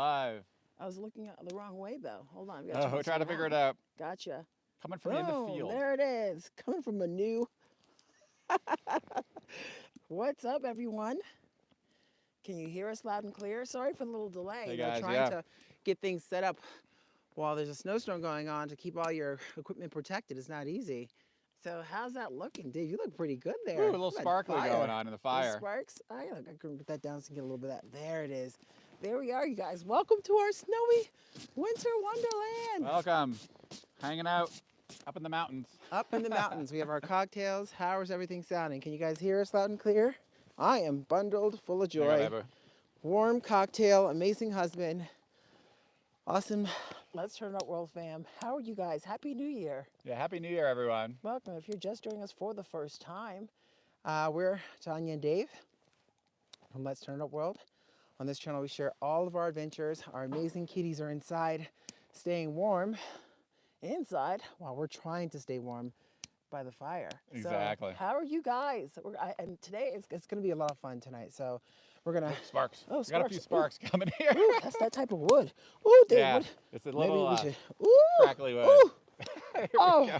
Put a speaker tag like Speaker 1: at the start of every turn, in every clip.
Speaker 1: live?
Speaker 2: I was looking at the wrong way though. Hold on, we gotta
Speaker 1: Oh,
Speaker 2: turn
Speaker 1: we're
Speaker 2: this
Speaker 1: trying to figure it
Speaker 2: around.
Speaker 1: out.
Speaker 2: Gotcha.
Speaker 1: Coming from in the
Speaker 2: Boom,
Speaker 1: field.
Speaker 2: there it is. Coming from a new. What's up, everyone? Can you hear us loud and clear? Sorry for the little delay.
Speaker 1: Hey guys,
Speaker 2: Trying
Speaker 1: yeah.
Speaker 2: to get things set up while there's a snowstorm going on to keep all your equipment protected is not easy. So how's that looking, Dave? You look pretty good
Speaker 1: Ooh, a
Speaker 2: there.
Speaker 1: little
Speaker 2: Look at that
Speaker 1: sparkly going
Speaker 2: fire.
Speaker 1: on in the
Speaker 2: Little
Speaker 1: fire.
Speaker 2: sparks. I can put that down so you get a little bit of that. There it is. There we are, you guys. Welcome to our snowy winter wonderland.
Speaker 1: Welcome. Hanging out up in the mountains.
Speaker 2: Up in the mountains, we have our cocktails. How is everything sounding? Can you guys hear us loud and clear? I am bundled full of
Speaker 1: Hang on,
Speaker 2: joy.
Speaker 1: baby.
Speaker 2: Warm cocktail, amazing husband. Awesome. Let's Turn Up World fam. How are you guys? Happy New Year.
Speaker 1: Yeah, Happy New Year, everyone.
Speaker 2: Welcome. If you're just joining us for the first time, we're Tanya and Dave from Let's Turn It Up World. On this channel, we share all of our adventures. Our amazing kitties are inside, staying warm inside while we're trying to stay warm by the fire.
Speaker 1: Exactly.
Speaker 2: So, how are you guys? And today it's going to be a lot of fun tonight. So, we're gonna
Speaker 1: Sparks.
Speaker 2: Oh,
Speaker 1: We got a few
Speaker 2: sparks.
Speaker 1: sparks coming here.
Speaker 2: Ooh, that's that type of wood. Ooh, Dave.
Speaker 1: Yeah,
Speaker 2: What?
Speaker 1: it's a
Speaker 2: Maybe
Speaker 1: little
Speaker 2: we should.
Speaker 1: crackly wood.
Speaker 2: Ooh.
Speaker 1: Here
Speaker 2: Oh,
Speaker 1: we go.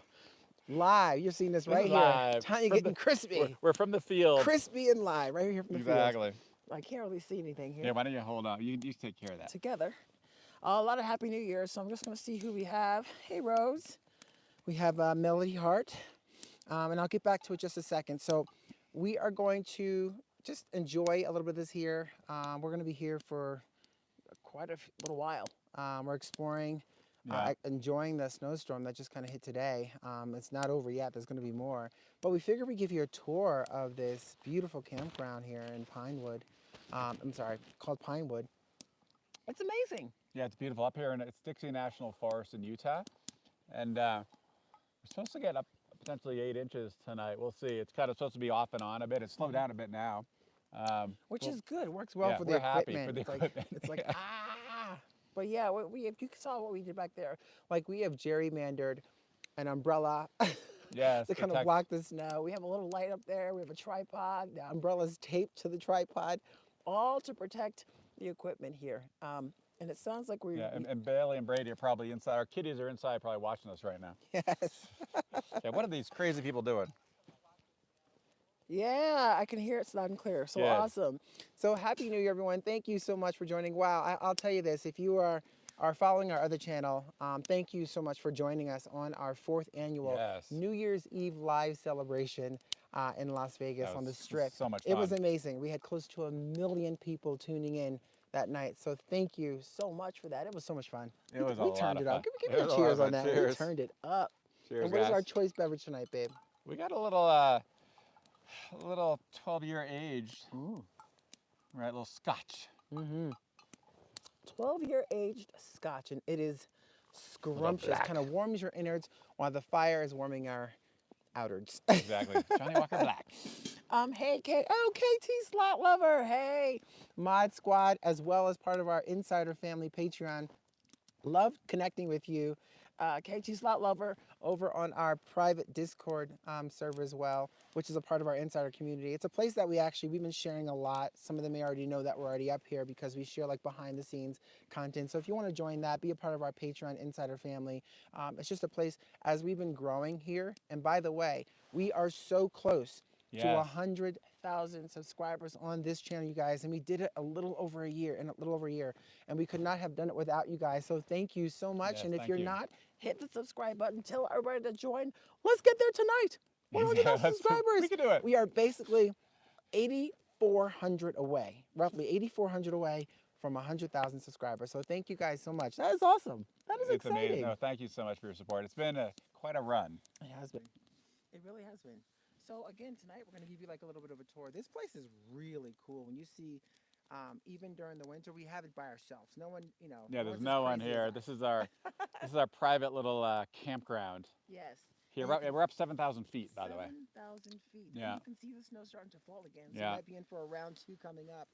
Speaker 2: live. You're seeing this right
Speaker 1: is
Speaker 2: here.
Speaker 1: live.
Speaker 2: Tanya
Speaker 1: From
Speaker 2: getting
Speaker 1: the-
Speaker 2: crispy.
Speaker 1: We're from the field.
Speaker 2: Crispy and live, right here from the field.
Speaker 1: Exactly.
Speaker 2: I can't really see anything here.
Speaker 1: Yeah, why don't you hold on? You take care of that.
Speaker 2: Together. A lot of Happy New Year, so I'm just going to see who we have. Hey, Rose. We have Melody Hart, and I'll get back to it just a second. So we are going to just enjoy a little bit of this here. We're going to be here for quite a little while. We're exploring, enjoying the snowstorm that just kind of hit today. It's not over yet. There's going to be more. But we figured we'd give you a tour of this beautiful campground here in Pinewood. Called Pinewood. It's amazing.
Speaker 1: Yeah, it's beautiful up here, and it's Dixie National Forest in Utah, and we're supposed to get up potentially 8 inches tonight. We'll see. It's kind of supposed to be off and on a bit. It's slowed down a bit now,
Speaker 2: which is good. Works well for the
Speaker 1: we're happy
Speaker 2: equipment.
Speaker 1: for the
Speaker 2: It's
Speaker 1: equipment.
Speaker 2: it's like But yeah, you saw what we did back there. Like we have gerrymandered an umbrella
Speaker 1: Yes,
Speaker 2: to kind of block the snow. We have a little light up there. We have a tripod. The umbrella's taped to the tripod, all to protect the equipment here. And it sounds like
Speaker 1: and Bailey and Brady are probably inside. Our kitties are inside, probably watching us right now.
Speaker 2: Yes.
Speaker 1: Yeah, what are these crazy people doing?
Speaker 2: Yeah, I can hear it loud and clear. So awesome. So Happy New Year, everyone. Thank you so much for joining. Wow, I'll tell you this. If you are following our other channel, thank you so much for joining us on our 4th annual New Year's Eve live celebration in Las Vegas on the Strip.
Speaker 1: So much fun.
Speaker 2: It was amazing. We had close to 1 million people tuning in that night. So thank you so much for that. It was so much fun.
Speaker 1: It was
Speaker 2: we turned it up. Give me a
Speaker 1: a
Speaker 2: cheers
Speaker 1: lot
Speaker 2: on that.
Speaker 1: Cheers.
Speaker 2: We turned it up.
Speaker 1: Cheers,
Speaker 2: and what is
Speaker 1: guys.
Speaker 2: our choice beverage tonight, babe?
Speaker 1: We got a little 12-year aged, right? A little Scotch.
Speaker 2: 12-year aged Scotch, and it is scrumptious. Kind of warms your innards while the fire is warming our outards.
Speaker 1: Exactly. Johnny Walker Black.
Speaker 2: Hey, KT Slot Lover. Hey, Mod Squad, as well as part of our Insider Family Patreon. Love connecting with you. KT Slot Lover over on our private Discord server as well, which is a part of our insider community. It's a place that we've been sharing a lot. Some of them may already know that we're already up here because we share like behind the scenes content. So if you want to join that, be a part of our Patreon insider family. It's just a place as we've been growing here. And by the way, we are so close to 100,000 subscribers on this channel, you guys, and we did it a little over a year, and we could not have done it without you guys. So thank you so much.
Speaker 1: Yes,
Speaker 2: and if
Speaker 1: thank
Speaker 2: you're
Speaker 1: you.
Speaker 2: not, hit the subscribe button. Tell everybody to join. Let's get there tonight. 100,000 subscribers.
Speaker 1: We can do it.
Speaker 2: We are basically 8,400 away, roughly 8,400 away from 100,000 subscribers. So thank you guys so much. That is awesome. That is
Speaker 1: It's
Speaker 2: exciting.
Speaker 1: amazing. No, thank you so much for your support. It's been quite a run.
Speaker 2: It has been. It really has been. So again, tonight we're going to give you like a little bit of a tour. This place is really cool. When you see, even during the winter, we have it by ourselves. No one,
Speaker 1: Yeah, there's no one here. This is our private little campground.
Speaker 2: Yes.
Speaker 1: Here, we're up 7,000 feet, by the way.
Speaker 2: 7,000 feet.
Speaker 1: Yeah.
Speaker 2: And you can see the snow starting to fall again. So
Speaker 1: Yeah.
Speaker 2: we might be in for a round 2 coming up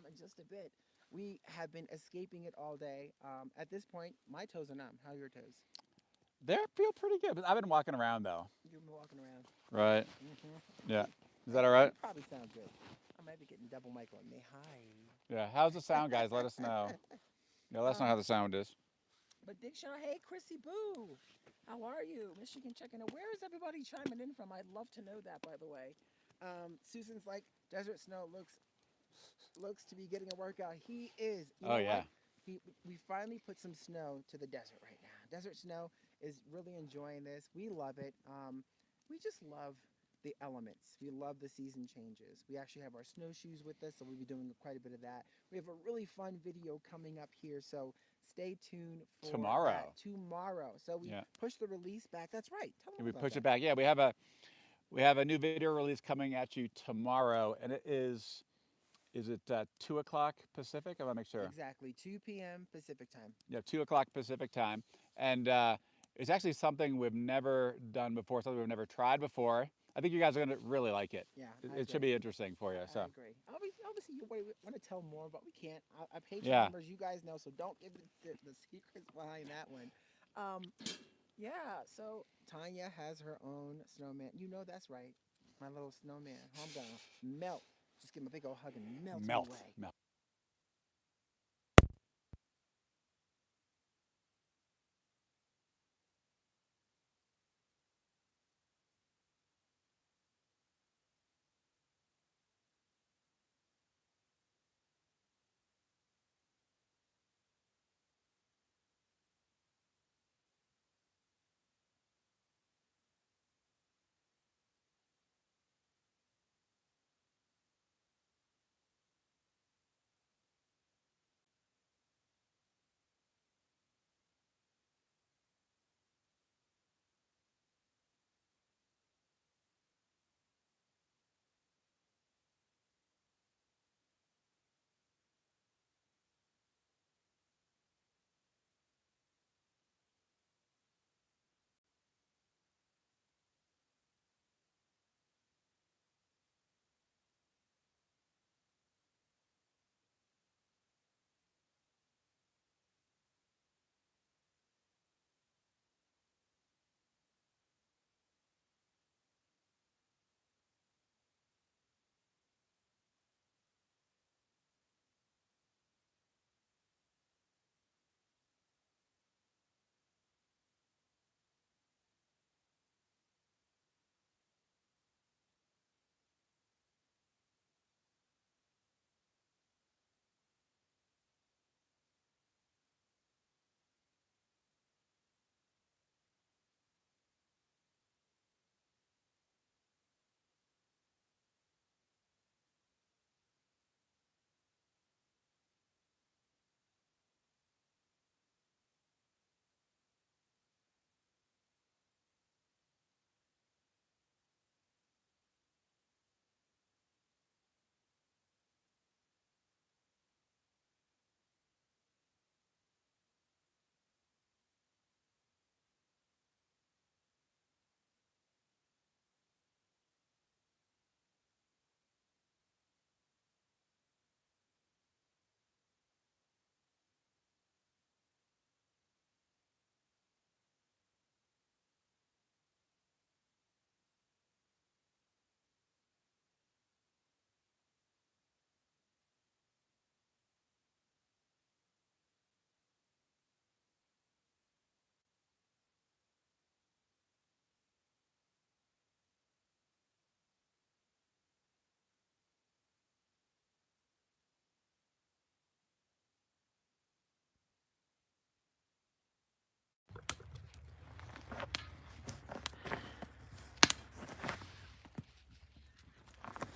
Speaker 2: in just a bit. We have been escaping it all day. At this point, my toes are numb. How are your toes?
Speaker 1: They feel pretty good, but I've been walking around though.
Speaker 2: You've been walking around.
Speaker 1: Right. Yeah. Is that all right?
Speaker 2: Probably sound good. I might be getting double mic on me. Hi.
Speaker 1: Yeah. How's the sound, guys? Let us know. No, that's not how the sound is.
Speaker 2: But Dick Shaw, hey, Chrissy Boo. How are you? Michigan checking in. Where is everybody chiming in from? I'd love to know that, by the way. Susan's like, Desert Snow looks to be getting a workout. He is. You know
Speaker 1: Yeah.
Speaker 2: what? We finally put some snow to the desert right now. Desert Snow is really enjoying this. We love it. We just love the elements. We love the season changes. We actually have our snowshoes with us, so we'll be doing quite a bit of that. We have a really fun video coming up here, so stay tuned for
Speaker 1: Tomorrow.
Speaker 2: that. Tomorrow. So we push the release back. That's right. Tell them
Speaker 1: We
Speaker 2: about
Speaker 1: push
Speaker 2: that.
Speaker 1: it back. Yeah, we have a new video release coming at you tomorrow, and it is it 2 o'clock Pacific? I want to make sure.
Speaker 2: Exactly, 2 p.m. Pacific time.
Speaker 1: Yeah, 2 o'clock Pacific time, and it's actually something we've never done before, something we've never tried before. I think you guys are gonna really like it.
Speaker 2: Yeah,
Speaker 1: it should be interesting for you.
Speaker 2: I
Speaker 1: So
Speaker 2: agree. Obviously, you want to tell more, but we can't. Our Patreon
Speaker 1: Yeah.
Speaker 2: members, you guys know, so don't give the secrets behind that one. Yeah, so Tanya has her own snowman. You know that's right. My little snowman. I'm gonna melt. Just give him a big old hug and melt him away.
Speaker 1: melt.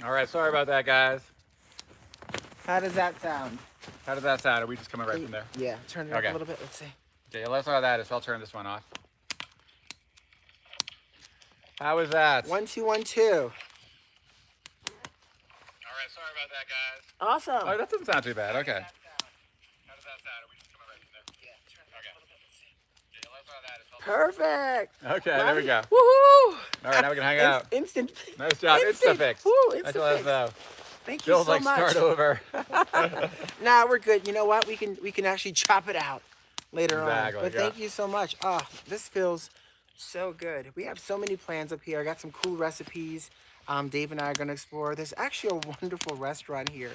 Speaker 1: All right, sorry about that, guys.
Speaker 2: How does that sound?
Speaker 1: How does that sound? Are we just coming right from there?
Speaker 2: Yeah, turn it up a little bit. Let's see.
Speaker 1: Okay, let's know how that is. So I'll turn this one off. How is that?
Speaker 2: 1 2 1 2.
Speaker 1: All right, sorry about that, guys.
Speaker 2: Awesome.
Speaker 1: Oh, that doesn't sound too bad. Okay. How does that sound? Are we just coming right from there?
Speaker 2: Yeah, turn it up a little bit. Let's see.
Speaker 1: Okay, let's know how that is.
Speaker 2: Perfect.
Speaker 1: Okay, there we go.
Speaker 2: Woohoo!
Speaker 1: All right, now we can hang out.
Speaker 2: Instant.
Speaker 1: Nice job. Insta-fix.
Speaker 2: Woo,
Speaker 1: Let us know.
Speaker 2: Thank you
Speaker 1: Feels
Speaker 2: so
Speaker 1: like
Speaker 2: much.
Speaker 1: start over.
Speaker 2: Nah, we're good. You know what? We can actually chop it out later
Speaker 1: Exactly,
Speaker 2: on. But
Speaker 1: yeah.
Speaker 2: thank you so much. Oh, this feels so good. We have so many plans up here. I got some cool recipes. Dave and I are going to explore. There's actually a wonderful restaurant here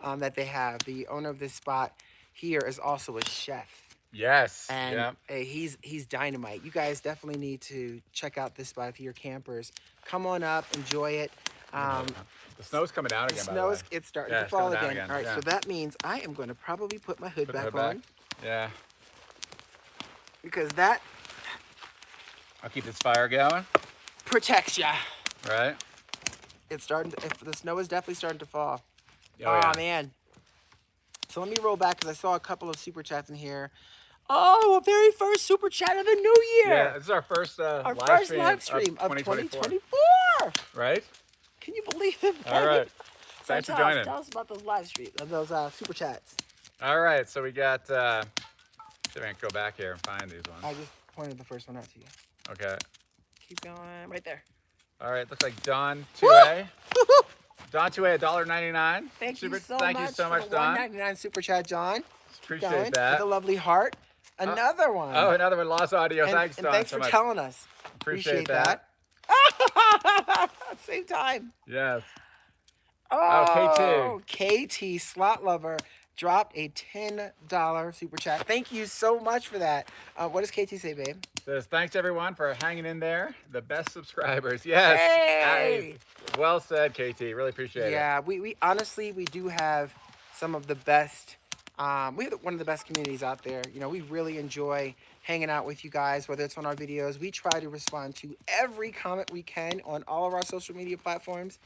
Speaker 2: that they have. The owner of this spot, here is also a chef.
Speaker 1: Yes.
Speaker 2: And
Speaker 1: Yeah.
Speaker 2: he's dynamite. You guys definitely need to check out this spot if you're campers. Come on up, enjoy it.
Speaker 1: The snow's coming down
Speaker 2: The
Speaker 1: again.
Speaker 2: snow
Speaker 1: by
Speaker 2: is
Speaker 1: the way.
Speaker 2: it's starting
Speaker 1: Yeah,
Speaker 2: to
Speaker 1: it's
Speaker 2: fall
Speaker 1: coming down
Speaker 2: again. All right,
Speaker 1: yeah.
Speaker 2: so that means I am going to probably put my hood
Speaker 1: Put the
Speaker 2: back
Speaker 1: hood
Speaker 2: on
Speaker 1: Yeah.
Speaker 2: because that
Speaker 1: I'll keep this fire going.
Speaker 2: protects ya.
Speaker 1: Right.
Speaker 2: It's starting to, if the snow is definitely starting to fall.
Speaker 1: Oh, yeah.
Speaker 2: Man. So let me roll back because I saw a couple of super chats in here. Oh, a very first super chat of the new year.
Speaker 1: Yeah, this is our first
Speaker 2: live stream of 2024.
Speaker 1: Right?
Speaker 2: Can you believe it?
Speaker 1: All right.
Speaker 2: So
Speaker 1: Thanks for joining.
Speaker 2: Tell us about those live streams, those super chats.
Speaker 1: All right, so we got. See if I can go back here and find these ones.
Speaker 2: I just pointed the first one out to you.
Speaker 1: Okay.
Speaker 2: Keep going, right there.
Speaker 1: All right, looks like Don 2A. Don 2A, $1.99.
Speaker 2: Thank you so
Speaker 1: much, Don.
Speaker 2: $1.99 super chat, John.
Speaker 1: Appreciate that.
Speaker 2: With a lovely heart. Another one.
Speaker 1: Oh, another one. Lost audio. Thanks, Don.
Speaker 2: Thanks for telling us.
Speaker 1: Appreciate that.
Speaker 2: Same time.
Speaker 1: Yes.
Speaker 2: Oh, KT Slot Lover dropped a $10 super chat. Thank you so much for that. What does KT say, babe?
Speaker 1: Says, thanks everyone for hanging in there. The best subscribers. Yes.
Speaker 2: Hey!
Speaker 1: Well said, KT. Really appreciate it.
Speaker 2: Yeah, we honestly, we do have some of the best, we have one of the best communities out there. You know, we really enjoy hanging out with you guys, whether it's on our videos. We try to respond to every comment we can on all of our social media platforms.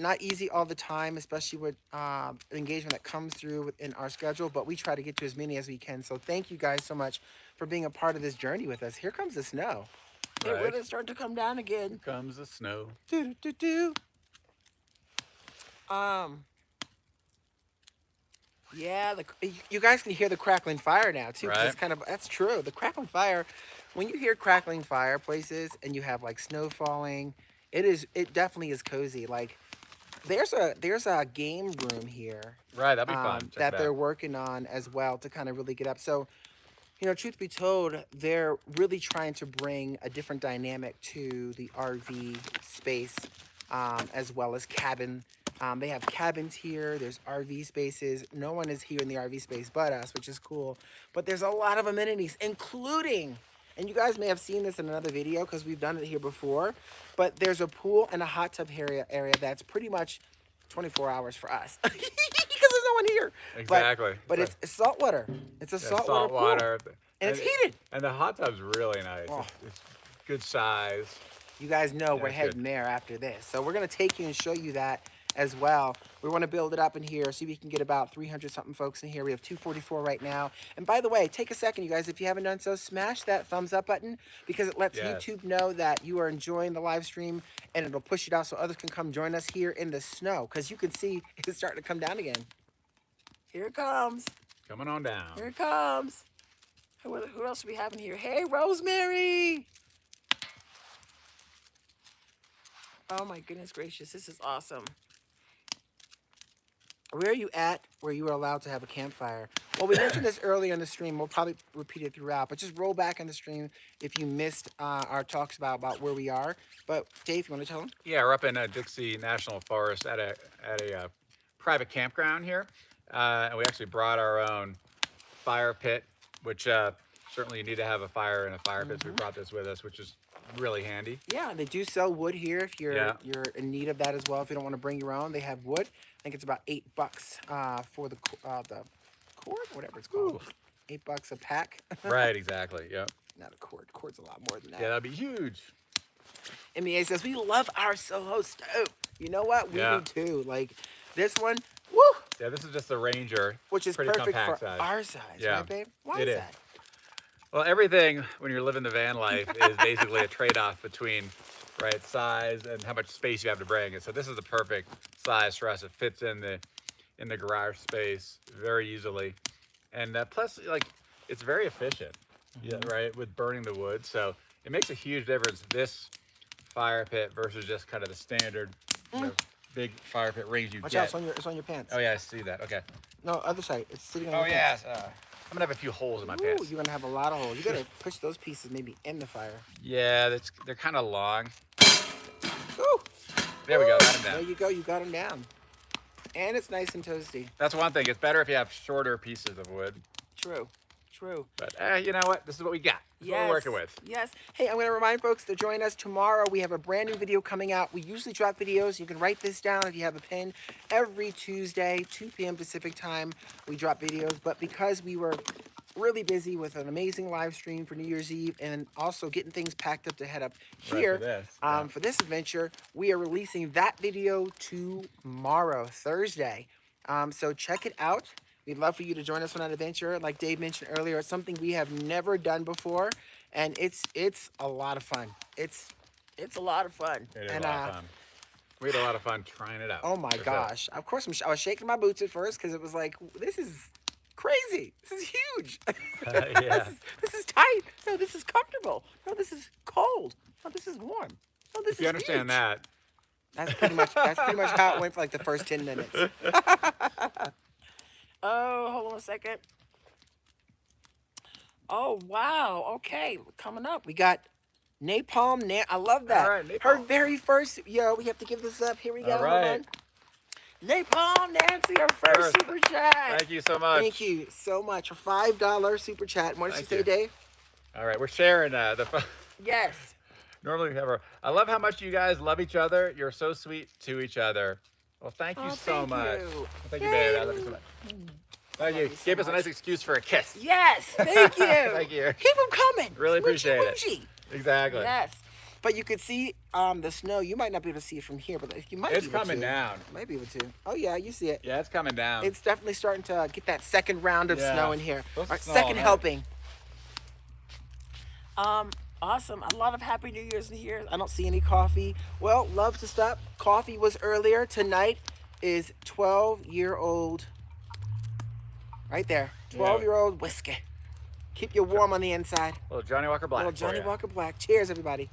Speaker 2: Not easy all the time, especially with engagement that comes through within our schedule, but we try to get to as many as we can. So thank you guys so much for being a part of this journey with us. Here comes the snow. Right. It really starting to come down again.
Speaker 1: Here comes the snow.
Speaker 2: Yeah, you guys can hear the crackling fire now too.
Speaker 1: Right.
Speaker 2: It's that's true. The crackling fire, when you hear crackling fireplaces and you have like snow falling, it definitely is cozy. Like there's a game room here.
Speaker 1: Right, that'd be fun.
Speaker 2: That they're working on as well to kind of really get up. So, you know, truth be told, they're really trying to bring a different dynamic to the RV space, as well as cabin. They have cabins here. There's RV spaces. No one is here in the RV space but us, which is cool. But there's a lot of amenities, including, and you guys may have seen this in another video because we've done it here before, but there's a pool and a hot tub area that's pretty much 24 hours for us because there's no one here.
Speaker 1: Exactly.
Speaker 2: But it's saltwater. It's a saltwater pool. And it's heated.
Speaker 1: And the hot tub's really nice. Oh. It's good size.
Speaker 2: You guys know we're heading there after this. So we're going to take you and show you that as well. We want to build it up in here so we can get about 300 something folks in here. We have 244 right now. And by the way, take a second, you guys, if you haven't done so, smash that thumbs up button because it lets YouTube know that you are enjoying the live stream and it'll push it out so others can come join us here in the snow because you can see it's starting to come down again. Here it comes.
Speaker 1: Coming on down.
Speaker 2: Here it comes. Who else do we have in here? Hey, Rosemary. Oh my goodness gracious, this is awesome. Where are you at where you are allowed to have a campfire? Well, we mentioned this earlier in the stream. We'll probably repeat it throughout, but just roll back in the stream if you missed our talks about where we are. But Dave, you want to tell them?
Speaker 1: Yeah, we're up in Dixie National Forest at a private campground here. And we actually brought our own fire pit, which certainly you need to have a fire and a fire pit. So we brought this with us, which is really handy.
Speaker 2: Yeah, they do sell wood here if you're in need of that as well. If you don't want to bring your own, they have wood. I think it's about $8 for the cord, whatever it's called. Ooh. $8 a pack.
Speaker 1: Right, exactly. Yep.
Speaker 2: Not a cord. Cord's a lot more than that.
Speaker 1: Yeah, that'd be huge.
Speaker 2: MEA says we love our Soho stove. You know what? We do too. Like this one. Woo!
Speaker 1: Yeah, this is just the Ranger,
Speaker 2: which is
Speaker 1: pretty
Speaker 2: perfect for
Speaker 1: size.
Speaker 2: our size, right, babe? Why is that?
Speaker 1: Well, everything when you're living the van life is basically a trade-off between size and how much space you have to bring. And so this is the perfect size for us. It fits in the garage space very easily, and plus, like, it's very efficient, right, with burning the wood. So it makes a huge difference. This fire pit versus just kind of the standard, big fire pit rings you
Speaker 2: Watch
Speaker 1: get.
Speaker 2: out, it's on your pants.
Speaker 1: Oh yeah, I see that. Okay.
Speaker 2: No, other side. It's sitting on your
Speaker 1: pants.
Speaker 2: pants.
Speaker 1: Oh yes. I'm gonna have a few holes in my pants.
Speaker 2: You're gonna have a lot of holes. You gotta push those pieces maybe in the fire.
Speaker 1: Yeah, they're kind of long.
Speaker 2: Ooh.
Speaker 1: There we go. Got them down.
Speaker 2: There you go. You got them down. And it's nice and toasty.
Speaker 1: That's one thing. It's better if you have shorter pieces of wood.
Speaker 2: True. True.
Speaker 1: But you know what? This is what we got. This is what we're working with.
Speaker 2: Yes. Hey, I'm going to remind folks to join us tomorrow. We have a brand new video coming out. We usually drop videos. You can write this down if you have a pen. Every Tuesday, 2 p.m. Pacific time, we drop videos. But because we were really busy with an amazing live stream for New Year's Eve and also getting things packed up to head up here for this adventure, we are releasing that video tomorrow, Thursday. So check it out. We'd love for you to join us on that adventure. Like Dave mentioned earlier, it's something we have never done before, and it's a lot of fun. It's a lot of fun.
Speaker 1: It is a lot of fun. We had a lot of fun trying it out.
Speaker 2: Oh my gosh! Of course, I was shaking my boots at first because it was like, this is crazy. This is huge.
Speaker 1: Yeah.
Speaker 2: This is tight. No, this is comfortable. No, this is cold. No, this is warm. No, this is
Speaker 1: If you understand
Speaker 2: huge.
Speaker 1: that.
Speaker 2: That's pretty much how it went for like the first 10 minutes. Oh, hold on a second. Oh, wow. Okay, coming up. We got Napalm. I love that.
Speaker 1: All right, Napalm.
Speaker 2: Her very first. Yo, we have to give this up. Here we go.
Speaker 1: All right.
Speaker 2: Napalm Nancy, our first super chat.
Speaker 1: Thank you so much.
Speaker 2: Thank you so much. A $5 super chat. What did she say, Dave?
Speaker 1: All right, we're sharing the.
Speaker 2: Yes.
Speaker 1: Normally we have our. I love how much you guys love each other. You're so sweet to each other. Well, thank you so much.
Speaker 2: You.
Speaker 1: Thank you, babe. I love you so much. Thank you. Gave us a nice excuse for a kiss.
Speaker 2: Yes, thank you.
Speaker 1: Thank you.
Speaker 2: Keep them coming.
Speaker 1: Really appreciate
Speaker 2: it.
Speaker 1: Exactly.
Speaker 2: Yes. But you could see the snow. You might not be able to see it from here, but you might be able to.
Speaker 1: It's coming down.
Speaker 2: You might be able to. Oh, yeah, you see it.
Speaker 1: Yeah, it's coming down.
Speaker 2: It's definitely starting to get that second round of snow in here. Our
Speaker 1: Snow
Speaker 2: second
Speaker 1: all
Speaker 2: helping. Awesome. A lot of Happy New Year's in here. I don't see any coffee. Well, love to stop. Coffee was earlier. Tonight is 12-year-old. Right there. 12-year-old whiskey. Keep you warm on the inside.
Speaker 1: Little Johnny Walker Black.
Speaker 2: Little Johnny Walker Black. Cheers, everybody.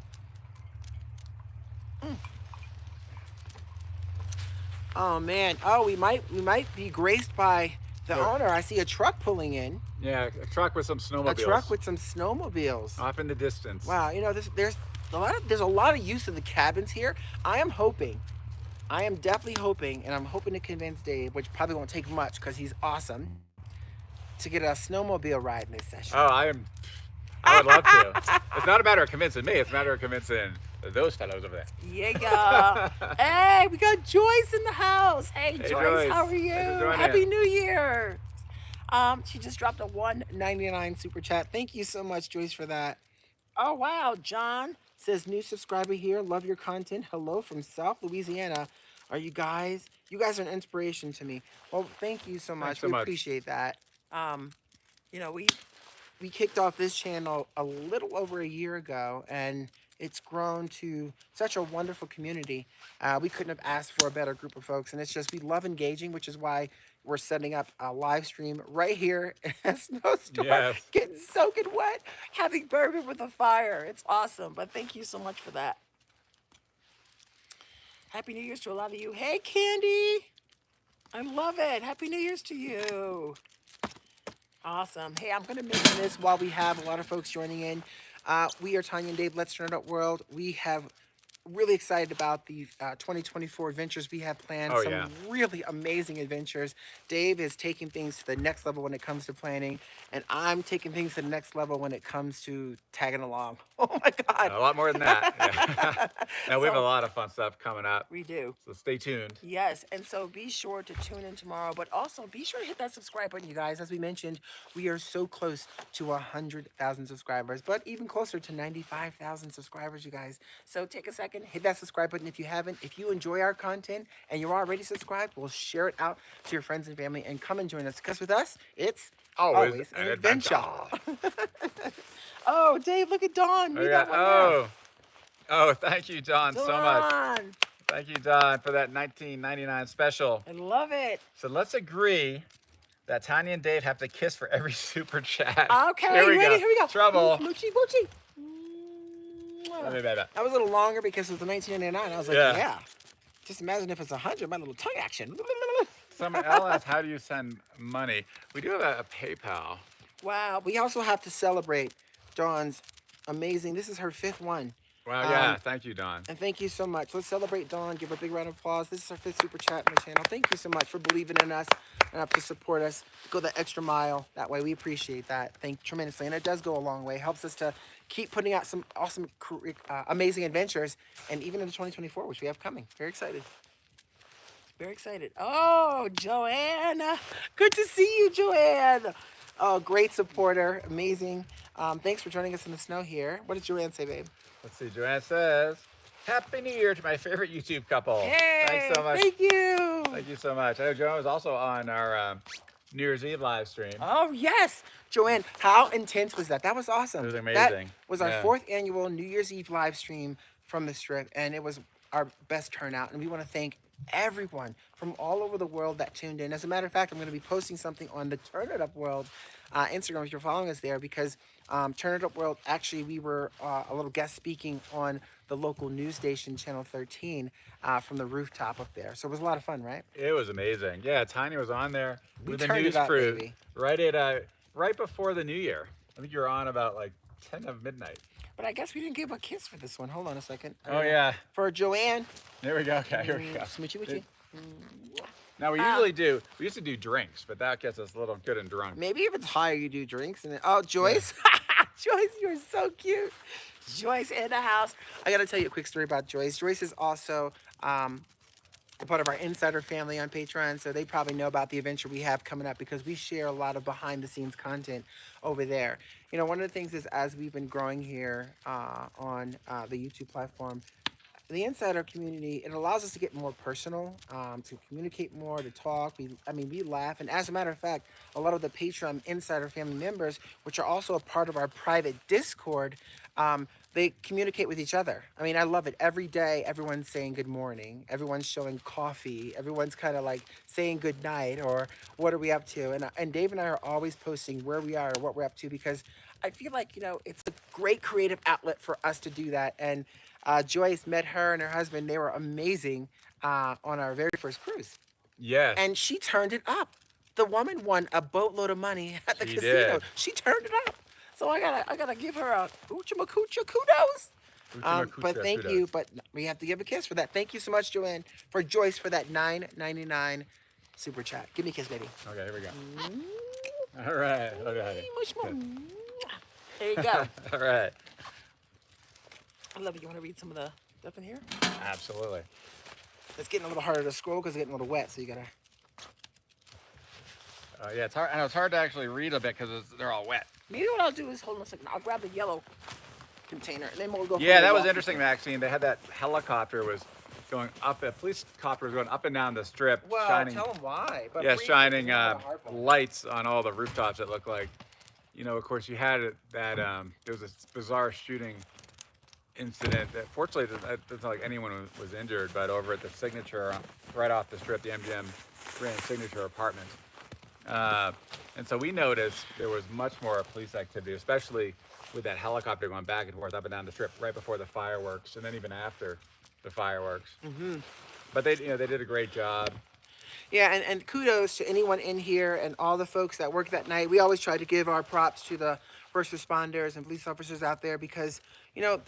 Speaker 2: Oh man. Oh, we might be graced by the owner. I see a truck pulling in.
Speaker 1: Yeah, a truck with some snowmobiles.
Speaker 2: A truck with some snowmobiles.
Speaker 1: Off in the distance.
Speaker 2: Wow, you know, there's a lot of use of the cabins here. I am definitely hoping, and I'm hoping to convince Dave, which probably won't take much because he's awesome, to get a snowmobile ride in this session.
Speaker 1: Oh, I would love to. It's not a matter of convincing me. It's a matter of convincing those fellows over there.
Speaker 2: Yeah. Hey, we got Joyce in the house. Hey, Joyce, how are you? Happy New Year. She just dropped a $1.99 super chat. Thank you so much, Joyce, for that. Oh, wow. John says, new subscriber here. Love your content. Hello from South Louisiana. Are you guys are an inspiration to me. Well, thank you so much. We appreciate that. You know, we kicked off this channel a little over a year ago, and it's grown to such a wonderful community. We couldn't have asked for a better group of folks, and it's just, we love engaging, which is why we're setting up a live stream right here in a snowstorm, getting soaking wet, having bourbon with a fire. It's awesome, but thank you so much for that. Happy New Year's to a lot of you. Hey, Candy. I love it. Happy New Year's to you. Awesome. Hey, I'm going to mention this while we have a lot of folks joining in. We are Tanya and Dave, Let's Turn It Up World. We have really excited about the 2024 adventures we have planned. Some really amazing adventures. Dave is taking things to the next level when it comes to planning, and I'm taking things to the next level when it comes to tagging along. Oh my God.
Speaker 1: A lot more than that. Yeah. Now, we have a lot of fun stuff coming up.
Speaker 2: We do.
Speaker 1: So stay tuned.
Speaker 2: Yes, and so be sure to tune in tomorrow, but also be sure to hit that subscribe button, you guys. As we mentioned, we are so close to 100,000 subscribers, but even closer to 95,000 subscribers, you guys. So take a second, hit that subscribe button if you haven't. If you enjoy our content and you're already subscribed, we'll share it out to your friends and family and come and join us, because with us, it's always an adventure. Oh, Dave, look at Dawn.
Speaker 1: Oh, thank you, Dawn, so much. Thank you, Dawn, for that $19.99 special.
Speaker 2: I love it.
Speaker 1: So let's agree that Tanya and Dave have to kiss for every super chat.
Speaker 2: Okay, here we go.
Speaker 1: Trouble.
Speaker 2: Moochie, moochie. That was a little longer because it was the $19.99. I was like, yeah. Just imagine if it's 100, my little tongue action.
Speaker 1: Someone else asked, how do you send money? We do have a PayPal.
Speaker 2: Wow. We also have to celebrate Dawn's amazing. This is her 5th one.
Speaker 1: Wow, yeah, thank you, Don.
Speaker 2: And thank you so much. Let's celebrate Dawn. Give her a big round of applause. This is our 5th super chat on the channel. Thank you so much for believing in us enough to support us. Go the extra mile. That way, we appreciate that. Thank you tremendously. And it does go a long way. Helps us to keep putting out some awesome, amazing adventures. And even into 2024, which we have coming. Very excited. Very excited. Oh, Joanna. Good to see you, Joanne. Oh, great supporter. Amazing. Thanks for joining us in the snow here. What did Joanne say, babe?
Speaker 1: Let's see, Joanne says, Happy New Year to my favorite YouTube couple.
Speaker 2: Hey,
Speaker 1: thanks so much.
Speaker 2: Thank you.
Speaker 1: Thank you so much. I know Joanne was also on our New Year's Eve live stream.
Speaker 2: Oh, yes. Joanne, how intense was that? That was awesome.
Speaker 1: It was amazing.
Speaker 2: That was our 4th annual New Year's Eve live stream from the Strip, and it was our best turnout. And we want to thank everyone from all over the world that tuned in. As a matter of fact, I'm going to be posting something on the Turn It Up World Instagram if you're following us there, because Turn It Up World, actually, we were a little guest speaking on the local news station, Channel 13, from the rooftop up there. So it was a lot of fun, right?
Speaker 1: It was amazing. Yeah, Tiny was on there with the
Speaker 2: turned
Speaker 1: news
Speaker 2: it up,
Speaker 1: crew
Speaker 2: baby.
Speaker 1: right before the New Year. I think you were on about like 10 of midnight.
Speaker 2: But I guess we didn't give a kiss for this one. Hold on a second.
Speaker 1: Oh, yeah.
Speaker 2: For Joanne.
Speaker 1: There we go. Okay, here we go.
Speaker 2: Smoochy, woochie.
Speaker 1: Now, we used to do drinks, but that gets us a little good and drunk.
Speaker 2: Maybe if it's higher, you do drinks. And then, oh, Joyce. Joyce, you're so cute. Joyce in the house. I got to tell you a quick story about Joyce. Joyce is also a part of our insider family on Patreon, so they probably know about the adventure we have coming up because we share a lot of behind-the-scenes content over there. You know, one of the things is as we've been growing here on the YouTube platform, the insider community, it allows us to get more personal, to communicate more, to talk. We laugh. And as a matter of fact, a lot of the Patreon insider family members, which are also a part of our private Discord, they communicate with each other. I mean, I love it. Every day, everyone's saying good morning. Everyone's showing coffee. Everyone's kind of like saying good night or what are we up to? And Dave and I are always posting where we are or what we're up to because I feel like, you know, it's a great creative outlet for us to do that. And Joyce met her and her husband. They were amazing on our very first cruise.
Speaker 1: Yes.
Speaker 2: And she turned it up. The woman won a boatload of money at the casino.
Speaker 1: Did.
Speaker 2: She turned it up. So I gotta give her a oochamakucha kudos. But thank you. But we have to give a kiss for that. Thank you so much, Joanne, for Joyce for that $9.99 super chat. Give me a kiss, baby.
Speaker 1: Okay, here we go. All right. Okay.
Speaker 2: There you go.
Speaker 1: All right.
Speaker 2: I love it. You want to read some of the stuff in here?
Speaker 1: Absolutely.
Speaker 2: It's getting a little harder to scroll because it's getting a little wet, so you gotta.
Speaker 1: Yeah, it's hard. I know it's hard to actually read a bit because they're all wet.
Speaker 2: Maybe what I'll do is hold on a second. I'll grab the yellow container and then we'll go.
Speaker 1: Yeah, that was interesting, Maxine. They had that helicopter was going up. A police copter was going up and down the strip,
Speaker 2: Well,
Speaker 1: shining.
Speaker 2: tell them why. But
Speaker 1: Yeah,
Speaker 2: briefly,
Speaker 1: shining
Speaker 2: it's not a hard one.
Speaker 1: lights on all the rooftops. It looked like, you know. Of course, you had that. There was this bizarre shooting incident. That fortunately, it's not like anyone was injured, but over at the Signature, right off the strip, the MGM Grand Signature Apartments. And so we noticed there was much more police activity, especially with that helicopter going back and forth up and down the strip right before the fireworks, and then even after the fireworks. Mm-hmm. But they did a great job.
Speaker 2: Yeah, and kudos to anyone in here and all the folks that worked that night. We always try to give our props to the first responders and police officers out there because, you know,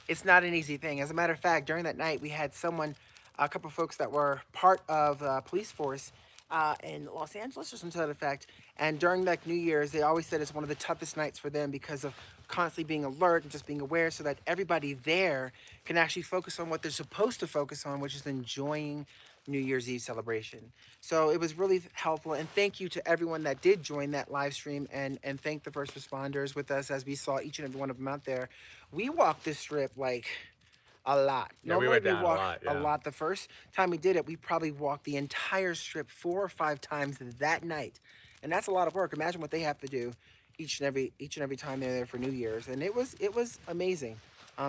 Speaker 2: it's not an easy thing. As a matter of fact, during that night, we had a couple of folks that were part of the police force in Los Angeles or something to that effect. And during like New Year's, they always said it's one of the toughest nights for them because of constantly being alert and just being aware so that everybody there can actually focus on what they're supposed to focus on, which is enjoying New Year's Eve celebration. So it was really helpful. And thank you to everyone that did join that live stream and thank the first responders with us as we saw each and every one of them out there. We walked this strip like a lot.
Speaker 1: Yeah, we went down a lot, yeah.
Speaker 2: A lot. The first time we did it, we probably walked the entire strip 4 or 5 times that night. And that's a lot of work. Imagine what they have to do each and every time they're there for New Year's. And it was amazing.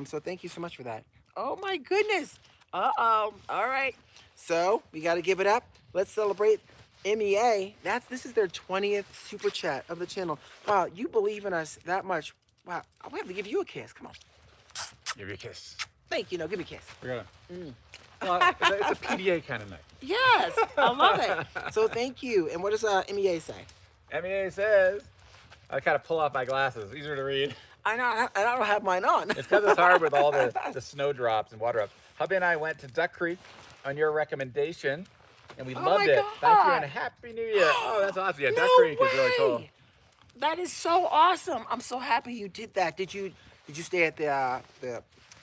Speaker 2: So thank you so much for that. Oh my goodness. Uh-oh. All right. So we got to give it up. Let's celebrate MEA. This is their 20th super chat of the channel. Wow, you believe in us that much. Wow, we have to give you a kiss. Come on.
Speaker 1: Give you a kiss.
Speaker 2: Thank you. No, give me a kiss.
Speaker 1: We're gonna. Well, it's a PDA kind of night.
Speaker 2: Yes, I love it. So thank you. And what does MEA say?
Speaker 1: MEA says, I kind of pull off my glasses. Easier to read.
Speaker 2: I know, and I don't have mine on.
Speaker 1: It's because it's hard with all the snowdrops and water drops. Hubby and I went to Duck Creek on your recommendation, and we
Speaker 2: Oh
Speaker 1: loved
Speaker 2: my
Speaker 1: it. Thank you and
Speaker 2: God.
Speaker 1: Happy New Year. Oh, that's awesome. Yeah, Duck
Speaker 2: No
Speaker 1: Creek is really cool.
Speaker 2: way. That is so awesome. I'm so happy you did that. Did you stay at the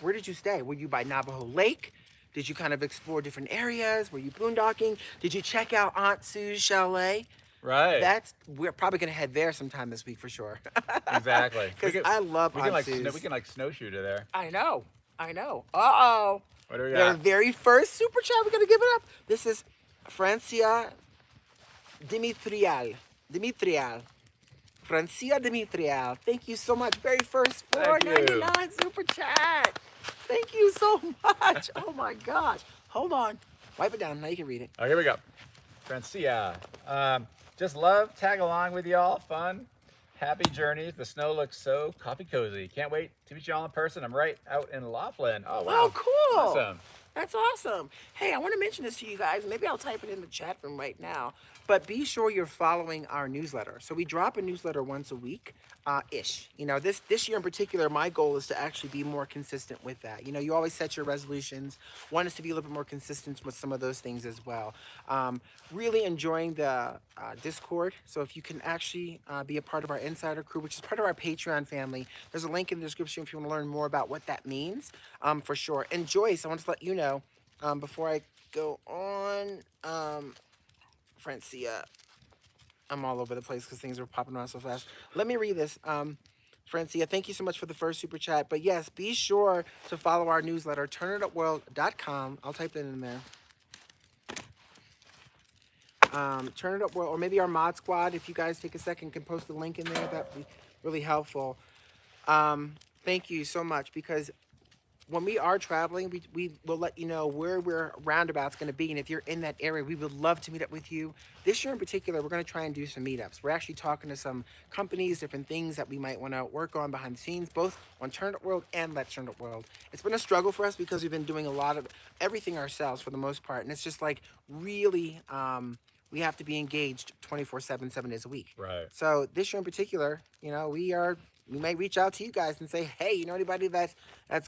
Speaker 2: where did you stay? Were you by Navajo Lake? Did you kind of explore different areas? Were you boondocking? Did you check out Aunt Sue's chalet?
Speaker 1: Right.
Speaker 2: We're probably gonna head there sometime this week for sure.
Speaker 1: Exactly.
Speaker 2: Because I love
Speaker 1: we can
Speaker 2: Aunt
Speaker 1: like
Speaker 2: Sue's.
Speaker 1: we can like snowshoe to there.
Speaker 2: I know. Uh-oh.
Speaker 1: What do we
Speaker 2: Their
Speaker 1: got?
Speaker 2: very first super chat. We're gonna give it up. This is Francia Dimitrial. Francia Dimitrial. Thank you so much. Very first
Speaker 1: Thank you.
Speaker 2: $4.99 super chat. Thank you so much. Oh my gosh. Hold on. Wipe it down. Now you can read it.
Speaker 1: Oh, here we go. Francia. Just love tag along with y'all. Fun. Happy journeys. The snow looks so coffee cozy. Can't wait to meet y'all in person. I'm right out in Laughlin. Oh, wow.
Speaker 2: Oh, cool.
Speaker 1: Awesome.
Speaker 2: That's awesome. Hey, I want to mention this to you guys. Maybe I'll type it in the chat room right now. But be sure you're following our newsletter. So we drop a newsletter once a week, ish. You know, this year in particular, my goal is to actually be more consistent with that. You know, you always set your resolutions. One is to be a little bit more consistent with some of those things as well. Really enjoying the Discord. So if you can actually be a part of our insider crew, which is part of our Patreon family, there's a link in the description if you want to learn more about what that means, for sure. And Joyce, I want to let you know, before I go on, Francia, I'm all over the place because things are popping around so fast. Let me read this. Francia, thank you so much for the first super chat. But yes, be sure to follow our newsletter, TurnItUpWorld.com. I'll type that in there. Turn It Up World, or maybe our mod squad, if you guys take a second, can post a link in there. That'd be really helpful. Thank you so much, because when we are traveling, we will let you know where we're roundabout's going to be. And if you're in that area, we would love to meet up with you. This year in particular, we're going to try and do some meetups. We're actually talking to some companies, different things that we might want to work on behind the scenes, both on Turn It World and Let's Turn It World. It's been a struggle for us because we've been doing a lot of everything ourselves for the most part. And it's just like really, we have to be engaged 24/7, 7 days a week.
Speaker 1: Right.
Speaker 2: So this year in particular, you know, we might reach out to you guys and say, hey, you know anybody that's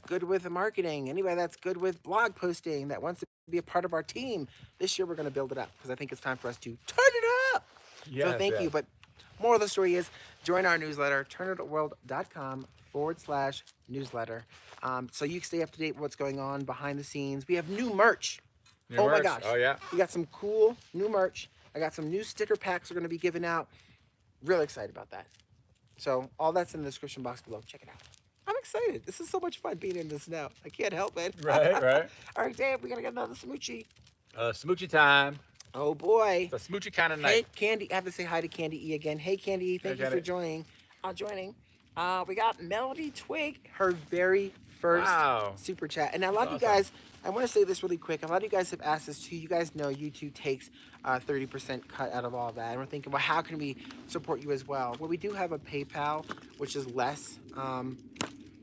Speaker 2: good with marketing, anybody that's good with blog posting, that wants to be a part of our team. This year we're going to build it up because I think it's time for us to turn it up.
Speaker 1: Yes,
Speaker 2: so thank you. But moral of the story is join our newsletter, turnitupworld.com/newsletter. So you can stay up to date with what's going on behind the scenes. We have new merch.
Speaker 1: New merch.
Speaker 2: My gosh.
Speaker 1: Oh, yeah.
Speaker 2: We got some cool new merch. I got some new sticker packs we're going to be giving out. Really excited about that. So all that's in the description box below. Check it out. I'm excited. This is so much fun being in this now. I can't help it.
Speaker 1: Right, right.
Speaker 2: All right, Dave, we got to get another smoochie.
Speaker 1: Smoochie time.
Speaker 2: Oh, boy.
Speaker 1: It's a smoochie kind of
Speaker 2: Hey,
Speaker 1: night.
Speaker 2: Candy. I have to say hi to Candy E again. Hey, Candy E. Thank you for joining. We got Melody Twig, her very first super chat. And a lot of you guys, I want to say this really quick. A lot of you guys have asked us too. You guys know YouTube takes 30% cut out of all that. And we're thinking, well, how can we support you as well? Well, we do have a PayPal, which is less.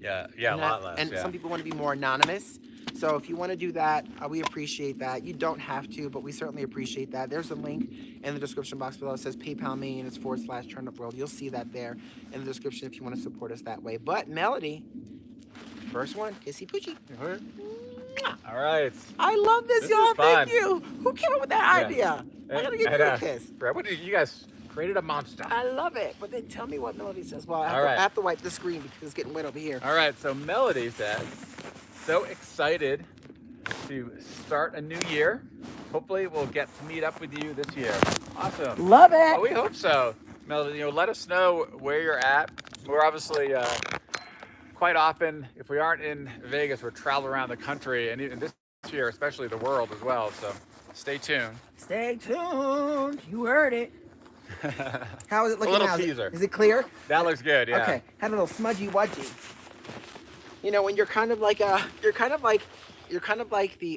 Speaker 1: Yeah, a lot less.
Speaker 2: And some people want to be more anonymous. So if you want to do that, we appreciate that. You don't have to, but we certainly appreciate that. There's a link in the description box below. It says PayPal me, and it's /TurnUpWorld. You'll see that there in the description if you want to support us that way. But Melody, first one, kissy poochie.
Speaker 1: All right.
Speaker 2: I love this, y'all. Thank you. Who came up with that idea? I gotta give you a kiss.
Speaker 1: What did you guys created a monster?
Speaker 2: I love it. But then tell me what Melody says. Well, I have to wipe the screen because it's getting wet over here.
Speaker 1: All right. So Melody says, so excited to start a new year. Hopefully we'll get to meet up with you this year. Awesome.
Speaker 2: Love it.
Speaker 1: Well, we hope so. Melody, let us know where you're at. We're obviously quite often, if we aren't in Vegas, we're traveling around the country, and this year, especially the world as well. So stay tuned.
Speaker 2: Stay tuned. You heard it. How is it looking
Speaker 1: now?
Speaker 2: A little
Speaker 1: teaser.
Speaker 2: Is it clear?
Speaker 1: That looks good, yeah.
Speaker 2: Okay. Had a little smudgy wudgy. You know, when you're kind of like the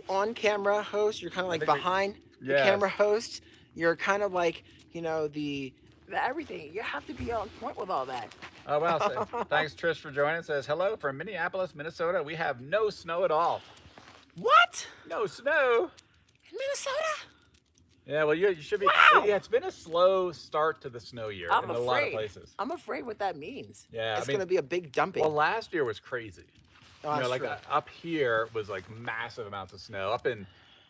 Speaker 2: on-camera host, you're kind of like behind the camera host. You're kind of like, the everything. You have to be on point with all that.
Speaker 1: Oh, well, thanks, Trish, for joining. Says, hello from Minneapolis, Minnesota. We have no snow at all.
Speaker 2: What?
Speaker 1: No snow.
Speaker 2: In Minnesota?
Speaker 1: Yeah, well, you should be.
Speaker 2: Wow.
Speaker 1: Yeah, it's been a slow start to the snow year
Speaker 2: I'm
Speaker 1: in a
Speaker 2: afraid.
Speaker 1: lot of places.
Speaker 2: I'm afraid what that means.
Speaker 1: Yeah,
Speaker 2: It's
Speaker 1: I mean,
Speaker 2: going to be a big dumping.
Speaker 1: well, last year was crazy.
Speaker 2: Oh, that's
Speaker 1: Like
Speaker 2: true.
Speaker 1: up here was like massive amounts of snow. Up in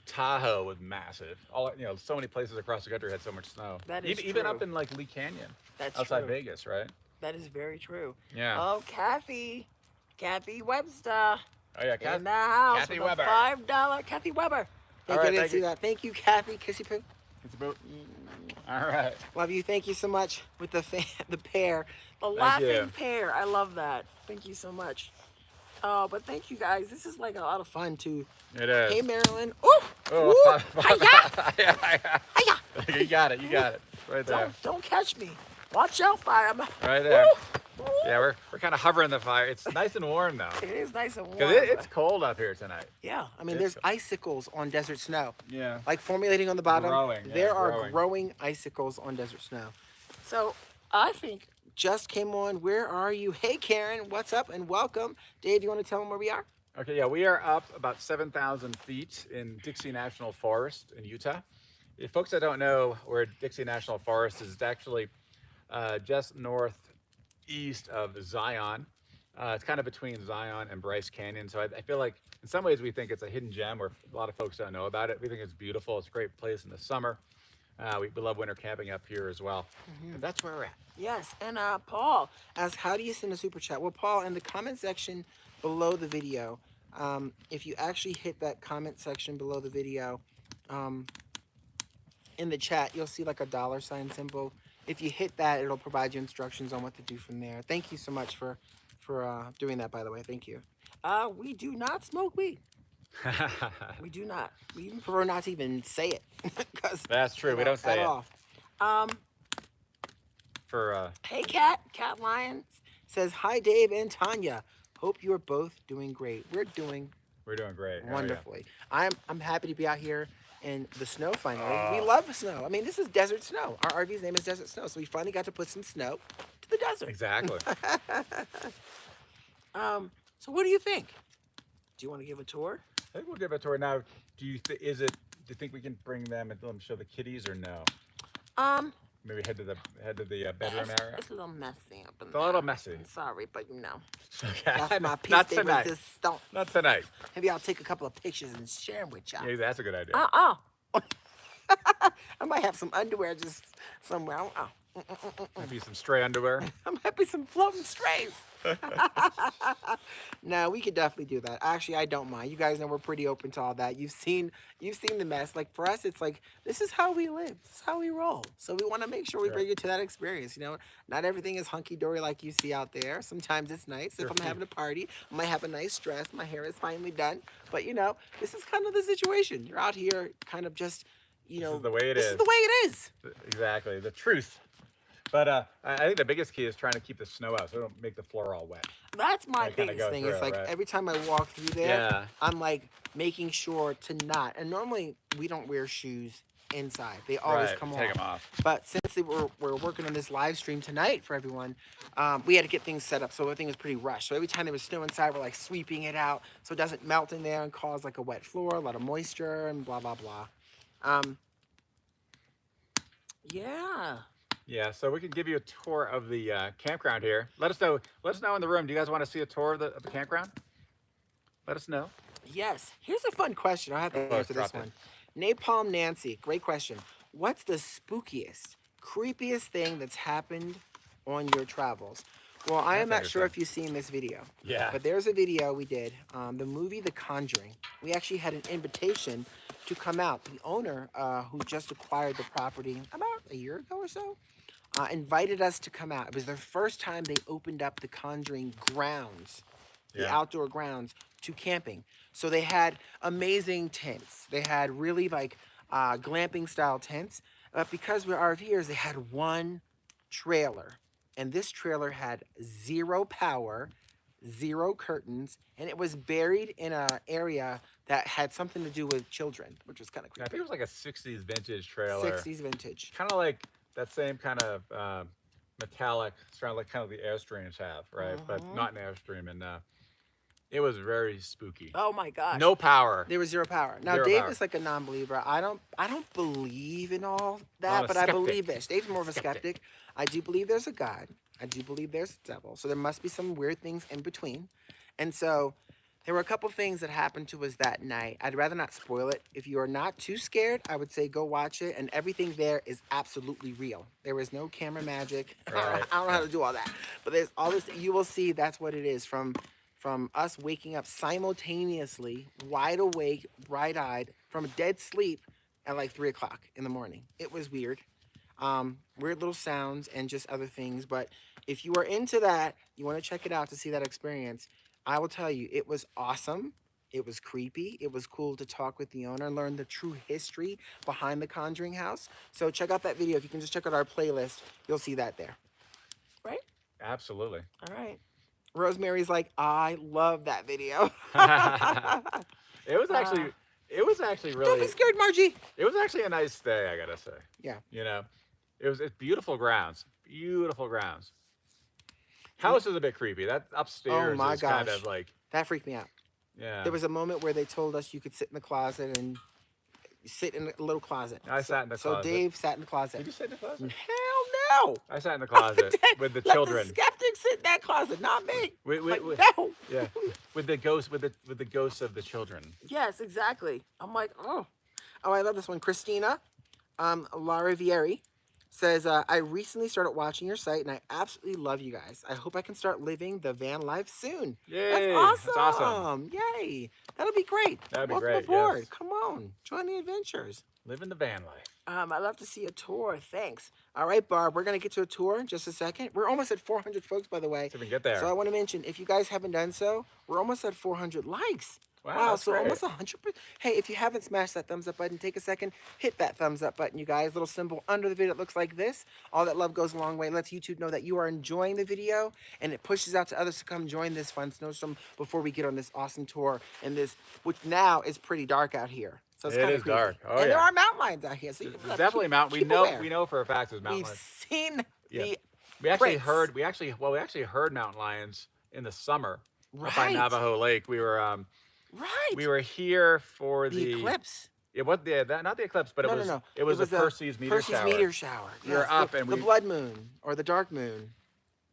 Speaker 1: Tahoe was massive. So many places across the country had so much snow.
Speaker 2: That is
Speaker 1: Even
Speaker 2: true.
Speaker 1: up in like Lee Canyon,
Speaker 2: That's
Speaker 1: outside
Speaker 2: true.
Speaker 1: Vegas, right?
Speaker 2: That is very true.
Speaker 1: Yeah.
Speaker 2: Oh, Kathy Webster
Speaker 1: Oh yeah,
Speaker 2: in the house
Speaker 1: Kathy
Speaker 2: with
Speaker 1: Weber.
Speaker 2: a $5. Kathy Weber.
Speaker 1: All right,
Speaker 2: I didn't
Speaker 1: thank
Speaker 2: see
Speaker 1: you.
Speaker 2: that. Thank you, Kathy. Kissy poo.
Speaker 1: It's about. All right.
Speaker 2: Love you. Thank you so much with the pair, the
Speaker 1: Thank
Speaker 2: laughing
Speaker 1: you.
Speaker 2: pair. I love that. Thank you so much. But thank you guys. This is like a lot of fun too.
Speaker 1: It is.
Speaker 2: Hey, Marilyn. Ooh.
Speaker 1: Oh,
Speaker 2: Ooh. Hiya.
Speaker 1: yeah.
Speaker 2: Hiya.
Speaker 1: You got it. Right there.
Speaker 2: Don't catch me. Watch out, fire.
Speaker 1: Right there.
Speaker 2: Ooh.
Speaker 1: Yeah, we're kind of hovering the fire. It's nice and warm though.
Speaker 2: It is nice and warm.
Speaker 1: Because it's cold up here tonight.
Speaker 2: Yeah, I mean,
Speaker 1: It's
Speaker 2: there's icicles on desert snow.
Speaker 1: Yeah.
Speaker 2: Like formulating on the bottom.
Speaker 1: Growing, yeah,
Speaker 2: there are
Speaker 1: growing.
Speaker 2: growing icicles on desert snow. So I think just came on. Where are you? Hey, Karen, what's up? And welcome. Dave, you want to tell them where we are?
Speaker 1: Okay, yeah, we are up about 7,000 feet in Dixie National Forest in Utah. If folks that don't know where Dixie National Forest is, it's actually just northeast of Zion. It's kind of between Zion and Bryce Canyon. So I feel like in some ways we think it's a hidden gem where a lot of folks don't know about it. We think it's beautiful. It's a great place in the summer. We love winter camping up here as well. But that's where we're at.
Speaker 2: Yes, and Paul asks, how do you send a super chat? Well, Paul, in the comment section below the video, if you actually hit that comment section below the video, in the chat, you'll see like a $ symbol. If you hit that, it'll provide you instructions on what to do from there. Thank you so much for doing that, by the way. Thank you. We do not smoke weed. We do not. We even prefer not to even say it.
Speaker 1: That's true. We don't say it.
Speaker 2: All. Hey, Cat Lyons says, hi, Dave and Tanya. Hope you are both doing great. We're doing
Speaker 1: great.
Speaker 2: wonderfully. Oh, yeah. I'm happy to be out here in the snow finally. We love snow. I mean, this is desert snow. Our RV's name is Desert Snow, so we finally got to put some snow to the desert.
Speaker 1: Exactly.
Speaker 2: So what do you think? Do you want to give a tour?
Speaker 1: I think we'll give a tour now. Do you think we can bring them and let them show the kitties or no? Maybe head to the bedroom area.
Speaker 2: It's a little messy up in
Speaker 1: It's a little messy.
Speaker 2: I'm sorry, but you know.
Speaker 1: Okay.
Speaker 2: That's my piece
Speaker 1: Not
Speaker 2: de
Speaker 1: tonight.
Speaker 2: resistance.
Speaker 1: Not tonight.
Speaker 2: Maybe I'll take a couple of pictures and share them with y'all.
Speaker 1: Yeah, that's a good idea.
Speaker 2: I might have some underwear just somewhere.
Speaker 1: Maybe some stray underwear.
Speaker 2: I might be some floating strays. No, we could definitely do that. Actually, I don't mind. You guys know we're pretty open to all that. You've seen the mess. Like for us, it's like this is how we live. This is how we roll. So we want to make sure we bring you to that experience. You know, not everything is hunky dory like you see out there. Sometimes it's nice. If I'm having a party, I might have a nice dress. My hair is finally done. But you know, this is kind of the situation. You're out here, kind of just, you know,
Speaker 1: This is the way it is.
Speaker 2: This is the way it is.
Speaker 1: Exactly, the truth. But I think the biggest key is trying to keep the snow out so it don't make the floor all wet.
Speaker 2: That's my
Speaker 1: That kinda
Speaker 2: biggest
Speaker 1: go
Speaker 2: thing.
Speaker 1: through,
Speaker 2: It's like
Speaker 1: right?
Speaker 2: every time I walk through there,
Speaker 1: Yeah.
Speaker 2: I'm like making sure to not. And normally we don't wear shoes inside. They always
Speaker 1: Right,
Speaker 2: come
Speaker 1: take
Speaker 2: off.
Speaker 1: them off.
Speaker 2: But since we're working on this live stream tonight for everyone, we had to get things set up so everything was pretty rushed. So every time there was snow inside, we're like sweeping it out so it doesn't melt in there and cause like a wet floor, a lot of moisture, and blah blah blah. Yeah.
Speaker 1: Yeah, so we can give you a tour of the campground here. Let us know in the room. Do you guys want to see a tour of the campground? Let us know.
Speaker 2: Yes. Here's a fun question. I have to answer this one. Napalm Nancy, great question. What's the spookiest, creepiest thing that's happened on your travels? Well, I am not sure if you've seen this video.
Speaker 1: Yeah.
Speaker 2: But there's a video we did, the movie The Conjuring. We actually had an invitation to come out. The owner, who just acquired the property about a year ago or so, invited us to come out. It was their first time they opened up the Conjuring grounds, the outdoor grounds, to camping. So they had amazing tents. They had really like glamping style tents. But because we're RVers, they had one trailer. And this trailer had 0 power, 0 curtains, and it was buried in an area that had something to do with children, which was kind of creepy.
Speaker 1: I think it was like a 60s vintage trailer.
Speaker 2: 60s vintage.
Speaker 1: Kind of like that same kind of metallic, sort of like kind of the Airstreams have, right? But not an Airstream. And It was very spooky.
Speaker 2: Oh my gosh.
Speaker 1: No power.
Speaker 2: There was zero power. Now
Speaker 1: Zero
Speaker 2: Dave
Speaker 1: power.
Speaker 2: is like a non-believer. I don't believe in all
Speaker 1: I'm
Speaker 2: that,
Speaker 1: a
Speaker 2: but I
Speaker 1: skeptic.
Speaker 2: believe this. Dave's more of a skeptic. I do believe there's a God. I do believe there's a devil. So there must be some weird things in between. And so there were a couple things that happened to us that night. I'd rather not spoil it. If you are not too scared, I would say go watch it. And everything there is absolutely real. There is no camera magic.
Speaker 1: Right.
Speaker 2: I don't know how to do all that. But there's all this, you will see that's what it is from us waking up simultaneously, wide awake, bright-eyed, from a dead sleep at like 3 o'clock in the morning. It was weird. Weird little sounds and just other things. But if you are into that, you want to check it out to see that experience, I will tell you, it was awesome. It was creepy. It was cool to talk with the owner and learn the true history behind the Conjuring house. So check out that video. If you can just check out our playlist, you'll see that there. Right?
Speaker 1: Absolutely.
Speaker 2: All right. Rosemary's like, I love that video.
Speaker 1: It was actually really.
Speaker 2: Don't be scared, Margie.
Speaker 1: It was actually a nice day, I gotta say.
Speaker 2: Yeah.
Speaker 1: You know, it's beautiful grounds. Beautiful grounds. House is a bit creepy. That upstairs
Speaker 2: my
Speaker 1: is kind
Speaker 2: gosh.
Speaker 1: of like,
Speaker 2: That freaked me out.
Speaker 1: yeah.
Speaker 2: There was a moment where they told us you could sit in the closet and sit in a little closet.
Speaker 1: I sat in the
Speaker 2: So
Speaker 1: closet.
Speaker 2: Dave sat in the closet.
Speaker 1: Did you sit in the closet?
Speaker 2: Hell no.
Speaker 1: I sat in the closet with the
Speaker 2: Let
Speaker 1: children.
Speaker 2: the skeptics sit in that closet, not me. Like, no.
Speaker 1: Yeah, with the ghosts of the children.
Speaker 2: Yes, exactly. I'm like, oh, I love this one. Christina, Lara Vieri says, I recently started watching your site and I absolutely love you guys. I hope I can start living the van life soon.
Speaker 1: Yay!
Speaker 2: That's
Speaker 1: That's
Speaker 2: awesome.
Speaker 1: awesome.
Speaker 2: Yay. That'll be great.
Speaker 1: That'd be
Speaker 2: Welcome
Speaker 1: great,
Speaker 2: aboard.
Speaker 1: yes.
Speaker 2: Come on. Join the adventures.
Speaker 1: Living the van life.
Speaker 2: I'd love to see a tour. Thanks. All right, Barb, we're going to get to a tour in just a second. We're almost at 400 folks, by the way.
Speaker 1: So we can get there.
Speaker 2: So I want to mention, if you guys haven't done so, we're almost at 400 likes.
Speaker 1: Wow, that's
Speaker 2: so
Speaker 1: great.
Speaker 2: almost 100%. Hey, if you haven't smashed that thumbs up button, take a second, hit that thumbs up button, you guys. Little symbol under the video that looks like this. All that love goes a long way. It lets YouTube know that you are enjoying the video, and it pushes out to others to come join this fun snowstorm before we get on this awesome tour. And this, which now is pretty dark out here. So it's
Speaker 1: It
Speaker 2: kind
Speaker 1: is
Speaker 2: of creepy.
Speaker 1: dark. Oh,
Speaker 2: and there
Speaker 1: yeah.
Speaker 2: are mountain lions out here. So you
Speaker 1: There's definitely mountain. We know for a fact there's mountain
Speaker 2: We've
Speaker 1: lions.
Speaker 2: seen
Speaker 1: Yeah.
Speaker 2: the
Speaker 1: We actually
Speaker 2: prints.
Speaker 1: heard. We actually heard mountain lions in the summer up by
Speaker 2: Right.
Speaker 1: Navajo Lake. We were
Speaker 2: Right.
Speaker 1: we were here for
Speaker 2: the eclipse.
Speaker 1: It was not the eclipse, but
Speaker 2: No,
Speaker 1: it was
Speaker 2: no.
Speaker 1: It was the Perseus meteor shower.
Speaker 2: meteor shower.
Speaker 1: We were up and
Speaker 2: the
Speaker 1: we-
Speaker 2: blood moon or the dark moon.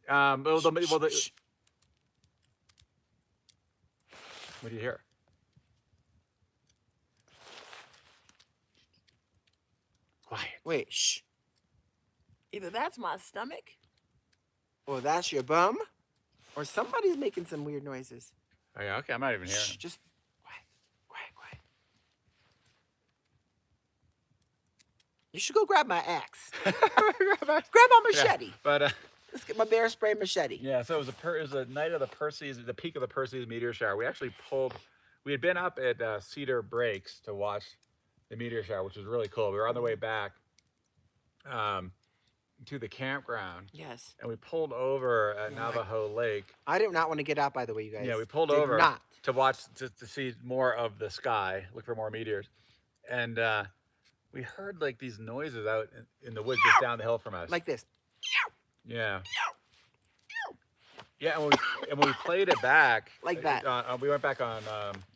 Speaker 1: Well,
Speaker 2: Shh.
Speaker 1: What do you hear? Quiet.
Speaker 2: Wait, shh. Either that's my stomach, or that's your bum, or somebody's making some weird noises.
Speaker 1: Oh, yeah, okay, I'm not even hearing.
Speaker 2: Shh, just quiet. You should go grab my axe. Grab my machete.
Speaker 1: Yeah, but
Speaker 2: Let's get my bear spray machete.
Speaker 1: yeah, so it was a night of the peak of the Perseus meteor shower. We had been up at Cedar Breaks to watch the meteor shower, which was really cool. We were on the way back to the campground,
Speaker 2: Yes.
Speaker 1: and we pulled over at Navajo Lake.
Speaker 2: I did not want to get out, by the way, you guys.
Speaker 1: Yeah, we pulled
Speaker 2: Did
Speaker 1: over
Speaker 2: not.
Speaker 1: to watch to see more of the sky, look for more meteors, and we heard like these noises out in the woods just down the hill from us.
Speaker 2: Like this.
Speaker 1: Yeah. Yeah, and when we played it back
Speaker 2: Like that.
Speaker 1: we went back on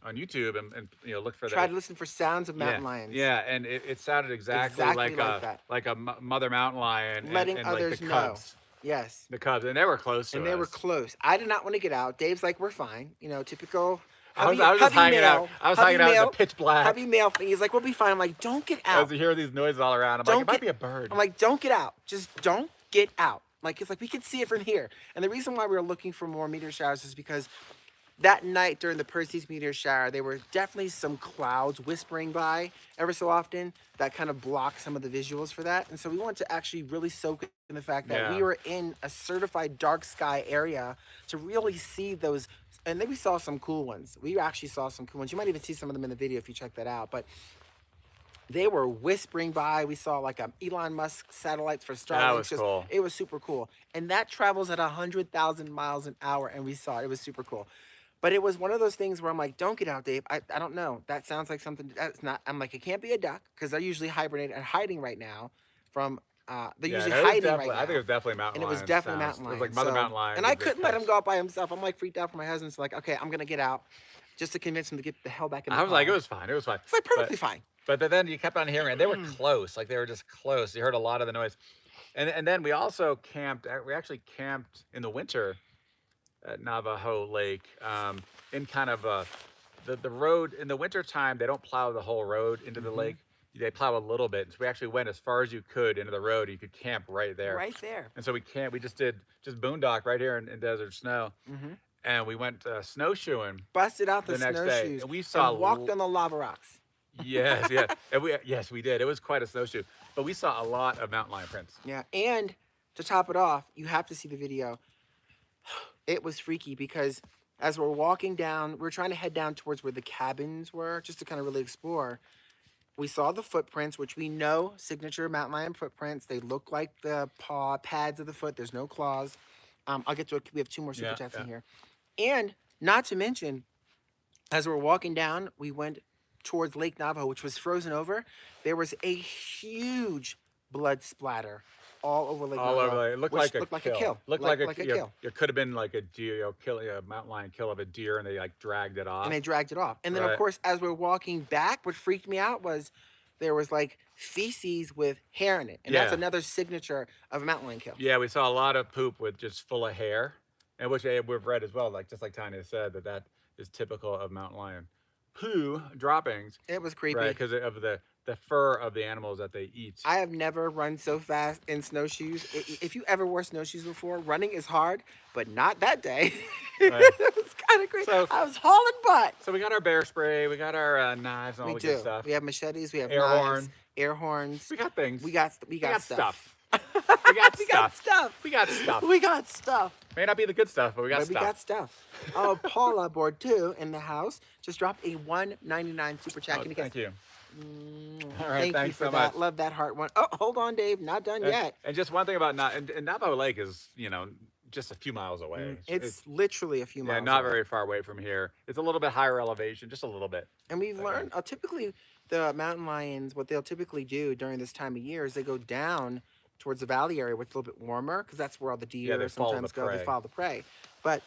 Speaker 1: YouTube and looked for
Speaker 2: Try
Speaker 1: that.
Speaker 2: to listen for sounds of mountain lions.
Speaker 1: Yeah, and it sounded exactly
Speaker 2: Exactly like that.
Speaker 1: like a mother mountain lion,
Speaker 2: Letting
Speaker 1: and
Speaker 2: others
Speaker 1: like the
Speaker 2: know.
Speaker 1: cubs.
Speaker 2: Yes.
Speaker 1: The cubs, and they were close to
Speaker 2: And
Speaker 1: us.
Speaker 2: they were close. I did not want to get out. Dave's like, we're fine. Typical.
Speaker 1: I was just hanging out. I was hanging out in the pitch black.
Speaker 2: Hubby male thing. He's like, we'll be fine. I'm like, don't get
Speaker 1: As
Speaker 2: out.
Speaker 1: you hear these noises all around, I'm like, it might be a bird.
Speaker 2: I'm like, don't get out. Just don't get out. Like, it's like, we could see it from here. And the reason why we were looking for more meteor showers is because that night during the Perseus meteor shower, there were definitely some clouds whispering by every so often that kind of blocked some of the visuals for that. And so we wanted to actually really soak in the fact that we were in a certified dark sky area to really see those. And then we saw some cool ones. We actually saw some cool ones. You might even see some of them in the video if you check that out. But they were whispering by. We saw like Elon Musk satellites for Starlink.
Speaker 1: That was cool.
Speaker 2: It was super cool. And that travels at 100,000 miles an hour. And we saw it. It was super cool. But it was one of those things where I'm like, don't get out, Dave. I don't know. That sounds like something that's not. I'm like, it can't be a duck because they're usually hibernate and hiding right now from They're
Speaker 1: Yeah,
Speaker 2: usually
Speaker 1: no, it was
Speaker 2: hiding right
Speaker 1: definitely. I think
Speaker 2: now.
Speaker 1: it was definitely mountain
Speaker 2: And it was
Speaker 1: lions.
Speaker 2: definitely
Speaker 1: Sounds.
Speaker 2: mountain
Speaker 1: It was
Speaker 2: lion.
Speaker 1: like mother
Speaker 2: So,
Speaker 1: mountain lion.
Speaker 2: and
Speaker 1: With
Speaker 2: I
Speaker 1: a big
Speaker 2: couldn't let him
Speaker 1: cubs.
Speaker 2: go out by himself. I'm like freaked out for my husband. So like, okay, I'm gonna get out just to convince him to get the hell back in the
Speaker 1: I was like, it
Speaker 2: car.
Speaker 1: was fine. It was fine.
Speaker 2: It's like
Speaker 1: But
Speaker 2: perfectly fine.
Speaker 1: but then you kept on hearing, and they were close. Like they were just close. You heard a lot of the noise, and then we also camped. We actually camped in the winter at Navajo Lake, in kind of the road in the winter time. They don't plow the whole road into the lake. They plow a little bit. So we actually went as far as you could into the road. You could camp right there.
Speaker 2: Right there.
Speaker 1: And so we camped. We just did boondock right here in desert snow, and we went snowshoeing
Speaker 2: Busted out the
Speaker 1: the next day,
Speaker 2: snowshoes
Speaker 1: and we saw
Speaker 2: and walked on the lava rocks.
Speaker 1: yes, yeah, and yes we did. It was quite a snowshoe, but we saw a lot of mountain lion prints.
Speaker 2: Yeah, and to top it off, you have to see the video. It was freaky because as we're walking down, we're trying to head down towards where the cabins were, just to kind of really explore. We saw the footprints, which we know signature mountain lion footprints. They look like the paw pads of the foot. There's no claws. I'll get to it. We have 2 more super chats in here, and not to mention, as we're walking down, we went towards Lake Navajo, which was frozen over. There was a huge blood splatter all over Lake
Speaker 1: All
Speaker 2: Navajo.
Speaker 1: over. It looked
Speaker 2: which
Speaker 1: like
Speaker 2: looked
Speaker 1: a
Speaker 2: like
Speaker 1: kill.
Speaker 2: a kill.
Speaker 1: Looked like a
Speaker 2: kill.
Speaker 1: It could have been like a deer, a mountain lion kill of a deer, and they like dragged it off.
Speaker 2: And they dragged it off. And then, of
Speaker 1: Right.
Speaker 2: course, as we're walking back, what freaked me out was there was like feces with hair in it. And that's
Speaker 1: Yeah.
Speaker 2: another signature of a mountain lion kill.
Speaker 1: Yeah, we saw a lot of poop with just full of hair, and which we've read as well. Like just like Tanya said, that is typical of mountain lion poo droppings.
Speaker 2: It was creepy.
Speaker 1: Right, because of the fur of the animals that they eat.
Speaker 2: I have never run so fast in snowshoes. If you ever wore snowshoes before, running is hard, but not that day.
Speaker 1: Right.
Speaker 2: It was kind of crazy.
Speaker 1: So-
Speaker 2: I was hauling butt.
Speaker 1: So we got our bear spray, we got our knives and all
Speaker 2: We
Speaker 1: the
Speaker 2: do.
Speaker 1: good stuff.
Speaker 2: We have machetes. We have
Speaker 1: Air
Speaker 2: knives,
Speaker 1: horn.
Speaker 2: air horns.
Speaker 1: We got things.
Speaker 2: We got stuff.
Speaker 1: We got stuff.
Speaker 2: We
Speaker 1: We got
Speaker 2: got
Speaker 1: stuff.
Speaker 2: stuff.
Speaker 1: We got stuff.
Speaker 2: We got stuff.
Speaker 1: May not be the good stuff, but we got
Speaker 2: But
Speaker 1: stuff.
Speaker 2: we got stuff. Oh, Paula board too in the house just dropped a $1.99 super chat.
Speaker 1: Oh,
Speaker 2: Can you guess?
Speaker 1: thank you. All right,
Speaker 2: Thank you
Speaker 1: thanks
Speaker 2: for
Speaker 1: so
Speaker 2: that.
Speaker 1: much.
Speaker 2: Love that heart one. Oh, hold on, Dave. Not done yet.
Speaker 1: And just one thing about and Navajo Lake is, just a few miles away.
Speaker 2: It's literally a few miles.
Speaker 1: yeah, not
Speaker 2: away.
Speaker 1: very far away from here. It's a little bit higher elevation, just a little bit.
Speaker 2: And we've learned typically the mountain lions, what they'll typically do during this time of year is they go down towards the valley area where it's a little bit warmer because that's where all the deer
Speaker 1: they follow
Speaker 2: sometimes
Speaker 1: the
Speaker 2: go. They
Speaker 1: prey.
Speaker 2: follow the prey. But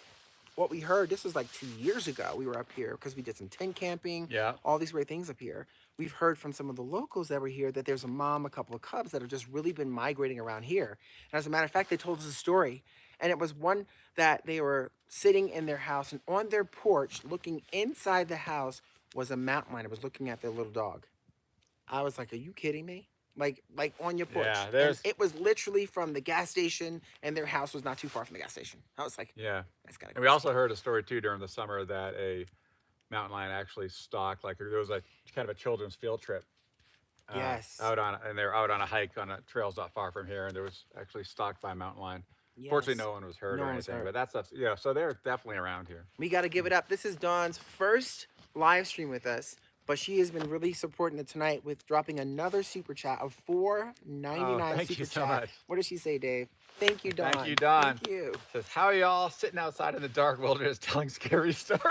Speaker 2: what we heard, this was like 2 years ago, we were up here because we did some tent camping,
Speaker 1: Yeah.
Speaker 2: all these great things up here. We've heard from some of the locals that were here that there's a mom, a couple of cubs that have just really been migrating around here. And as a matter of fact, they told us a story. And it was one that they were sitting in their house and on their porch, looking inside the house, was a mountain lion. It was looking at their little dog. I was like, are you kidding me? Like on your porch.
Speaker 1: Yeah,
Speaker 2: And it was literally from the gas station, and their house was not too far from the gas station. I was like,
Speaker 1: Yeah.
Speaker 2: that's kind of
Speaker 1: And we also heard a story too during the summer that a mountain lion actually stalked, like there was a kind of a children's field trip.
Speaker 2: Yes.
Speaker 1: And they were out on a hike on a trails not far from here, and there was actually stalked by a mountain lion.
Speaker 2: Yes.
Speaker 1: Fortunately, no one was hurt
Speaker 2: No
Speaker 1: or
Speaker 2: one was
Speaker 1: anything,
Speaker 2: hurt.
Speaker 1: but that stuff's, so they're definitely around here.
Speaker 2: We got to give it up. This is Dawn's first live stream with us, but she has been really supporting it tonight with dropping another super chat of $4.99
Speaker 1: thank
Speaker 2: super
Speaker 1: you so
Speaker 2: chat.
Speaker 1: much.
Speaker 2: What does she say, Dave? Thank you, Dawn.
Speaker 1: Thank you, Dawn.
Speaker 2: Thank you.
Speaker 1: Says, how are y'all sitting outside in the dark wilderness telling scary stories?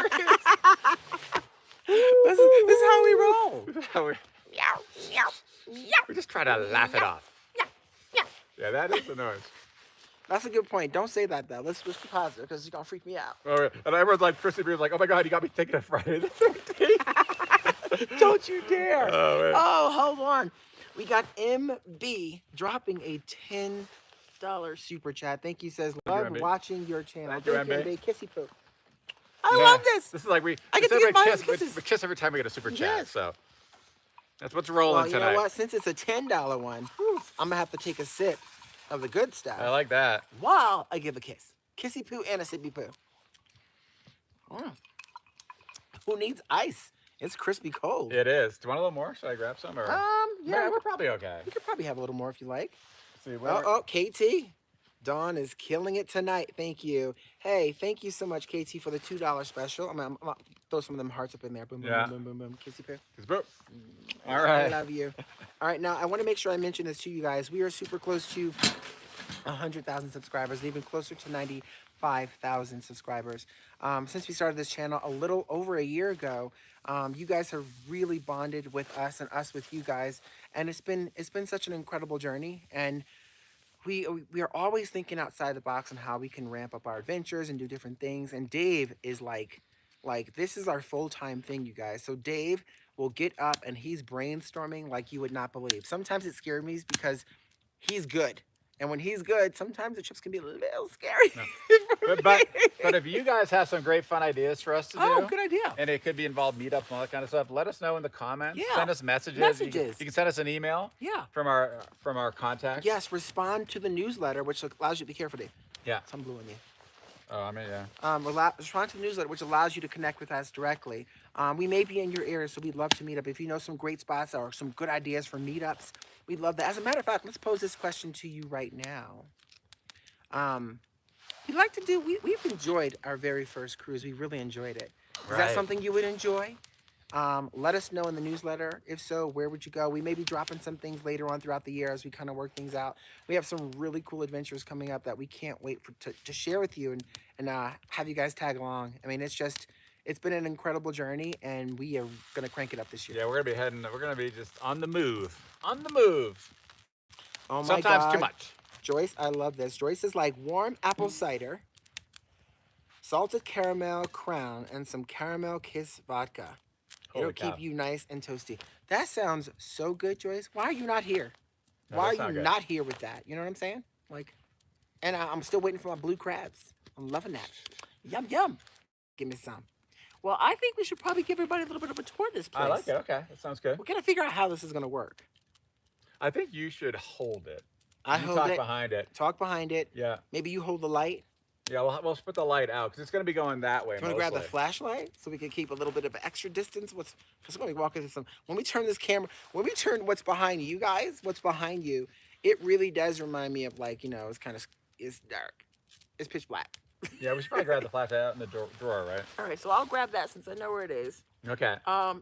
Speaker 2: This is how we roll.
Speaker 1: How we just try to laugh it off. Yeah, that is the noise.
Speaker 2: That's a good point. Don't say that though. Let's be positive because it's gonna freak me out.
Speaker 1: Oh, and everyone's like, Chrissy Brewer's like, oh my God, you got me thinking of Friday the 13th.
Speaker 2: Don't you dare.
Speaker 1: Oh, man.
Speaker 2: Oh, hold on. We got MB dropping a $10 super chat. Thank you, says,
Speaker 1: you,
Speaker 2: love
Speaker 1: MB.
Speaker 2: watching your channel.
Speaker 1: Thank you, MB.
Speaker 2: Kissy poo. I love this.
Speaker 1: This is like
Speaker 2: I get to
Speaker 1: instead of
Speaker 2: give
Speaker 1: a
Speaker 2: mine
Speaker 1: kiss,
Speaker 2: kisses.
Speaker 1: we kiss every time we get a super chat.
Speaker 2: Yes.
Speaker 1: So that's what's rolling
Speaker 2: Well, you
Speaker 1: tonight.
Speaker 2: know what? Since it's a $10 one, I'm gonna have to take a sip of the good stuff
Speaker 1: I like that.
Speaker 2: while I give a kiss. Kissy poo and a sippy poo. Who needs ice? It's crispy cold.
Speaker 1: It is. Do you want a little more? Should I grab some? Or?
Speaker 2: Yeah,
Speaker 1: we're probably okay.
Speaker 2: we could probably have a little more if you like.
Speaker 1: Let's see, where,
Speaker 2: Oh, KT. Dawn is killing it tonight. Thank you. Hey, thank you so much, KT, for the $2 special. I'm gonna throw some of them hearts up in there. Boom, boom,
Speaker 1: Yeah.
Speaker 2: boom, boom, boom, boom. Kissy poo.
Speaker 1: boop. All
Speaker 2: I
Speaker 1: right.
Speaker 2: love you. All right, now I want to make sure I mention this to you guys. We are super close to 100,000 subscribers, and even closer to 95,000 subscribers. Since we started this channel a little over a year ago, you guys have really bonded with us and us with you guys, and it's been such an incredible journey. And we are always thinking outside the box on how we can ramp up our adventures and do different things. And Dave is like this is our full-time thing, you guys. So Dave will get up and he's brainstorming like you would not believe. Sometimes it scared me because he's good. And when he's good, sometimes the trips can be a little scary.
Speaker 1: No.
Speaker 2: for
Speaker 1: But
Speaker 2: me.
Speaker 1: if you guys have some great fun ideas for us to do,
Speaker 2: Oh, good idea.
Speaker 1: and it could be involved meetups and all that kind of stuff, let us know in the comments.
Speaker 2: Yeah.
Speaker 1: Send us messages.
Speaker 2: Messages.
Speaker 1: You can send us an email.
Speaker 2: Yeah.
Speaker 1: From our contacts.
Speaker 2: Yes, respond to the newsletter, which allows you to be careful, Dave.
Speaker 1: Yeah.
Speaker 2: Some blue in you.
Speaker 1: Oh, I mean, yeah.
Speaker 2: Respond to the newsletter, which allows you to connect with us directly. We may be in your area, so we'd love to meet up. If you know some great spots or some good ideas for meetups, we'd love that. As a matter of fact, let's pose this question to you right now. We'd like to do, we've enjoyed our very first cruise. We really enjoyed it. Is that something you would enjoy? Let us know in the newsletter. If so, where would you go? We may be dropping some things later on throughout the year as we kind of work things out. We have some really cool adventures coming up that we can't wait to share with you and have you guys tag along. I mean, it's been an incredible journey, and we are going to crank it up this year.
Speaker 1: Yeah, we're going to be just on the move. On the move.
Speaker 2: Oh my
Speaker 1: Sometimes
Speaker 2: God.
Speaker 1: too much.
Speaker 2: Joyce, I love this. Joyce is like warm apple cider, salted caramel crown, and some caramel kiss vodka. It'll keep you nice and toasty. That sounds so good, Joyce. Why are you not here?
Speaker 1: No,
Speaker 2: Why are you not here with that? You know what I'm saying? Like, and I'm still waiting for my blue crabs. I'm loving that. Yum, yum. Give me some. Well, I think we should probably give everybody a little bit of a tour of this place.
Speaker 1: I like it. Okay, that sounds good.
Speaker 2: We're going to figure out how this is going to work.
Speaker 1: I think you should hold it.
Speaker 2: I
Speaker 1: You
Speaker 2: hold
Speaker 1: talk
Speaker 2: it.
Speaker 1: behind it.
Speaker 2: Talk behind it.
Speaker 1: Yeah.
Speaker 2: Maybe you hold the light.
Speaker 1: Yeah, we'll put the light out because it's going to be going that way.
Speaker 2: Do you want to grab the flashlight so we can keep a little bit of extra distance? Because we're going to be walking through some. When we turn this camera, when we turn what's behind you guys, what's behind you, it really does remind me of like, you know, it's dark. It's pitch black.
Speaker 1: Yeah, we should probably grab the flashlight out in the drawer, right?
Speaker 2: All right, so I'll grab that since I know where it is.
Speaker 1: Okay.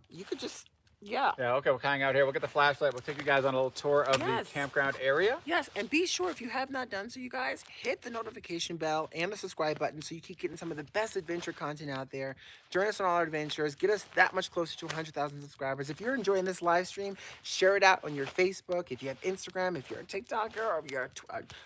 Speaker 2: You could just, yeah.
Speaker 1: Yeah, okay, we'll hang out here. We'll get the flashlight. We'll take you guys on a little tour of the campground area.
Speaker 2: Yes, and be sure if you have not done so, you guys, hit the notification bell and the subscribe button so you keep getting some of the best adventure content out there. Join us on all our adventures. Get us that much closer to 100,000 subscribers. If you're enjoying this live stream, share it out on your Facebook. If you have Instagram, if you're a TikToker, or if you're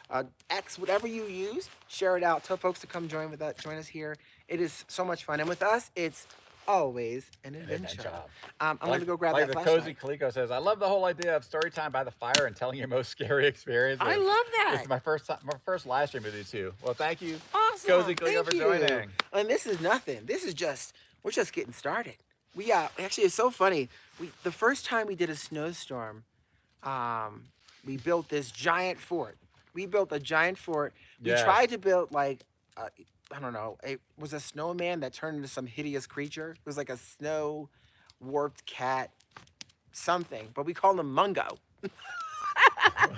Speaker 2: a X, whatever you use, share it out. Tell folks to come join us here. It is so much fun. And with us, it's always an adventure. I'm going to go grab that flashlight.
Speaker 1: Like the Cozy Coleco says, I love the whole idea of story time by the fire and telling your most scary experiences.
Speaker 2: I love that.
Speaker 1: It's my first live stream with you too. Well, thank you,
Speaker 2: Awesome.
Speaker 1: Cozy Coleco, for joining.
Speaker 2: And this is nothing. This is we're just getting started. We actually, it's so funny. The first time we did a snowstorm, we built this giant fort. We built a giant fort. We tried to build like I don't know, it was a snowman that turned into some hideous creature. It was like a snow warped cat something, but we called him Mungo.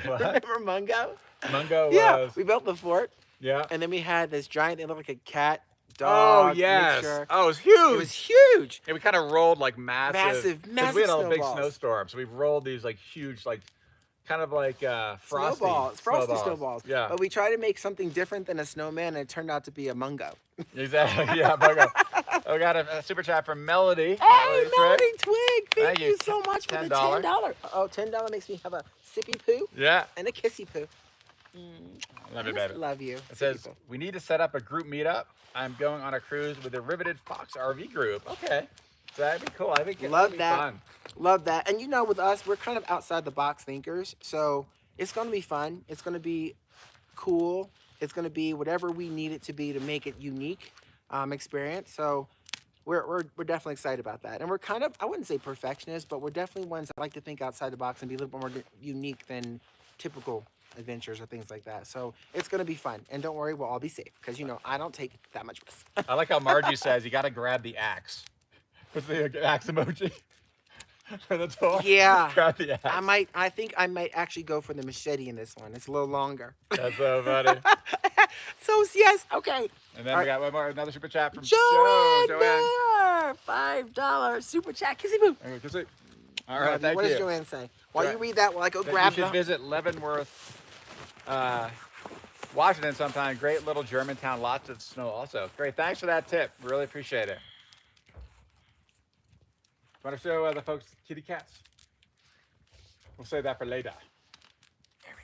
Speaker 2: Remember Mungo?
Speaker 1: Mungo
Speaker 2: Yeah,
Speaker 1: was...
Speaker 2: we built the fort.
Speaker 1: Yeah.
Speaker 2: And then we had this giant, they looked like a cat, dog, mixture.
Speaker 1: Oh, it was huge.
Speaker 2: It was huge.
Speaker 1: And we kind of rolled like massive
Speaker 2: Massive
Speaker 1: we had a big
Speaker 2: snowballs.
Speaker 1: snowstorm, so we rolled these like huge, like kind of like frosty
Speaker 2: snowballs.
Speaker 1: Yeah.
Speaker 2: But we tried to make something different than a snowman, and it turned out to be a Mungo.
Speaker 1: Exactly. Yeah, Mungo. Oh, we got a super chat from Melody.
Speaker 2: Hey, Melody Twig. Thank you so much for the
Speaker 1: $10.
Speaker 2: $10. Oh, $10 makes me have a sippy poo.
Speaker 1: Yeah.
Speaker 2: And a kissy poo.
Speaker 1: Love you, baby.
Speaker 2: Love you.
Speaker 1: It says, we need to set up a group meetup. I'm going on a cruise with the Riveted Fox RV group. Okay. So that'd be cool. I think it'd be fun.
Speaker 2: Love that. And you know, with us, we're kind of outside the box thinkers. So it's going to be fun. It's going to be cool. It's going to be whatever we need it to be to make it unique experience. So we're definitely excited about that. And we're kind of, I wouldn't say perfectionists, but we're definitely ones that like to think outside the box and be a little bit more unique than typical adventures or things like that. So it's going to be fun. And don't worry, we'll all be safe because, you know, I don't take that much risk.
Speaker 1: I like how Margie says you got to grab the axe. What's the axe emoji? For the tool?
Speaker 2: Yeah.
Speaker 1: Grab the axe.
Speaker 2: I think I might actually go for the machete in this one. It's a little longer.
Speaker 1: That's so funny.
Speaker 2: So, yes. Okay.
Speaker 1: And then we got one more, another super chat from
Speaker 2: Joanne.
Speaker 1: Joanne.
Speaker 2: $5 super chat. Kissy boo.
Speaker 1: Okay, kiss it. All right, thank you.
Speaker 2: What does Joanne say? While you read that, while I go grab
Speaker 1: You should visit Leavenworth, Washington sometime. Great little Germantown, lots of snow also. Great, thanks for that tip. Really appreciate it. Want to show the folks kitty cats? We'll save that for later.
Speaker 2: There we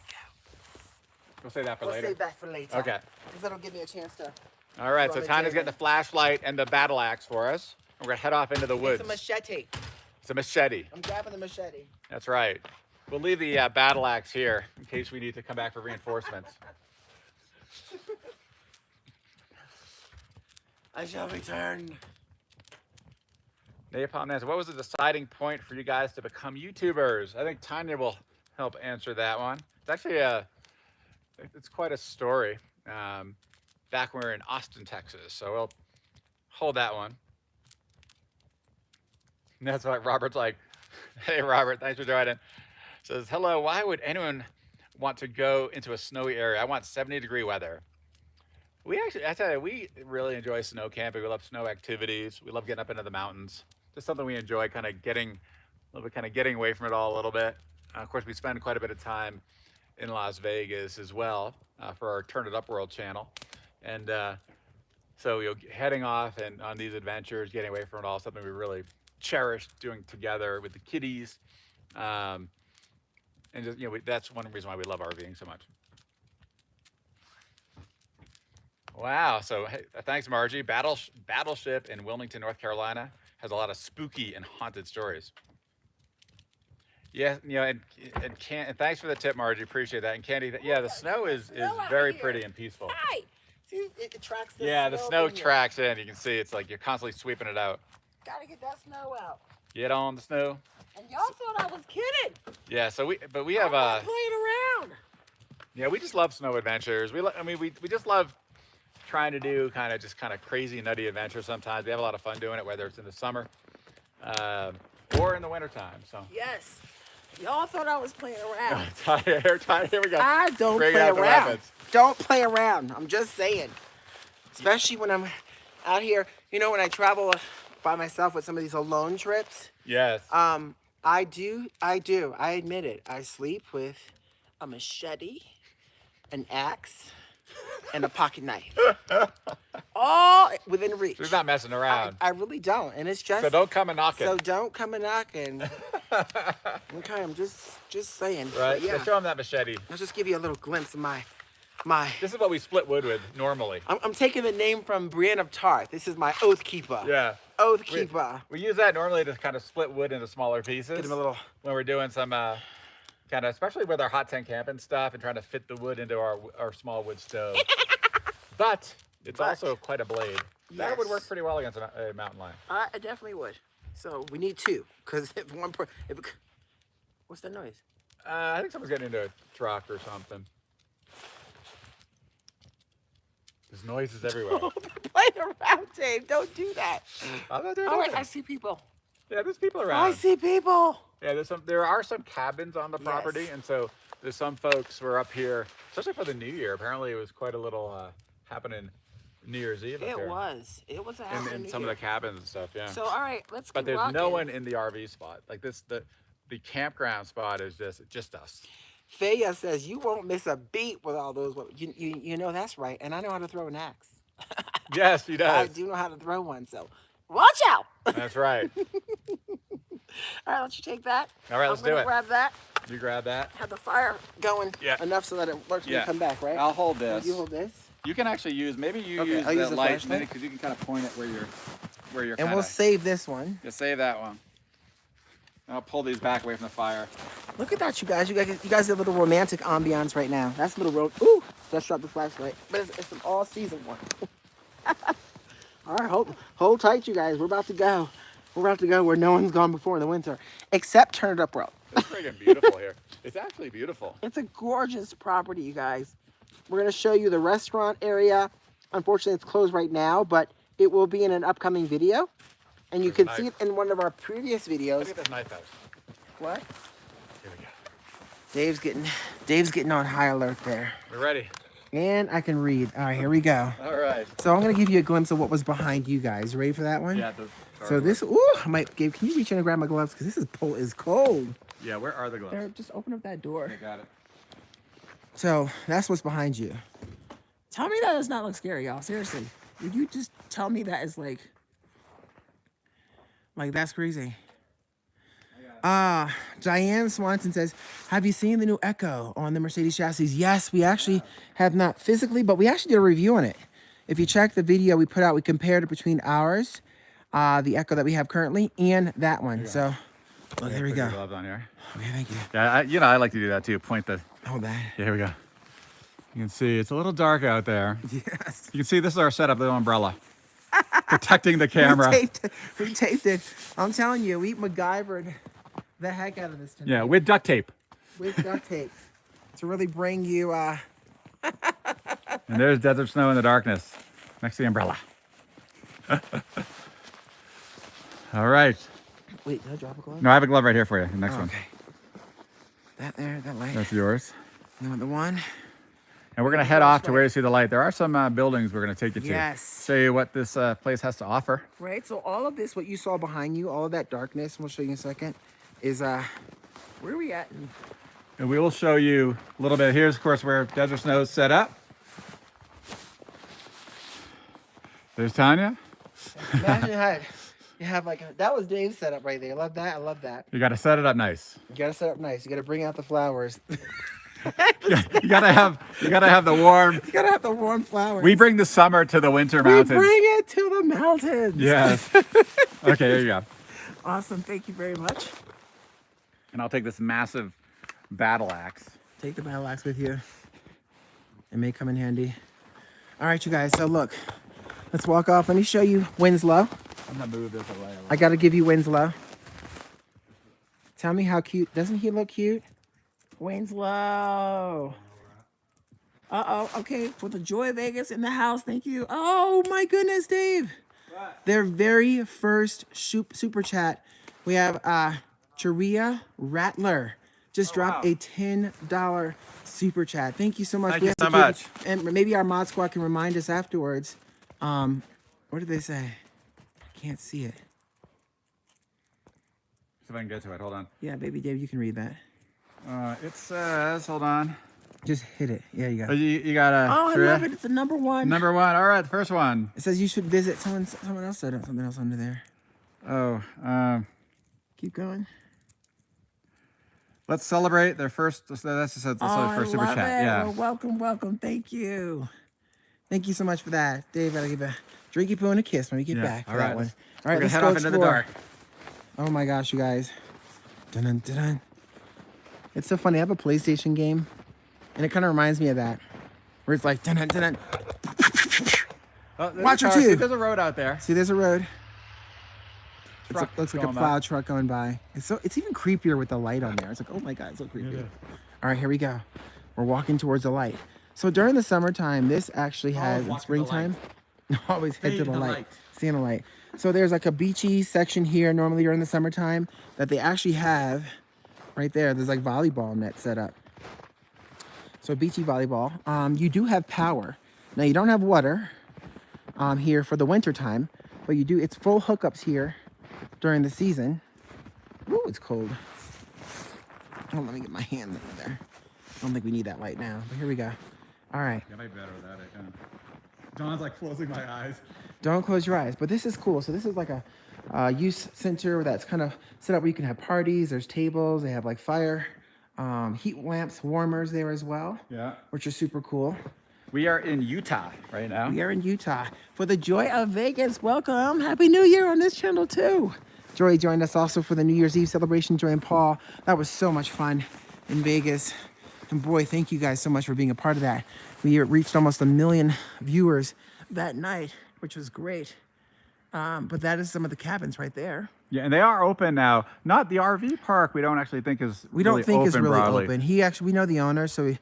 Speaker 2: go.
Speaker 1: We'll save that for
Speaker 2: We'll
Speaker 1: later.
Speaker 2: save that for later.
Speaker 1: Okay.
Speaker 2: Because that'll give me a chance to.
Speaker 1: All right, so
Speaker 2: Run it
Speaker 1: Tanya's
Speaker 2: in.
Speaker 1: getting the flashlight and the battle axe for us. We're gonna head off into the woods.
Speaker 2: It's a machete.
Speaker 1: It's a machete.
Speaker 2: I'm grabbing the machete.
Speaker 1: That's right. We'll leave the battle axe here in case we need to come back for reinforcements.
Speaker 2: I shall return.
Speaker 1: Napalm Nancy, what was the deciding point for you guys to become YouTubers? I think Tanya will help answer that one. It's actually it's quite a story. Back when we were in Austin, Texas. So we'll hold that one. And that's why Robert's like, hey Robert, thanks for joining. Says, hello, why would anyone want to go into a snowy area? I want 70-degree weather. I tell you, we really enjoy snow camping. We love snow activities. We love getting up into the mountains. Just something we enjoy, kind of getting away from it all a little bit. Of course, we spend quite a bit of time in Las Vegas as well for our Turn It Up World channel. And so heading off and on these adventures, getting away from it all, something we really cherish doing together with the kiddies. And just, that's one reason why we love RVing so much. Wow, so hey, thanks Margie. Battleship in Wilmington, North Carolina has a lot of spooky and haunted stories. Yeah, and thanks for the tip, Margie. Appreciate that. And Candy, yeah, the snow is very pretty and peaceful.
Speaker 2: Hi. See, it tracks the
Speaker 1: Yeah,
Speaker 2: snow
Speaker 1: the snow
Speaker 2: in here.
Speaker 1: tracks in. You can see it's like you're constantly sweeping it out.
Speaker 2: Gotta get that snow out.
Speaker 1: Get on the snow.
Speaker 2: And y'all thought I was kidding.
Speaker 1: Yeah, so we have
Speaker 2: I'm not playing around.
Speaker 1: Yeah, we just love snow adventures. We just love trying to do kind of crazy nutty adventures sometimes. We have a lot of fun doing it, whether it's in the summer or in the wintertime. So
Speaker 2: Yes. Y'all thought I was playing around.
Speaker 1: Here we go.
Speaker 2: I don't
Speaker 1: Bring
Speaker 2: play
Speaker 1: out the
Speaker 2: around.
Speaker 1: weapons.
Speaker 2: Don't play around. I'm just saying. Especially when I'm out here, when I travel by myself with some of these alone trips.
Speaker 1: Yes.
Speaker 2: I do. I admit it. I sleep with a machete, an axe, and a pocket knife. All within reach.
Speaker 1: We're not messing around.
Speaker 2: I really don't. And it's just.
Speaker 1: So don't come and knocking.
Speaker 2: So don't come and knocking. Okay, I'm just saying.
Speaker 1: Right.
Speaker 2: Yeah.
Speaker 1: So show them that machete.
Speaker 2: I'll just give you a little glimpse of my.
Speaker 1: This is what we split wood with normally.
Speaker 2: I'm taking the name from Brienne of Tarth. This is my oath keeper.
Speaker 1: Yeah.
Speaker 2: Oath keeper.
Speaker 1: We use that normally to kind of split wood into smaller pieces.
Speaker 2: Get him a little.
Speaker 1: When we're doing some kind of, especially with our hot tent camping stuff and trying to fit the wood into our small wood stove. But it's also quite a blade.
Speaker 2: Yes.
Speaker 1: That would work pretty well against a mountain lion.
Speaker 2: I definitely would. So we need two, because if one what's that noise?
Speaker 1: I think someone's getting into a truck or something. There's noises everywhere.
Speaker 2: Play around, Dave. Don't do that.
Speaker 1: I'm not doing
Speaker 2: All right,
Speaker 1: nothing.
Speaker 2: I see people.
Speaker 1: Yeah, there's people around.
Speaker 2: I see people.
Speaker 1: Yeah, there are some cabins on the property,
Speaker 2: Yes.
Speaker 1: and so there's some folks who are up here, especially for the New Year. Apparently, it was quite a little happening New Year's Eve. Up
Speaker 2: It
Speaker 1: here.
Speaker 2: was. It was a
Speaker 1: In
Speaker 2: happening
Speaker 1: some of the cabins and stuff. Yeah.
Speaker 2: So all right, let's
Speaker 1: But
Speaker 2: keep
Speaker 1: there's
Speaker 2: rocking.
Speaker 1: no one in the RV spot. Like this, the campground spot is just us.
Speaker 2: Faya says you won't miss a beat with all those. You know that's right, and I know how to throw an axe.
Speaker 1: Yes, he does.
Speaker 2: I do know how to throw one, so watch out.
Speaker 1: That's right.
Speaker 2: All right, let you take that.
Speaker 1: All right, let's do
Speaker 2: I'm
Speaker 1: it.
Speaker 2: gonna grab that.
Speaker 1: You grab that.
Speaker 2: Have the fire going
Speaker 1: Yeah.
Speaker 2: enough so that it works when you come back, right?
Speaker 1: I'll hold this.
Speaker 2: You hold this.
Speaker 1: You can actually use
Speaker 2: Okay,
Speaker 1: use
Speaker 2: I'll use
Speaker 1: the
Speaker 2: the
Speaker 1: light
Speaker 2: flashlight.
Speaker 1: because you can kind of point it where you're
Speaker 2: And
Speaker 1: kind
Speaker 2: we'll
Speaker 1: of.
Speaker 2: save this one.
Speaker 1: Just save that one. I'll pull these back away from the fire.
Speaker 2: Look at that, you guys. You guys get a little romantic ambiance right now. That's a little ooh, let's drop the flashlight. But it's an all-season one. All right, hold tight, you guys. We're about to go. We're about to go where no one's gone before in the winter, except Turn It Up World.
Speaker 1: It's freaking beautiful here. It's actually beautiful.
Speaker 2: It's a gorgeous property, you guys. We're gonna show you the restaurant area. Unfortunately, it's closed right now, but it will be in an upcoming video. And you can see it in one of our previous videos.
Speaker 1: Look at this knife out.
Speaker 2: What?
Speaker 1: Here we go.
Speaker 2: Dave's getting on high alert there.
Speaker 1: We're ready.
Speaker 2: And I can read. All right, here we go.
Speaker 1: All right.
Speaker 2: So I'm gonna give you a glimpse of what was behind you guys. Ready for that one?
Speaker 1: Yeah.
Speaker 2: So this, ooh, can you reach in and grab my gloves? Because this is cold.
Speaker 1: Yeah. Where are the gloves?
Speaker 2: There, just open up that door.
Speaker 1: I got it.
Speaker 2: So that's what's behind you. Tell me that does not look scary, y'all. Seriously. Would you just tell me that is like that's crazy?
Speaker 1: I got
Speaker 2: Diane Swanson says, have you seen the new Echo on the Mercedes chassis? Yes, we actually have not physically, but we actually did a review on it. If you check the video we put out, we compared it between ours, the Echo that we have currently, and that one. So, oh, there we go.
Speaker 1: Gloves on here.
Speaker 2: Okay, thank you.
Speaker 1: Yeah, you know, I like to do that too. Point the.
Speaker 2: Hold that.
Speaker 1: Yeah, here we go. You can see it's a little dark out there.
Speaker 2: Yes.
Speaker 1: You can see this is our setup, the umbrella. Protecting the camera.
Speaker 2: We taped it. I'm telling you, we MacGyvered the heck out of this tonight.
Speaker 1: Yeah, with duct tape.
Speaker 2: With duct tape. To really bring you,
Speaker 1: And there's desert snow in the darkness. Next to the umbrella. All right.
Speaker 2: Wait, did I drop a glove?
Speaker 1: No, I have a glove right here for you. The next one.
Speaker 2: Okay. That there, that light.
Speaker 1: That's yours.
Speaker 2: You want the one?
Speaker 1: And we're going to head off to where you see the light. There are some buildings we're going to take you to.
Speaker 2: Yes.
Speaker 1: Show you what this place has to offer.
Speaker 2: Right, so all of this, what you saw behind you, all of that darkness, and we'll show you in a second, is where are we at?
Speaker 1: And we will show you a little bit. Here's, of course, where Desert Snow is set up. There's Tanya.
Speaker 2: Imagine you have like, that was Dave's setup right there. I love that, I love that.
Speaker 1: You got to set it up nice.
Speaker 2: You gotta set up nice. You gotta bring out the flowers.
Speaker 1: You gotta have the warm.
Speaker 2: You gotta have the warm flowers.
Speaker 1: We bring the summer to the winter mountains.
Speaker 2: We bring it to the mountains.
Speaker 1: Yes. Okay, there you go.
Speaker 2: Awesome. Thank you very much.
Speaker 1: And I'll take this massive battle axe.
Speaker 2: Take the battle axe with you. It may come in handy. All right, you guys. So look, let's walk off. Let me show you Winslow.
Speaker 1: I'm gonna move this away.
Speaker 2: I gotta give you Winslow. Tell me how cute. Doesn't he look cute? Winslow. Uh-oh. Okay. For the Joy Vegas in the house. Thank you. Oh, my goodness, Dave. What? Their very first super chat. We have Charia Rattler. Just dropped a $10 super chat. Thank you so much.
Speaker 1: Thank you so much.
Speaker 2: And maybe our mod squad can remind us afterwards. What did they say? I can't see it.
Speaker 1: See if I can get to it. Hold on.
Speaker 2: Yeah, baby Dave, you can read that.
Speaker 1: It says, hold on.
Speaker 2: Just hit it. Yeah, you got
Speaker 1: Oh,
Speaker 2: it.
Speaker 1: you got a.
Speaker 2: Oh, I love it. It's a number one.
Speaker 1: Number one. All right, the first one.
Speaker 2: It says you should visit. Someone else said something else under there.
Speaker 1: Oh,
Speaker 2: Keep going.
Speaker 1: let's celebrate their first. That's just first super
Speaker 2: I love
Speaker 1: chat.
Speaker 2: it.
Speaker 1: Yeah.
Speaker 2: Well, welcome. Thank you. Thank you so much for that, Dave. I'll give a drinky poo and a kiss when we get back.
Speaker 1: All right.
Speaker 2: That one. All
Speaker 1: We're
Speaker 2: right,
Speaker 1: gonna
Speaker 2: let's
Speaker 1: head
Speaker 2: go
Speaker 1: off into the
Speaker 2: explore.
Speaker 1: dark.
Speaker 2: Oh my gosh, you guys. Dun dun dun. It's so funny. I have a PlayStation game, and it kind of reminds me of that, where it's like dun dun dun dun.
Speaker 1: Oh,
Speaker 2: Watch her too.
Speaker 1: There's a road out there.
Speaker 2: See, there's a road.
Speaker 1: Truck
Speaker 2: Looks like a
Speaker 1: going
Speaker 2: plow
Speaker 1: by.
Speaker 2: truck going by. It's even creepier with the light on there. It's like, oh my God, it's so creepy.
Speaker 1: Yeah.
Speaker 2: All right, here we go. We're walking towards the light. So during the summertime, this actually has, in
Speaker 1: walk to the light.
Speaker 2: springtime, always head to
Speaker 1: Seeing
Speaker 2: the
Speaker 1: the
Speaker 2: light.
Speaker 1: light.
Speaker 2: Seeing the light. So there's like a beachy section here normally during the summertime that they actually have right there. There's like volleyball net set up. So beachy volleyball. You do have power. Now you don't have water here for the winter time, but you do, it's full hookups here during the season. Ooh, it's cold. Oh, let me get my hand in there. I don't think we need that light now, but here we go. All right.
Speaker 1: Yeah, might be better without it. Yeah. John's like closing my eyes.
Speaker 2: Don't close your eyes, but this is cool. So this is like a youth center that's kind of set up where you can have parties. There's tables. They have like fire, heat lamps, warmers there as well.
Speaker 1: Yeah.
Speaker 2: Which are super cool.
Speaker 1: We are in Utah right now.
Speaker 2: We are in Utah for the Joy of Vegas. Welcome. Happy New Year on this channel too. Joy joined us also for the New Year's Eve celebration. Joy and Paul. That was so much fun in Vegas. And boy, thank you guys so much for being a part of that. We reached almost 1 million viewers that night, which was great. But that is some of the cabins right there.
Speaker 1: Yeah, and they are open now. Not the RV park. We don't actually think is.
Speaker 2: We don't think is really
Speaker 1: broadly.
Speaker 2: open. We know the owner, so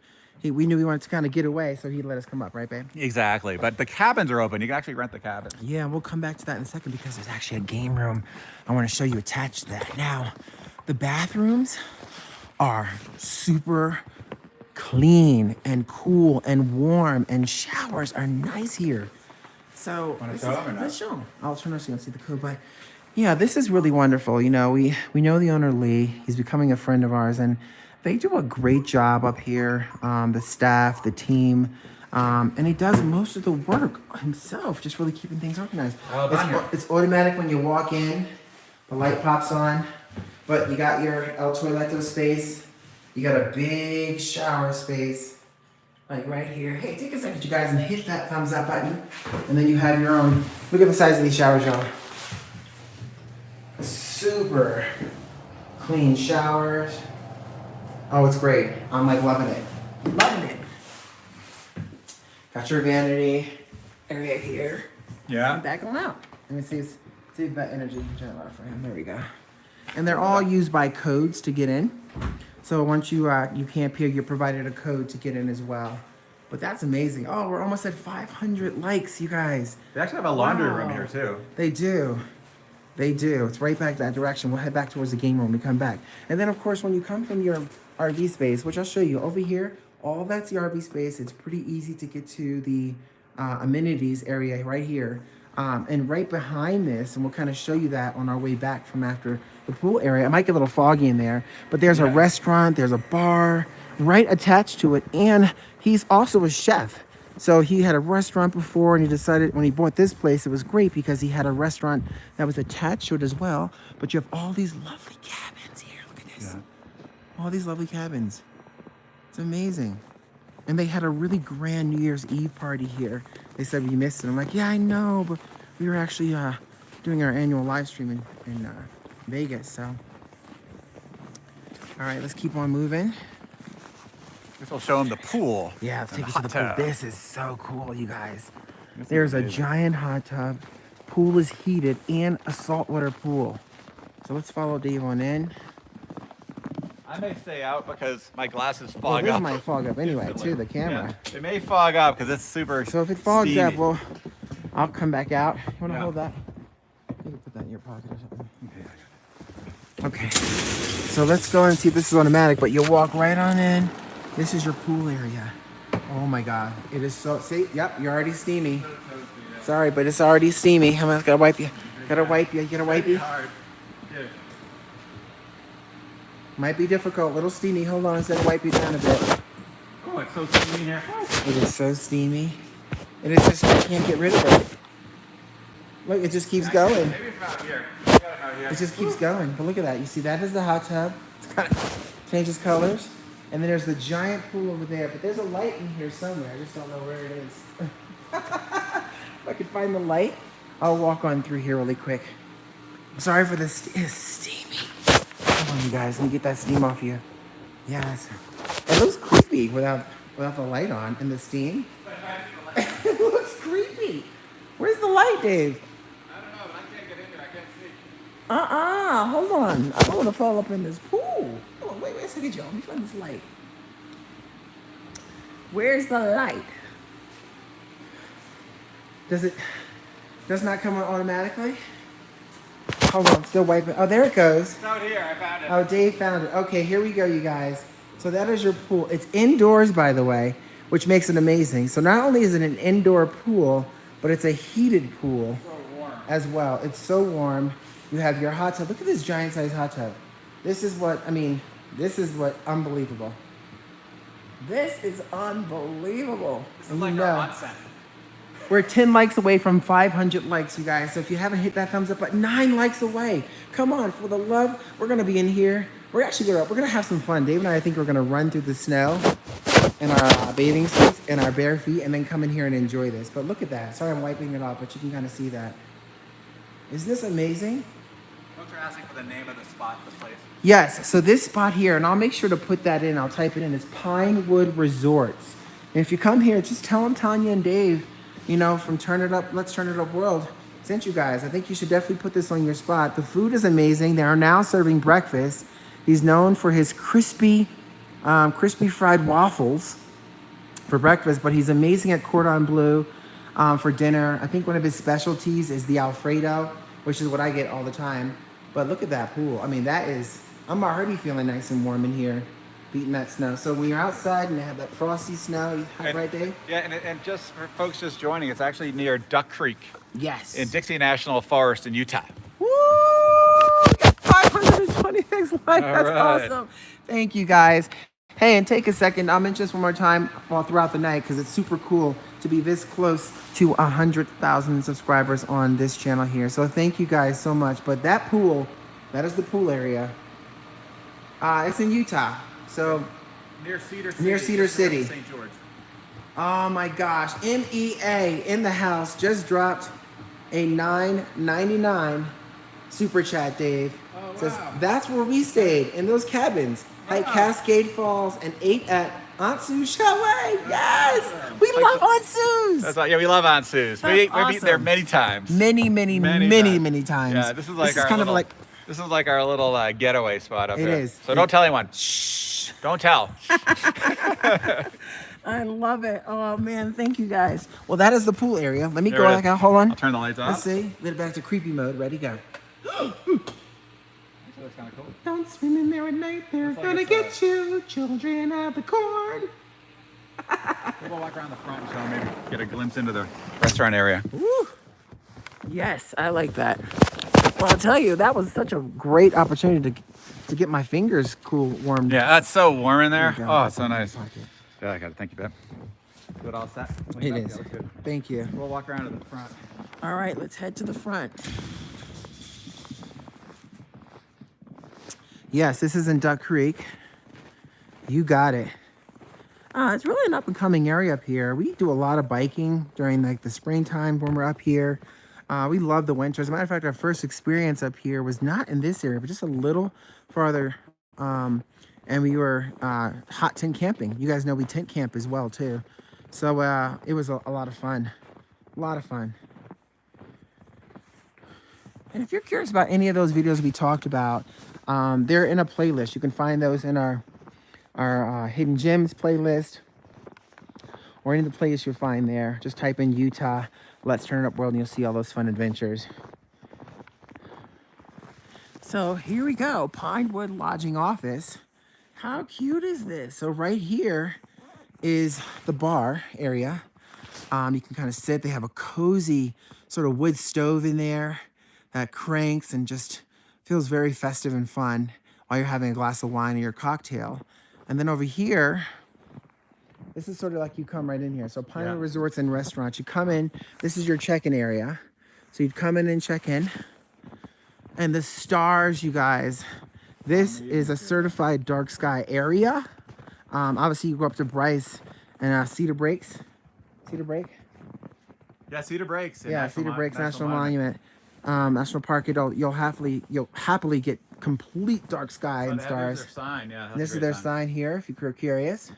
Speaker 2: we knew we wanted to kind of get away, so he let us come up, right, babe?
Speaker 1: Exactly, but the cabins are open. You can actually rent the cabins.
Speaker 2: Yeah, we'll come back to that in a second because there's actually a game room I want to show you attached to that. Now, the bathrooms are super clean and cool and warm, and showers are nice here. So
Speaker 1: Wanna show 'em or not?
Speaker 2: let's show them. I'll turn so you can see the code, but yeah, this is really wonderful. You know, we know the owner Lee. He's becoming a friend of ours, and they do a great job up here. The staff, the team, and he does most of the work himself, just really keeping things organized. It's automatic when you walk in. The light pops on. But you got your El Toileto space. You got a big shower space, like right here. Hey, take a second, you guys, and hit that thumbs up button. And then you have your own, look at the size of these showers, y'all. Super clean showers. Oh, it's great. I'm like loving it. Loving it. Got your vanity area here.
Speaker 1: Yeah.
Speaker 2: And back on out. Let me see if that energy generator for him. There we go. And they're all used by codes to get in. So once you camp here, you're provided a code to get in as well. But that's amazing. Oh, we're almost at 500 likes, you guys.
Speaker 1: They actually have a laundry
Speaker 2: Wow.
Speaker 1: room here too.
Speaker 2: They do. They do. It's right back that direction. We'll head back towards the game room when we come back. And then, of course, when you come from your RV space, which I'll show you over here, all that's the RV space. It's pretty easy to get to the amenities area right here. And right behind this, and we'll kind of show you that on our way back from after the pool area. It might get a little foggy in there, but there's a restaurant, there's a bar right attached to it. And he's also a chef. So he had a restaurant before, and he decided when he bought this place, it was great because he had a restaurant that was attached to it as well. But you have all these lovely cabins here. Look at this. Yeah. All these lovely cabins. It's amazing. And they had a really grand New Year's Eve party here. They said we missed it. I'm like, yeah, I know, but we were actually doing our annual live stream in Vegas. So, all right, let's keep on moving.
Speaker 1: This will show them the pool.
Speaker 2: Yeah, let's take you to the
Speaker 1: tub.
Speaker 2: pool. This is so cool, you guys. There's a giant hot tub. Pool is heated and a saltwater pool. So let's follow Dave on in.
Speaker 1: I may stay out because my glasses
Speaker 2: Well,
Speaker 1: fog
Speaker 2: this
Speaker 1: up.
Speaker 2: might fog up anyway, too, the camera.
Speaker 1: Yeah, it may fog up because it's super
Speaker 2: So if it fogs
Speaker 1: steamy.
Speaker 2: up, well, I'll come back out. You want to
Speaker 1: Yeah.
Speaker 2: hold that? You can put that in your pocket or something. Okay. So let's go and see if this is automatic, but you'll walk right on in. This is your pool area. Oh my God. It is so, see, yep, you're already steamy. Sorry, but it's already steamy. I'm gonna wipe you. Gotta wipe you, gotta wipe you. Might be difficult, a little steamy. Hold on, instead of wipe you down a bit.
Speaker 1: Oh, it's so steamy here.
Speaker 2: It is so steamy. And it's just, I can't get rid of it. Look, it just keeps going.
Speaker 1: Maybe it's not here. I got it out here.
Speaker 2: It just keeps going. But look at that. You see, that is the hot tub. It's kind of changes colors. And then there's the giant pool over there. But there's a light in here somewhere. I just don't know where it is. If I could find the light, I'll walk on through here really quick. Sorry for this. It's steamy. Come on, you guys. Let me get that steam off you. Yes. It looks creepy without the light on and the steam. It looks creepy. Where's the light, Dave?
Speaker 1: I don't know, but I can't get in there. I can't see.
Speaker 2: Hold on. I don't want to fall up in this pool. Hold on, wait a second, y'all. Let me find this light. Where's the light? Does not come on automatically? Hold on, still wiping. Oh, there it goes.
Speaker 1: It's out here. I found it.
Speaker 2: Oh, Dave found it. Okay, here we go, you guys. So that is your pool. It's indoors, by the way, which makes it amazing. So not only is it an indoor pool, but it's a heated pool as well. It's so warm. You have your hot tub. Look at this giant size hot tub. This is what unbelievable. This is unbelievable.
Speaker 1: This is like our onsen.
Speaker 2: We're 10 likes away from 500 likes, you guys. So if you haven't hit that thumbs up button, 9 likes away. Come on, for the love. We're going to be in here. We're going to have some fun. Dave and I think we're going to run through the snow in our bathing suits and our bare feet and then come in here and enjoy this. But look at that. Sorry I'm wiping it off, but you can kind of see that. Isn't this amazing?
Speaker 1: Folks are asking for the name of the spot, the place.
Speaker 2: Yes, so this spot here, and I'll make sure to put that in. I'll type it in. It's Pinewood Resorts. And if you come here, just tell them Tanya and Dave, from Let's Turn It Up World sent you guys. I think you should definitely put this on your spot. The food is amazing. They are now serving breakfast. He's known for his crispy fried waffles for breakfast, but he's amazing at cordon bleu for dinner. I think one of his specialties is the Alfredo, which is what I get all the time. But look at that pool. I mean, I'm already feeling nice and warm in here, beating that snow. So when you're outside and they have that frosty snow, right, Dave?
Speaker 1: Yeah, and just for folks just joining, it's actually near Duck Creek.
Speaker 2: Yes.
Speaker 1: In Dixie National Forest in Utah.
Speaker 2: Woo! 526 likes. That's awesome. Thank you, guys. Hey, and take a second. I'll mention this one more time throughout the night because it's super cool to be this close to 100,000 subscribers on this channel here. So thank you guys so much. But that pool, that is the pool area. It's in Utah. So
Speaker 1: Near Cedar City.
Speaker 2: near Cedar City.
Speaker 1: St. George.
Speaker 2: Oh my gosh, MEA in the house just dropped a $9.99 super chat, Dave.
Speaker 1: Oh,
Speaker 2: Says
Speaker 1: wow.
Speaker 2: that's where we stayed in those cabins, like Cascade Falls, and ate at Ansu Chalet. Yes, we love Ansu's.
Speaker 1: That's right. Yeah, we love Ansu's.
Speaker 2: That's
Speaker 1: We've eaten there
Speaker 2: awesome.
Speaker 1: many times.
Speaker 2: Many
Speaker 1: Yeah,
Speaker 2: times.
Speaker 1: this is like our
Speaker 2: kind
Speaker 1: little,
Speaker 2: of like
Speaker 1: this is like our little getaway spot up
Speaker 2: It
Speaker 1: there.
Speaker 2: is.
Speaker 1: So don't tell anyone. Shh. Don't tell.
Speaker 2: I love it. Oh man, thank you guys. Well, that is the pool area. Let me
Speaker 1: There
Speaker 2: go
Speaker 1: it
Speaker 2: back
Speaker 1: is.
Speaker 2: out. Hold on.
Speaker 1: I'll turn the lights off.
Speaker 2: Let's see. Get it back to creepy mode. Ready, go.
Speaker 1: That's kind of cool.
Speaker 2: Don't swim in there at night. They're
Speaker 1: Looks like
Speaker 2: gonna
Speaker 1: it's
Speaker 2: get you, children of the corn.
Speaker 1: We'll walk around the front so maybe get a glimpse into the restaurant area.
Speaker 2: Woo. Yes, I like that. Well, I'll tell you, that was such a great opportunity to get my fingers warmed.
Speaker 1: Yeah, that's so warm in there.
Speaker 2: There you go.
Speaker 1: Oh, it's so
Speaker 2: Open my
Speaker 1: nice.
Speaker 2: pocket.
Speaker 1: Yeah, I got it. Thank you, babe. Good, all set?
Speaker 2: It
Speaker 1: Yeah,
Speaker 2: is.
Speaker 1: looks good.
Speaker 2: Thank you.
Speaker 1: We'll walk around to the front.
Speaker 2: All right, let's head to the front. Yes, this is in Duck Creek. You got it. It's really an up-and-coming area up here. We do a lot of biking during like the springtime when we're up here. We love the winter. As a matter of fact, our first experience up here was not in this area, but just a little farther. And we were hot tent camping. You guys know we tent camp as well too. So it was a lot of fun. A lot of fun. And if you're curious about any of those videos we talked about, they're in a playlist. You can find those in our Hidden Gems playlist, or any of the playlists you'll find there. Just type in Utah, Let's Turn It Up World, and you'll see all those fun adventures. So here we go, Pinewood Lodging Office. How cute is this? So right here is the bar area. You can kind of sit. They have a cozy sort of wood stove in there that cranks and just feels very festive and fun while you're having a glass of wine or your cocktail. And then over here, this is sort of like you come right in here. So Pinewood Resorts and Restaurants, you come in, this is your check-in area. So you'd come in and check in. And the stars, you guys, this is a certified dark sky area. Obviously you go up to Bryce and Cedar Breaks. Cedar Break?
Speaker 1: Yeah, Cedar Breaks.
Speaker 2: Yeah, Cedar Breaks National Monument. National Park. You'll happily get complete dark sky and stars.
Speaker 1: Their sign. Yeah, that's
Speaker 2: This
Speaker 1: a
Speaker 2: is
Speaker 1: great
Speaker 2: their
Speaker 1: sign.
Speaker 2: sign here, if you're curious.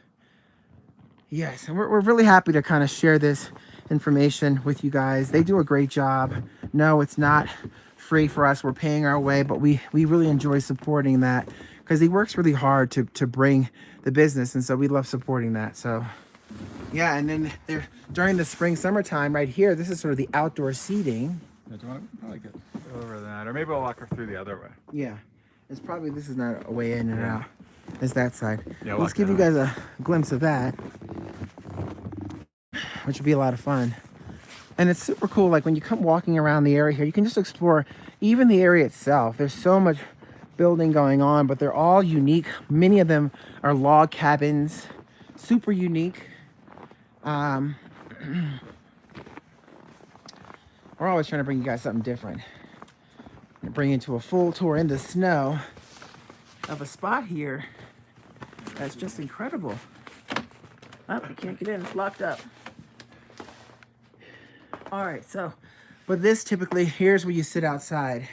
Speaker 2: Yes, and we're really happy to kind of share this information with you guys. They do a great job. No, it's not free for us. We're paying our way, but we really enjoy supporting that because he works really hard to bring the business, and so we love supporting that. So yeah, and then during the spring, summertime, right here, this is sort of the outdoor seating.
Speaker 1: Yeah, do you want to probably get over that, or maybe we'll walk her through the other way.
Speaker 2: Yeah, it's probably, this is not a way in and out. It's that side.
Speaker 1: Yeah,
Speaker 2: Let's
Speaker 1: walk
Speaker 2: give you
Speaker 1: that
Speaker 2: guys a glimpse of that, which would be a lot of fun. And it's super cool. Like when you come walking around the area here, you can just explore even the area itself. There's so much building going on, but they're all unique. Many of them are log cabins, super unique. We're always trying to bring you guys something different. Bring you to a full tour in the snow of a spot here that's just incredible. Oh, you can't get in, it's locked up. All right, so, but this typically, here's where you sit outside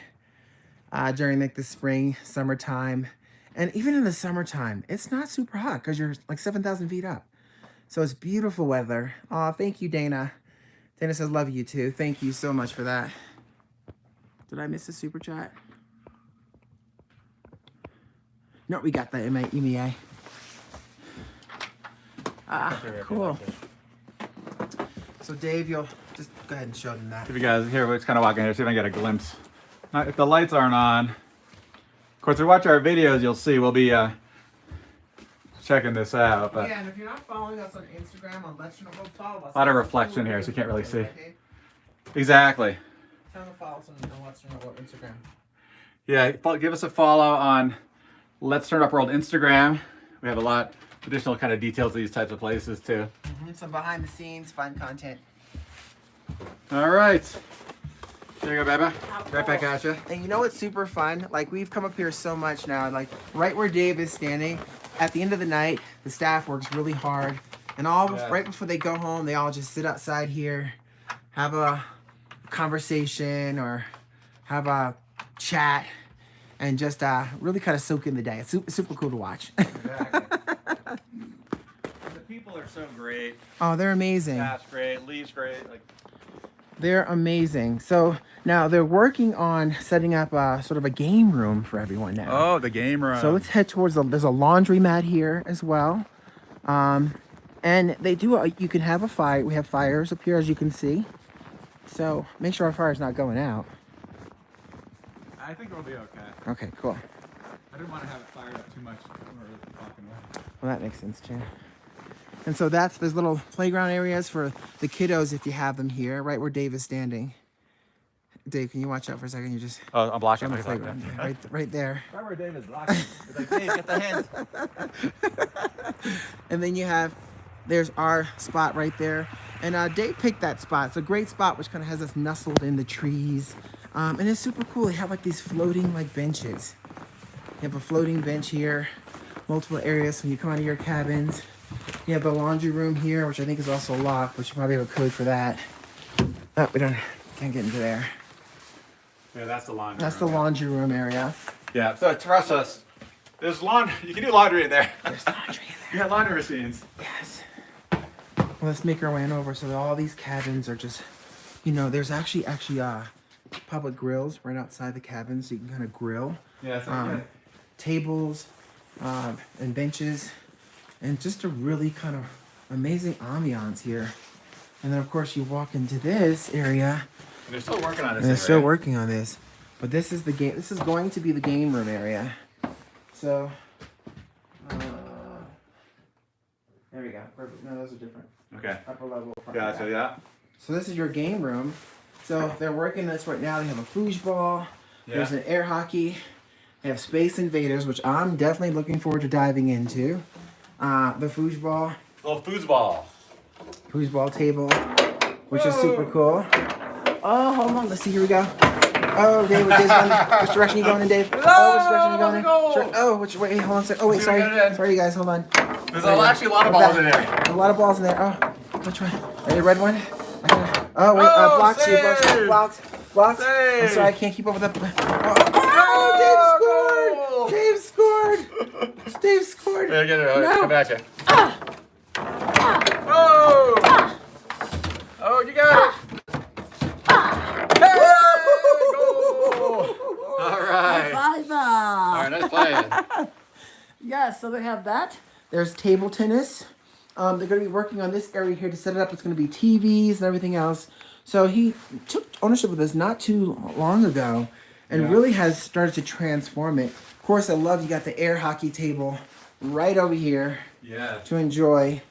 Speaker 2: during like the spring, summertime. And even in the summertime, it's not super hot because you're like 7,000 feet up. So it's beautiful weather. Oh, thank you, Dana. Dana says, love you too. Thank you so much for that. Did I miss a super chat? No, we got the EMEA. Cool. So Dave, you'll just go ahead and show them that.
Speaker 1: If you guys here, we're just kind of walking here, see if I can get a glimpse. Now, if the lights aren't on, of course, if you watch our videos, you'll see we'll be checking this out. But
Speaker 2: Yeah, and if you're not following us on Instagram, on LetsTurnItUpWorld, follow us.
Speaker 1: a lot of reflection here, so you can't really see.
Speaker 2: Right, Dave?
Speaker 1: Exactly.
Speaker 2: Tell them to follow us on LetsTurnItUpWorld Instagram.
Speaker 1: Yeah, give us a follow on Let's Turn Up World Instagram. We have a lot additional kind of details of these types of places too.
Speaker 2: Some behind the scenes, fun content.
Speaker 1: All right. There you go, baby. Right back at you.
Speaker 2: And you know what's super fun? Like, we've come up here so much now. Like, right where Dave is standing, at the end of the night, the staff works really hard. And right before they go home, they all just sit outside here, have a conversation or have a chat, and just really kind of soak in the day. It's super cool to watch.
Speaker 1: Exactly. The people are so great.
Speaker 2: Oh, they're amazing.
Speaker 1: Staff's great. Lee's great. Like,
Speaker 2: they're amazing. So now they're working on setting up sort of a game room for everyone now.
Speaker 1: oh, the game room.
Speaker 2: So let's head towards there's a laundry mat here as well. And they do, you can have a fire. We have fires up here, as you can see. So make sure our fire's not going out.
Speaker 1: I think we'll be okay.
Speaker 2: Okay, cool.
Speaker 1: I didn't want to have it fired up too much when we're talking about it.
Speaker 2: Well, that makes sense too. And so there's little playground areas for the kiddos if you have them here, right where Dave is standing. Dave, can you watch out for a second? You just
Speaker 1: Oh, I'm blocking.
Speaker 2: on the playground, right there.
Speaker 1: Right where David's blocking. It's like, Dave, get the hands.
Speaker 2: And then there's our spot right there. And Dave picked that spot. It's a great spot, which kind of has us nestled in the trees. And it's super cool. They have like these floating like benches. You have a floating bench here, multiple areas when you come out of your cabins. You have the laundry room here, which I think is also locked, but you probably have a code for that. Oh, can't get into there.
Speaker 1: Yeah, that's the laundry
Speaker 2: That's
Speaker 1: room.
Speaker 2: the laundry room area.
Speaker 1: Yeah, so trust us. There's you can do laundry in there.
Speaker 2: There's laundry in
Speaker 1: You got laundry machines.
Speaker 2: Yes. Well, let's make our way on over. So all these cabins are just, there's actually public grills right outside the cabin, so you can kind of grill.
Speaker 1: Yeah, that's good.
Speaker 2: Tables and benches, and just a really kind of amazing ambiance here. And then of course you walk into this area.
Speaker 1: And they're still working on this.
Speaker 2: And they're still working on this, but this is going to be the game room area. So. There we go. Perfect. No, those are different.
Speaker 1: Okay.
Speaker 2: Upper level.
Speaker 1: Gotcha, yeah.
Speaker 2: So this is your game room. So they're working this right now. They have a foosball.
Speaker 1: Yeah.
Speaker 2: There's an air hockey. They have Space Invaders, which I'm definitely looking forward to diving into. The foosball.
Speaker 1: Little foosball.
Speaker 2: Foosball table, which is super cool. Oh, hold on. Let's see. Here we go. Oh, Dave, which direction you going in, Dave? Oh, which direction you going in? Sure. Oh, wait, hold on a second. Oh, wait, sorry. Sorry, you guys, hold on.
Speaker 1: There's actually a lot of balls in there.
Speaker 2: A lot of balls in there. Oh, which one? Are you red one? Oh, wait, blocks here. Blocks. I'm sorry, I can't keep up with that. Oh, Dave scored. Dave scored.
Speaker 1: Yeah, get it.
Speaker 2: No.
Speaker 1: Come back here. Oh! Oh, you got it. Hey! Goal! All right. All right, nice playing.
Speaker 2: Yes, so they have that. There's table tennis. They're going to be working on this area here to set it up. It's going to be TVs and everything else. So he took ownership of this not too long ago and really has started to transform it. Of course, I love you got the air hockey table right over here to enjoy.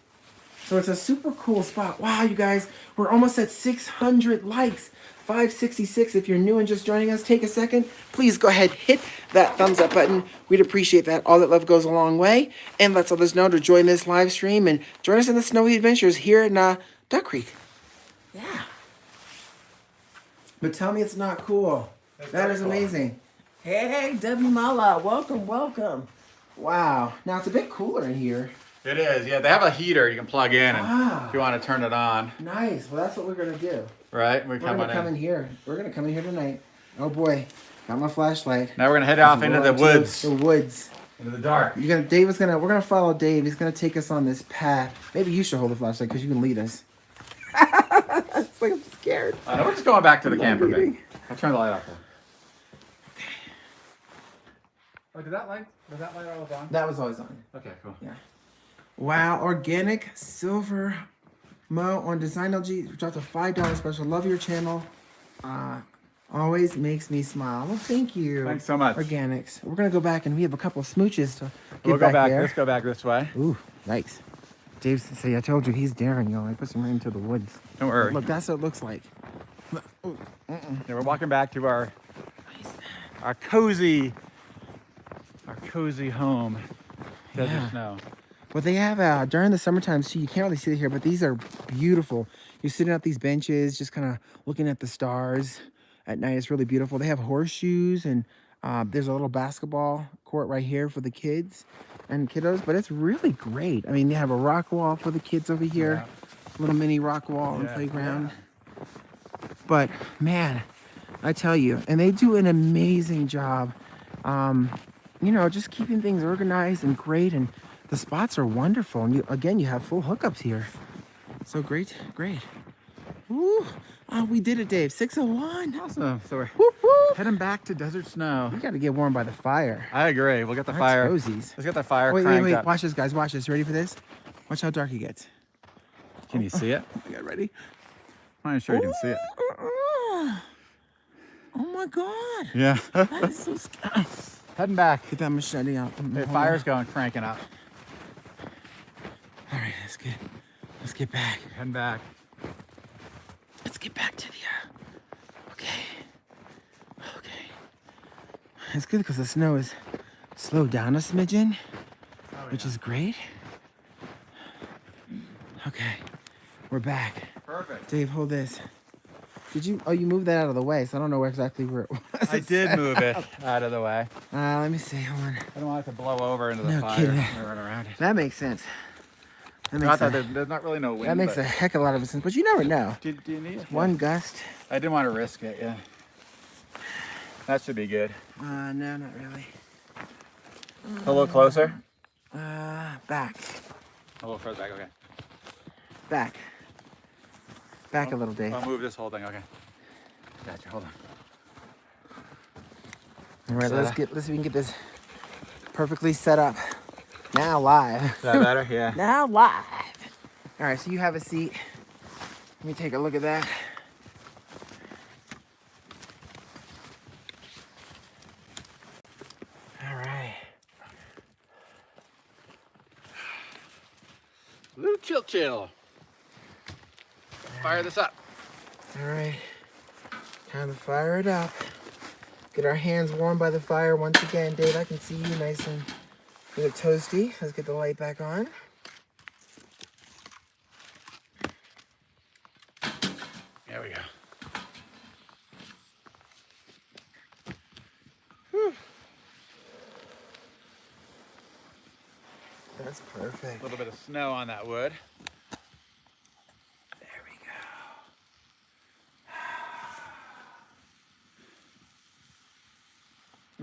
Speaker 2: So it's a super cool spot. Wow, you guys, we're almost at 600 likes. 566. If you're new and just joining us, take a second. Please go ahead, hit that thumbs up button. We'd appreciate that. All that love goes a long way. And let's others know to join this live stream and join us in the snowy adventures here in Duck Creek. Yeah. But tell me it's not cool. That is amazing. Hey, Debbie Mala, welcome. Wow. Now it's a bit cooler in here.
Speaker 1: It is, yeah. They have a heater you can plug in and if you want to turn it on.
Speaker 2: Nice. Well, that's what we're going to do.
Speaker 1: Right?
Speaker 2: We're going to come in here. We're going to come in here tonight. Oh, boy. Got my flashlight.
Speaker 1: Now we're going to head off into the woods.
Speaker 2: The woods.
Speaker 1: Into the dark.
Speaker 2: We're going to follow Dave. He's going to take us on this path. Maybe you should hold the flashlight because you can lead us. It's like I'm scared.
Speaker 1: We're just going back to the camper bit. I'll turn the light off. Oh, was that light always on?
Speaker 2: That was always on.
Speaker 1: Okay, cool.
Speaker 2: Yeah. Wow, organic silver Mo on Design LG dropped a $5 special. Love your channel. Always makes me smile. Well, thank you.
Speaker 1: Thanks so much.
Speaker 2: Organics. We're gonna go back and we have a couple of smooches to get
Speaker 1: We'll go back.
Speaker 2: there.
Speaker 1: Let's go back this way.
Speaker 2: Ooh, nice. Dave, say I told you he's daring, y'all. I put him right into the woods.
Speaker 1: Don't worry.
Speaker 2: Look, that's what it looks like.
Speaker 1: Yeah, we're walking back to our cozy home. Desert snow.
Speaker 2: Well, they have during the summertime too. You can't really see it here, but these are beautiful. You're sitting at these benches, just kind of looking at the stars. at night. It's really beautiful. They have horseshoes, and there's a little basketball court right here for the kids and kiddos, but it's really great. I mean, they have a rock wall for the kids over here, little mini rock wall and playground. But man, I tell you, and they do an amazing job, you know, just keeping things organized and great, and the spots are wonderful. And you have full hookups here. So great. Woo. Oh, we did it, Dave. 6:01.
Speaker 1: Awesome. So we're
Speaker 2: Whoop, whoop.
Speaker 1: heading back to Desert Snow.
Speaker 2: We got to get warm by the fire.
Speaker 1: I agree. We'll get the
Speaker 2: Our
Speaker 1: fire.
Speaker 2: toesies.
Speaker 1: Let's get the fire
Speaker 2: Wait,
Speaker 1: cranked
Speaker 2: wait.
Speaker 1: up.
Speaker 2: Watch this, guys. Watch this. Ready for this? Watch how dark it gets.
Speaker 1: Can you see it?
Speaker 2: Oh my God, ready?
Speaker 1: I'm not sure you can see it.
Speaker 2: Oh my God.
Speaker 1: Yeah.
Speaker 2: That is so scary.
Speaker 1: Heading back.
Speaker 2: Get that machete out.
Speaker 1: The fire's going, cranking up.
Speaker 2: All right, that's good. Let's get back.
Speaker 1: Heading back.
Speaker 2: Let's get back to the, okay. It's good because the snow is slowed down a smidgen, which is great. Okay, we're back.
Speaker 1: Perfect.
Speaker 2: Dave, hold this. Did you, oh, you moved that out of the way, so I don't know exactly where it was.
Speaker 1: I did move it out of the way.
Speaker 2: Let me see, hold on.
Speaker 1: I don't want it to blow over into the
Speaker 2: No
Speaker 1: fire.
Speaker 2: kidding.
Speaker 1: And run around it.
Speaker 2: That makes sense. That
Speaker 1: Not
Speaker 2: makes,
Speaker 1: that there's not really no wind.
Speaker 2: that makes a heck of a lot of sense, but you never know.
Speaker 1: Do you need
Speaker 2: One gust.
Speaker 1: I didn't want to risk it, yeah. That should be good.
Speaker 2: No, not really.
Speaker 1: A little closer?
Speaker 2: Back.
Speaker 1: A little further back, okay.
Speaker 2: Back. Back a little, Dave.
Speaker 1: I'll move this whole thing, okay. Gotcha, hold on.
Speaker 2: All right, let's see if we can get this perfectly set up. Now live.
Speaker 1: Is that better? Yeah.
Speaker 2: Now live. All right, so you have a seat. Let me take a look at that. All right.
Speaker 1: Little chill. Fire this up.
Speaker 2: All right. Time to fire it up. Get our hands warm by the fire once again. Dave, I can see you nice and toasty. Let's get the light back on.
Speaker 1: There we go.
Speaker 2: Whew. That's perfect.
Speaker 1: A little bit of snow on that wood.
Speaker 2: There we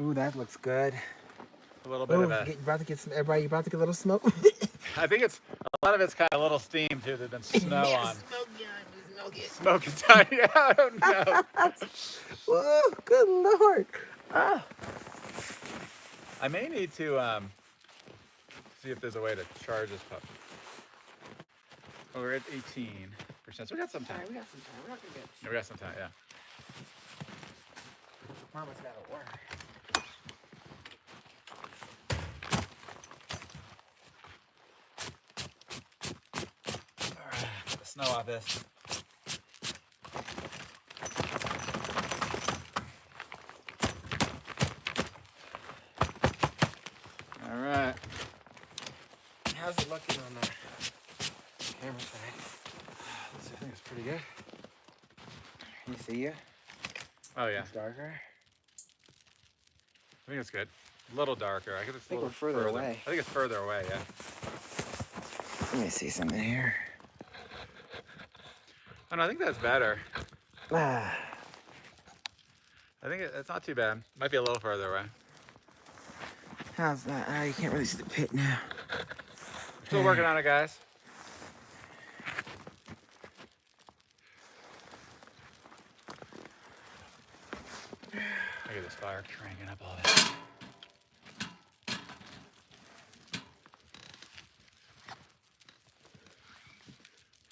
Speaker 2: go. Ooh, that looks good.
Speaker 1: A little bit of a...
Speaker 2: You're about to get some, everybody, you about to get a little smoke?
Speaker 1: I think it's, a lot of it's kind of a little steam too. There's been snow on. Smoke is done. Yeah, I don't know.
Speaker 2: Whoa, good Lord. Ah.
Speaker 1: I may need to see if there's a way to charge this puppy. Oh, we're at 18%, so we got some time.
Speaker 2: All right, we got some time. We're not gonna get.
Speaker 1: Yeah, we got some time, yeah.
Speaker 2: Mama's gotta work.
Speaker 1: All right, get the snow off this. All right.
Speaker 2: How's it looking on the camera side?
Speaker 1: Let's see, I think it's pretty good.
Speaker 2: Can you see you?
Speaker 1: Oh yeah,
Speaker 2: It's darker.
Speaker 1: I think it's good. A little darker. I
Speaker 2: think we're further away.
Speaker 1: I think it's further away, yeah.
Speaker 2: Let me see something here.
Speaker 1: Oh no, I think that's better.
Speaker 2: Ah.
Speaker 1: I think it's not too bad. Might be a little further away.
Speaker 2: How's that? Ah, you can't really see the pit now.
Speaker 1: Still working on it, guys. Look at this fire cranking up all this.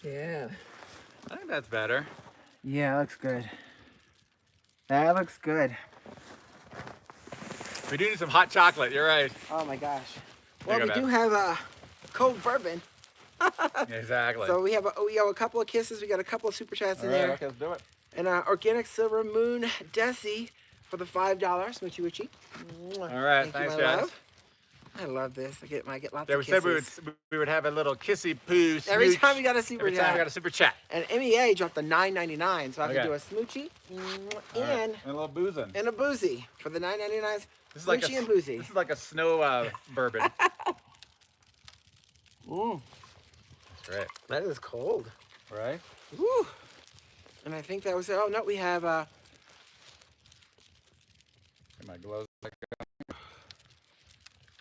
Speaker 2: Yeah.
Speaker 1: I think that's better.
Speaker 2: Yeah, that looks good. That looks good.
Speaker 1: We do need some hot chocolate. You're right.
Speaker 2: Oh my gosh.
Speaker 1: There
Speaker 2: Well,
Speaker 1: you
Speaker 2: we
Speaker 1: go,
Speaker 2: do have a cold bourbon.
Speaker 1: Exactly.
Speaker 2: So we have a couple of kisses. We got a couple of super chats in
Speaker 1: All right,
Speaker 2: there.
Speaker 1: okay, let's do it.
Speaker 2: And organic silver moon desi for the $5. Mochi Wichi.
Speaker 1: All right, thanks, guys.
Speaker 2: I love this. Might get lots
Speaker 1: Yeah,
Speaker 2: of
Speaker 1: we
Speaker 2: kisses.
Speaker 1: said we would have a little kissy poo smooch.
Speaker 2: Every time we got a super
Speaker 1: Every time
Speaker 2: chat.
Speaker 1: we got a super chat.
Speaker 2: And MEA dropped the $9.99, so I
Speaker 1: Okay.
Speaker 2: can do a smoochie
Speaker 1: All right. And a little boozing.
Speaker 2: and a boozy for the $9.99.
Speaker 1: This is like
Speaker 2: Smoochie and boozy.
Speaker 1: This is like a snow bourbon.
Speaker 2: Mmm,
Speaker 1: That's right.
Speaker 2: that is cold.
Speaker 1: Right?
Speaker 2: Woo. And I think that was it. Oh no, we have
Speaker 1: Get my gloves.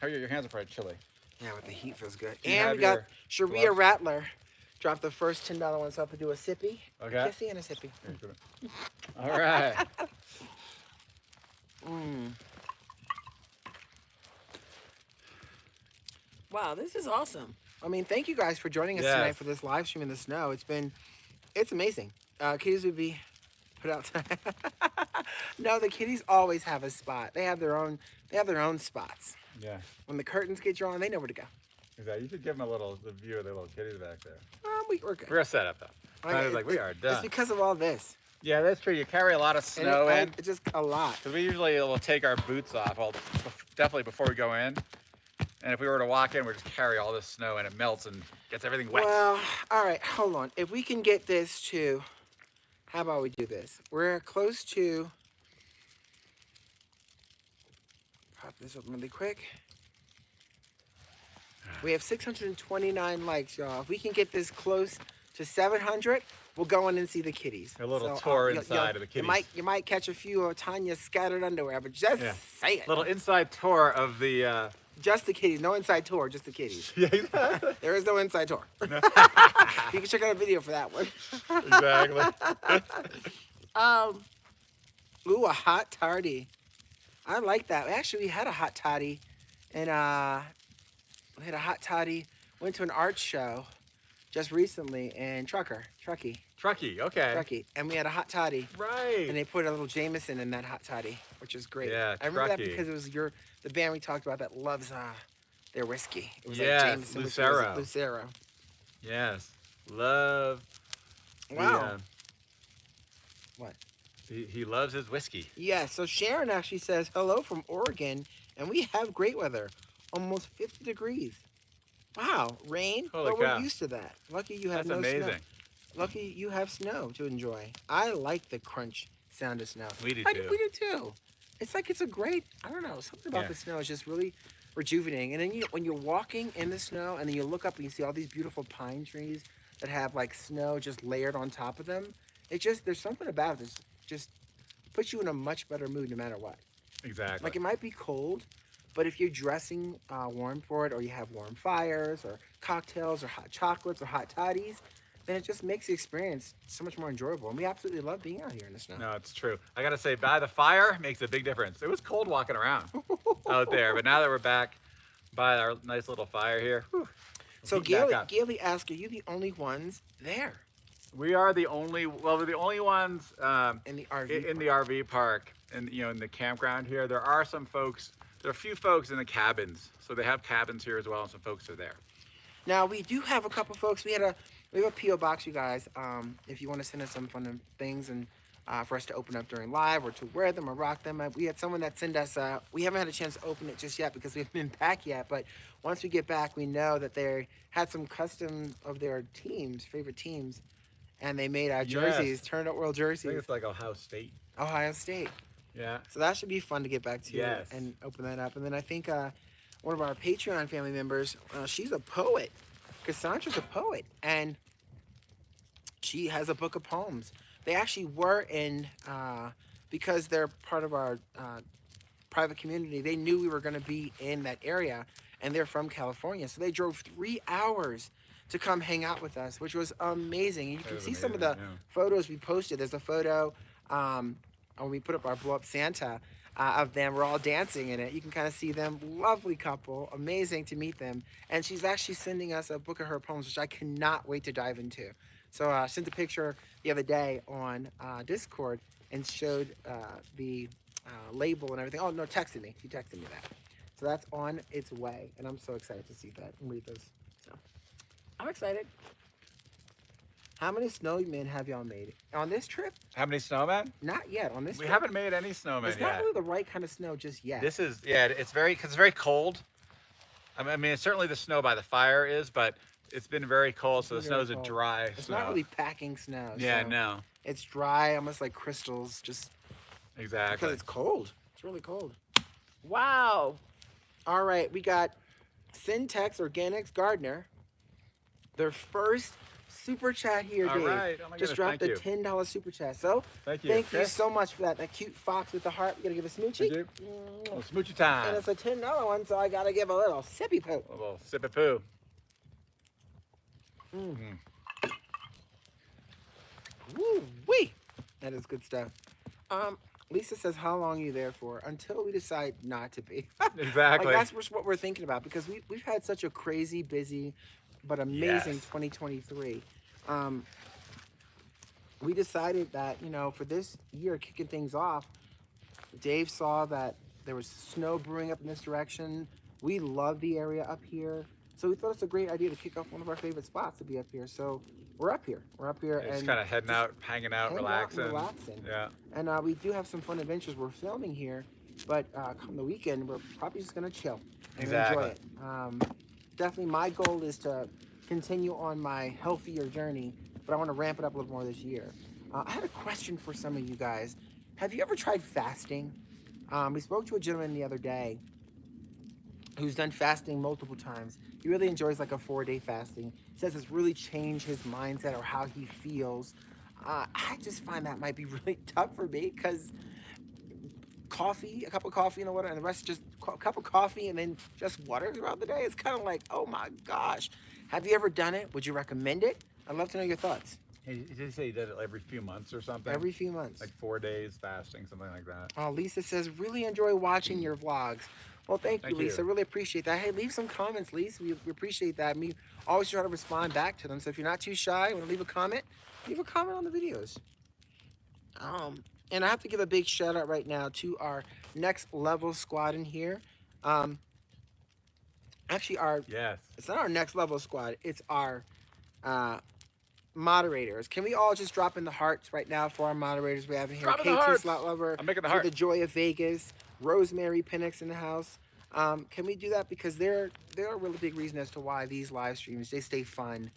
Speaker 1: How are your hands are probably chilly.
Speaker 2: yeah, with the heat feels good.
Speaker 1: Do you
Speaker 2: And
Speaker 1: have
Speaker 2: we got
Speaker 1: your
Speaker 2: Sharia
Speaker 1: gloves?
Speaker 2: Rattler. Dropped the first $10 one, so I have to do a sippy,
Speaker 1: Okay.
Speaker 2: a kissy, and a sippy.
Speaker 1: All right.
Speaker 2: Mmm. Wow, this is awesome. I mean, thank you guys for joining us tonight for this live stream in the snow. It's amazing. Kitties would be put outside. No, the kitties always have a spot. They have their own spots.
Speaker 1: Yeah.
Speaker 2: When the curtains get drawn, they know where to go.
Speaker 1: Exactly. You should give them the view of the little kitties back there.
Speaker 2: We're good.
Speaker 1: We're set up though. I was like, we are done.
Speaker 2: It's because of all this.
Speaker 1: Yeah, that's true. You carry a lot of snow in.
Speaker 2: It's just a lot.
Speaker 1: Because we usually will take our boots off, definitely before we go in. And if we were to walk in, we just carry all this snow and it melts and gets everything wet.
Speaker 2: Well, all right, hold on. If we can get this to, how about we do this? We're close to, pop this open really quick. We have 629 likes, y'all. If we can get this close to 700, we'll go in and see the kitties.
Speaker 1: A little tour inside of the kitties.
Speaker 2: You might catch a few of Tanya's scattered underwear, but just say it.
Speaker 1: Little inside tour of the...
Speaker 2: Just the kitties. No inside tour, just the kitties.
Speaker 1: Yeah, exactly.
Speaker 2: There is no inside tour. You can check out a video for that one.
Speaker 1: Exactly.
Speaker 2: Ooh, a hot toddy. I like that. Actually, we had a hot toddy, and we had a hot toddy. Went to an art show just recently in Truckee,
Speaker 1: okay.
Speaker 2: and we had a hot toddy.
Speaker 1: Right.
Speaker 2: And they put a little Jameson in that hot toddy, which is great.
Speaker 1: Yeah,
Speaker 2: I remember that
Speaker 1: Truckee.
Speaker 2: because it was the band we talked about that loves their whiskey. It was
Speaker 1: Yes,
Speaker 2: like Jameson,
Speaker 1: Lucero.
Speaker 2: which was Lucero.
Speaker 1: Yes. Love.
Speaker 2: Wow. What?
Speaker 1: He loves his whiskey.
Speaker 2: Yeah, so Sharon actually says, hello from Oregon, and we have great weather, almost 50 degrees. Wow, rain?
Speaker 1: Holy
Speaker 2: but
Speaker 1: cow.
Speaker 2: we're used to that. Lucky you have
Speaker 1: That's
Speaker 2: no
Speaker 1: amazing.
Speaker 2: snow. Lucky you have snow to enjoy. I like the crunch sound of snow.
Speaker 1: We do
Speaker 2: We
Speaker 1: too.
Speaker 2: do too. It's like it's a great, I don't know, something about
Speaker 1: Yeah.
Speaker 2: the snow is just really rejuvenating. And then when you're walking in the snow and then you look up and you see all these beautiful pine trees that have like snow just layered on top of them, there's something about it that just puts you in a much better mood no matter what.
Speaker 1: Exactly.
Speaker 2: Like it might be cold, but if you're dressing warm for it, or you have warm fires or cocktails or hot chocolates or hot toddies, then it just makes the experience so much more enjoyable. And we absolutely love being out here in the snow.
Speaker 1: No, it's true. I got to say, by the fire makes a big difference. It was cold walking around out there, but now that we're back by our nice little fire here, whew,
Speaker 2: So
Speaker 1: heating back up.
Speaker 2: Gailey asked, are you the only ones there
Speaker 1: We are the only, well, we're the only ones
Speaker 2: in the RV?
Speaker 1: in the RV park and, in the campground here. There are some folks, there are a few folks in the cabins. So they have cabins here as well, and some folks are there.
Speaker 2: Now we do have a couple folks. We have a PO box, you guys. If you want to send us some fun things and for us to open up during live or to wear them or rock them, we had someone that sent us. We haven't had a chance to open it just yet because we haven't been back yet. But once we get back, we know that they had some custom of their favorite teams, and they made our jerseys, Turn Out World
Speaker 1: I think
Speaker 2: jerseys.
Speaker 1: it's like Ohio State.
Speaker 2: Ohio State.
Speaker 1: Yeah.
Speaker 2: So that should be fun to get back to
Speaker 1: Yes.
Speaker 2: and open that up. And then I think one of our Patreon family members, she's a poet. Cassandra's a poet, and she has a book of poems. They actually were in, because they're part of our private community, they knew we were going to be in that area, and they're from California. So they drove 3 hours to come hang out with us, which was amazing. And you can see some of the photos we posted. There's a photo when we put up our blow up Santa of them. We're all dancing in it. You can kind of see them. Lovely couple. Amazing to meet them. And she's actually sending us a book of her poems, which I cannot wait to dive into. So I sent a picture the other day on Discord and showed the label and everything. Oh, no, texted me. She texted me that. So that's on its way. And I'm so excited to see that and read those. So I'm excited. How many snowmen have y'all made on this trip?
Speaker 1: How many snowmen?
Speaker 2: Not yet. On this
Speaker 1: We
Speaker 2: trip,
Speaker 1: haven't made any snowmen
Speaker 2: it's not
Speaker 1: yet.
Speaker 2: really the right kind of snow just yet.
Speaker 1: This is, yeah, it's very, because it's very cold. I mean, certainly the snow by the fire is, but it's been very cold,
Speaker 2: It's
Speaker 1: so the
Speaker 2: been very
Speaker 1: snow's a
Speaker 2: cold.
Speaker 1: dry
Speaker 2: It's not
Speaker 1: snow.
Speaker 2: really packing snow,
Speaker 1: Yeah,
Speaker 2: so
Speaker 1: no,
Speaker 2: it's dry, almost like crystals, just because
Speaker 1: exactly.
Speaker 2: it's cold. It's really cold. Wow. All right, we got Syntex Organics Gardener. Their first super chat here,
Speaker 1: All
Speaker 2: Dave.
Speaker 1: right. Oh my
Speaker 2: Just
Speaker 1: goodness,
Speaker 2: dropped
Speaker 1: thank
Speaker 2: a
Speaker 1: you.
Speaker 2: $10 super chat. So
Speaker 1: Thank you.
Speaker 2: thank you
Speaker 1: Okay.
Speaker 2: so much for that. That cute fox with the heart. We gotta give a smoochie.
Speaker 1: Thank you. Well, smoochie time.
Speaker 2: And it's a $10 one, so I gotta give a little sippy poo.
Speaker 1: A little sip of poo.
Speaker 2: Woo wee. That is good stuff. Lisa says, how long are you there for? Until we decide not to be.
Speaker 1: Exactly.
Speaker 2: Like that's what we're thinking about, because we've had such a crazy, busy, but amazing
Speaker 1: Yes.
Speaker 2: 2023. We decided that, you know, for this year, kicking things off, Dave saw that there was snow brewing up in this direction. We love the area up here. So we thought it's a great idea to kick off one of our favorite spots to be up here. So we're up here. We're up here.
Speaker 1: Yeah, just
Speaker 2: and
Speaker 1: kind of heading out, hanging out,
Speaker 2: hanging
Speaker 1: relaxing.
Speaker 2: and relaxing.
Speaker 1: Yeah.
Speaker 2: And we do have some fun adventures we're filming here. But come the weekend, we're probably just going to chill and
Speaker 1: Exactly.
Speaker 2: enjoy it. Definitely my goal is to continue on my healthier journey, but I want to ramp it up a little more this year. I had a question for some of you guys. Have you ever tried fasting? We spoke to a gentleman the other day who's done fasting multiple times. He really enjoys like a 4-day fasting. Says it's really changed his mindset or how he feels. I just find that might be really tough for me, because coffee, a cup of coffee and the water, and the rest just a cup of coffee and then just water throughout the day. It's kind of like, oh my gosh. Have you ever done it? Would you recommend it? I'd love to know your thoughts.
Speaker 1: Did he say he did it every few months or something?
Speaker 2: Every few months.
Speaker 1: Like 4 days fasting, something like that.
Speaker 2: Lisa says, really enjoy watching your vlogs. Well, thank you,
Speaker 1: Thank
Speaker 2: Lisa.
Speaker 1: you.
Speaker 2: Really appreciate that. Hey, leave some comments, Lisa. We appreciate that. And we always try to respond back to them. So if you're not too shy, want to leave a comment on the videos. And I have to give a big shout out right now to our next level squad in here. Actually,
Speaker 1: Yes.
Speaker 2: it's not our next level squad. It's our moderators. Can we all just drop in the hearts right now for our moderators we have in here?
Speaker 1: Drop in the
Speaker 2: KT
Speaker 1: hearts.
Speaker 2: Slot Lover,
Speaker 1: I'm making the
Speaker 2: for
Speaker 1: heart.
Speaker 2: the Joy of Vegas, Rosemary Penix in the house. Can we do that? Because they're a really big reason as to why these live streams, they stay fun.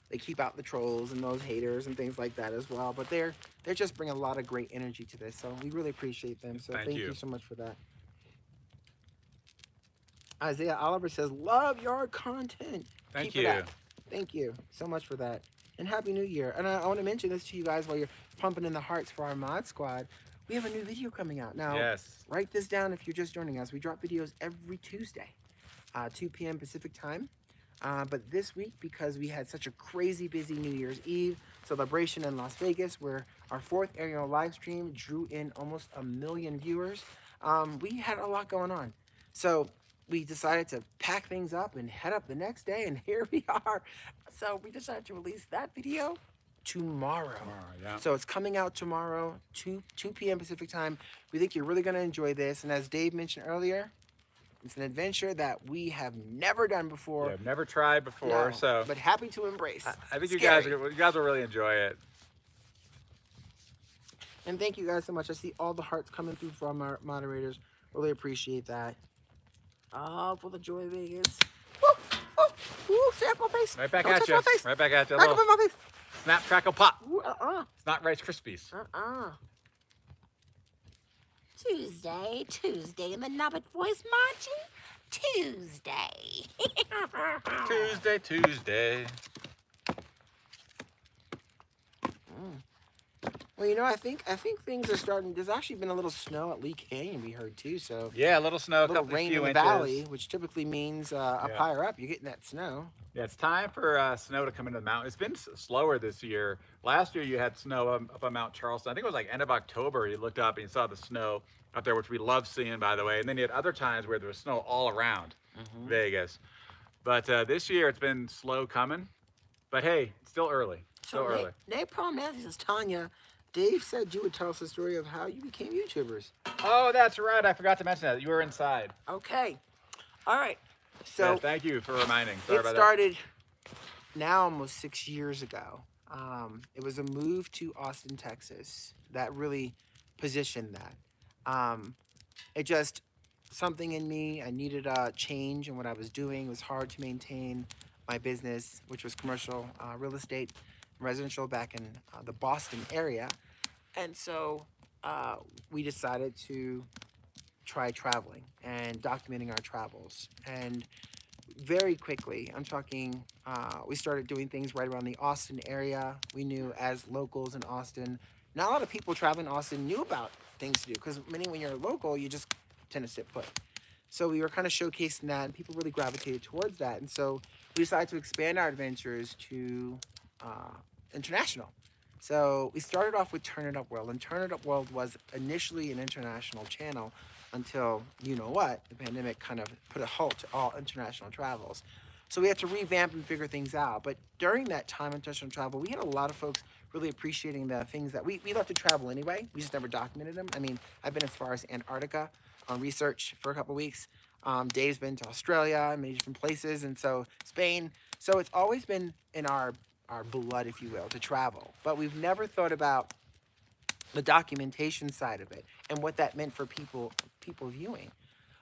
Speaker 2: They keep out the trolls and those haters and things like that as well. But they're just bringing a lot of great energy to this. So we really appreciate them. So thank you so much for that. Isaiah Oliver says, love your content.
Speaker 1: Thank
Speaker 2: Keep it
Speaker 1: you.
Speaker 2: up. Thank you so much for that. And Happy New Year. And I want to mention this to you guys while you're pumping in the hearts for our mod squad. We have a new video coming out. Now,
Speaker 1: Yes.
Speaker 2: write this down if you're just joining us. We drop videos every Tuesday, 2 p.m. Pacific time. But this week, because we had such a crazy busy New Year's Eve celebration in Las Vegas, where our 4th annual live stream drew in almost 1 million viewers, we had a lot going on. So we decided to pack things up and head up the next day, and here we are. So we decided to release that video tomorrow.
Speaker 1: Yeah.
Speaker 2: So it's coming out tomorrow, 2 p.m. Pacific time. We think you're really going to enjoy this. And as Dave mentioned earlier, it's an adventure that we have never done before.
Speaker 1: Yeah, I've never tried before,
Speaker 2: No,
Speaker 1: so
Speaker 2: but happy to embrace.
Speaker 1: I think you
Speaker 2: Scary.
Speaker 1: guys will really enjoy it.
Speaker 2: And thank you guys so much. I see all the hearts coming through from our moderators. Really appreciate that. For the Joy of Vegas. Woo! Oh! Ooh, stay off my face.
Speaker 1: Right back
Speaker 2: Don't
Speaker 1: at
Speaker 2: touch
Speaker 1: you.
Speaker 2: my face.
Speaker 1: Right back at you. A
Speaker 2: Back up
Speaker 1: little
Speaker 2: in my face.
Speaker 1: snap, crackle, pop.
Speaker 2: Ooh,
Speaker 1: It's not Rice Krispies.
Speaker 3: Tuesday in the Nubbit voice, Margie.
Speaker 1: Tuesday.
Speaker 2: Well, you know, I think things are starting. There's actually been a little snow at Lee Canyon, we heard too. So
Speaker 1: Yeah, a little snow,
Speaker 2: a little
Speaker 1: couple
Speaker 2: rain
Speaker 1: few
Speaker 2: in the
Speaker 1: inches.
Speaker 2: valley, which typically means up
Speaker 1: Yeah.
Speaker 2: higher up, you're getting that snow.
Speaker 1: Yeah, it's time for snow to come into the mountain. It's been slower this year. Last year you had snow up on Mount Charleston. I think it was like end of October. You looked up and you saw the snow up there, which we love seeing, by the way. And then you had other times where there was snow all around Vegas. But this year it's been slow coming. But hey, it's still early. Still early.
Speaker 2: Nate Paul says, Tanya, Dave said you would tell us the story of how you became YouTubers.
Speaker 1: Oh, that's right. I forgot to mention that. You were inside.
Speaker 2: Okay. All right. So
Speaker 1: Yeah, thank you for reminding. Sorry
Speaker 2: it
Speaker 1: about
Speaker 2: started now almost 6 years ago. It was a move to Austin, Texas that really positioned that. It just something in me. I needed a change in what I was doing. It was hard to maintain my business, which was commercial real estate, residential back in the Boston area. And so we decided to try traveling and documenting our travels. And very quickly, I'm talking, we started doing things right around the Austin area. We knew as locals in Austin, not a lot of people traveling in Austin knew about things to do because many when you're local, you just tend to sit put. So we were kind of showcasing that, and people really gravitated towards that. And so we decided to expand our adventures to international. So we started off with Turn It Up World, and Turn It Up World was initially an international channel until, you know what, the pandemic kind of put a halt to all international travels. So we had to revamp and figure things out. But during that time in international travel, we had a lot of folks really appreciating the things that we love to travel anyway. We just never documented them. I mean, I've been as far as Antarctica on research for a couple weeks. Dave's been to Australia, many different places, and so Spain. So it's always been in our blood, if you will, to travel. But we've never thought about the documentation side of it and what that meant for people viewing.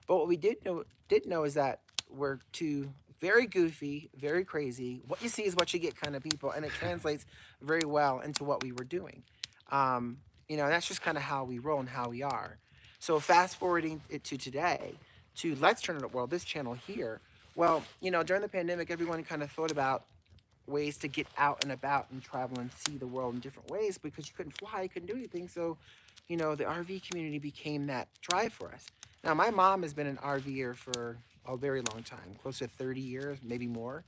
Speaker 2: But what we did know is that we're two very goofy, very crazy. What you see is what you get kind of people, and it translates very well into what we were doing. You know, that's just kind of how we roll and how we are. So fast forwarding it to today, to Let's Turn It Up World, this channel here. Well, you know, during the pandemic, everyone kind of thought about ways to get out and about and travel and see the world in different ways because you couldn't fly, you couldn't do anything. So, you know, the RV community became that drive for us. Now, my mom has been an RVer for a very long time, close to 30 years, maybe more.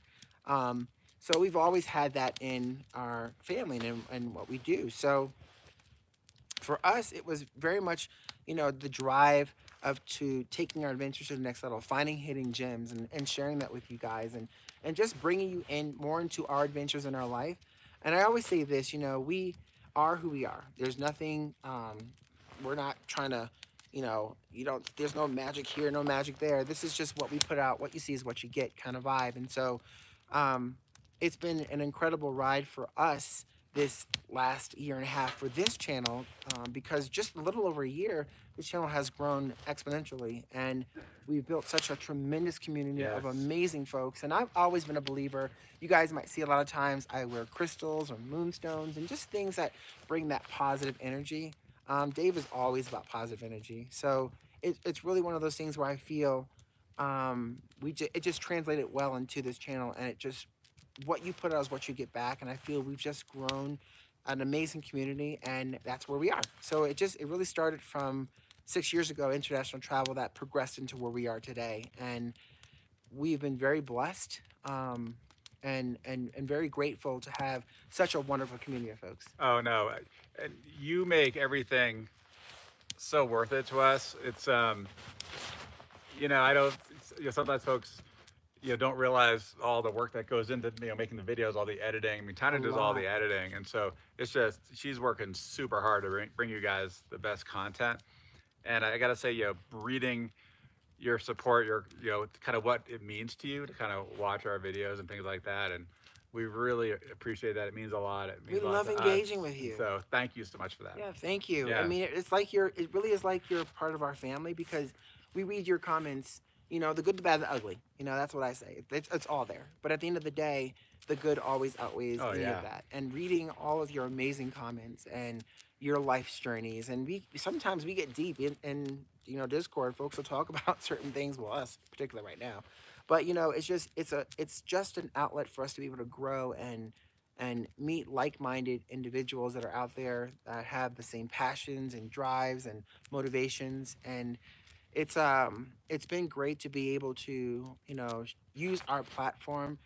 Speaker 2: So we've always had that in our family and what we do. So for us, it was very much, you know, the drive of to taking our adventures to the next level, finding hidden gems and sharing that with you guys and just bringing you in more into our adventures in our life. And I always say this, you know, we are who we are. There's nothing, we're not trying to, you know, there's no magic here, no magic there. This is just what we put out. What you see is what you get kind of vibe. And so it's been an incredible ride for us this last year and a half for this channel because just a little over a year, this channel has grown exponentially and we've built such a tremendous community of amazing folks. And I've always been a believer. You guys might see a lot of times I wear crystals or moonstones and just things that bring that positive energy. Dave is always about positive energy. So it's really one of those things where I feel it just translated well into this channel, and it just, what you put out is what you get back. And I feel we've just grown an amazing community, and that's where we are. So it really started from 6 years ago, international travel, that progressed into where we are today. And we've been very blessed and very grateful to have such a wonderful community of folks.
Speaker 1: Oh no, and you make everything so worth it to us. It's you know, I don't, you know, sometimes folks, you know, don't realize all the work that goes into, you know, making the videos, all the editing. I mean, Tina does all the editing, and so it's just, she's working super hard to bring you guys the best content. And I gotta say, you know, reading your support, your, you know, kind of what it means to you to kind of watch our videos and things like that, and we really appreciate that. It means a lot. It means
Speaker 2: We
Speaker 1: a lot
Speaker 2: love
Speaker 1: to
Speaker 2: engaging
Speaker 1: us.
Speaker 2: with you.
Speaker 1: So thank you so much for that.
Speaker 2: Yeah, thank you.
Speaker 1: Yeah.
Speaker 2: I mean, it's like it really is like you're part of our family because we read your comments, you know, the good, the bad, the ugly. You know, that's what I say. It's all there. But at the end of the day, the good always outweighs any of that. And reading all of your amazing comments and your life's journeys, and sometimes we get deep in you know, Discord. Folks will talk about certain things, well, us particularly right now. But you know, it's just an outlet for us to be able to grow and meet like-minded individuals that are out there that have the same passions and drives and motivations. And it's been great to be able to, you know, use our platform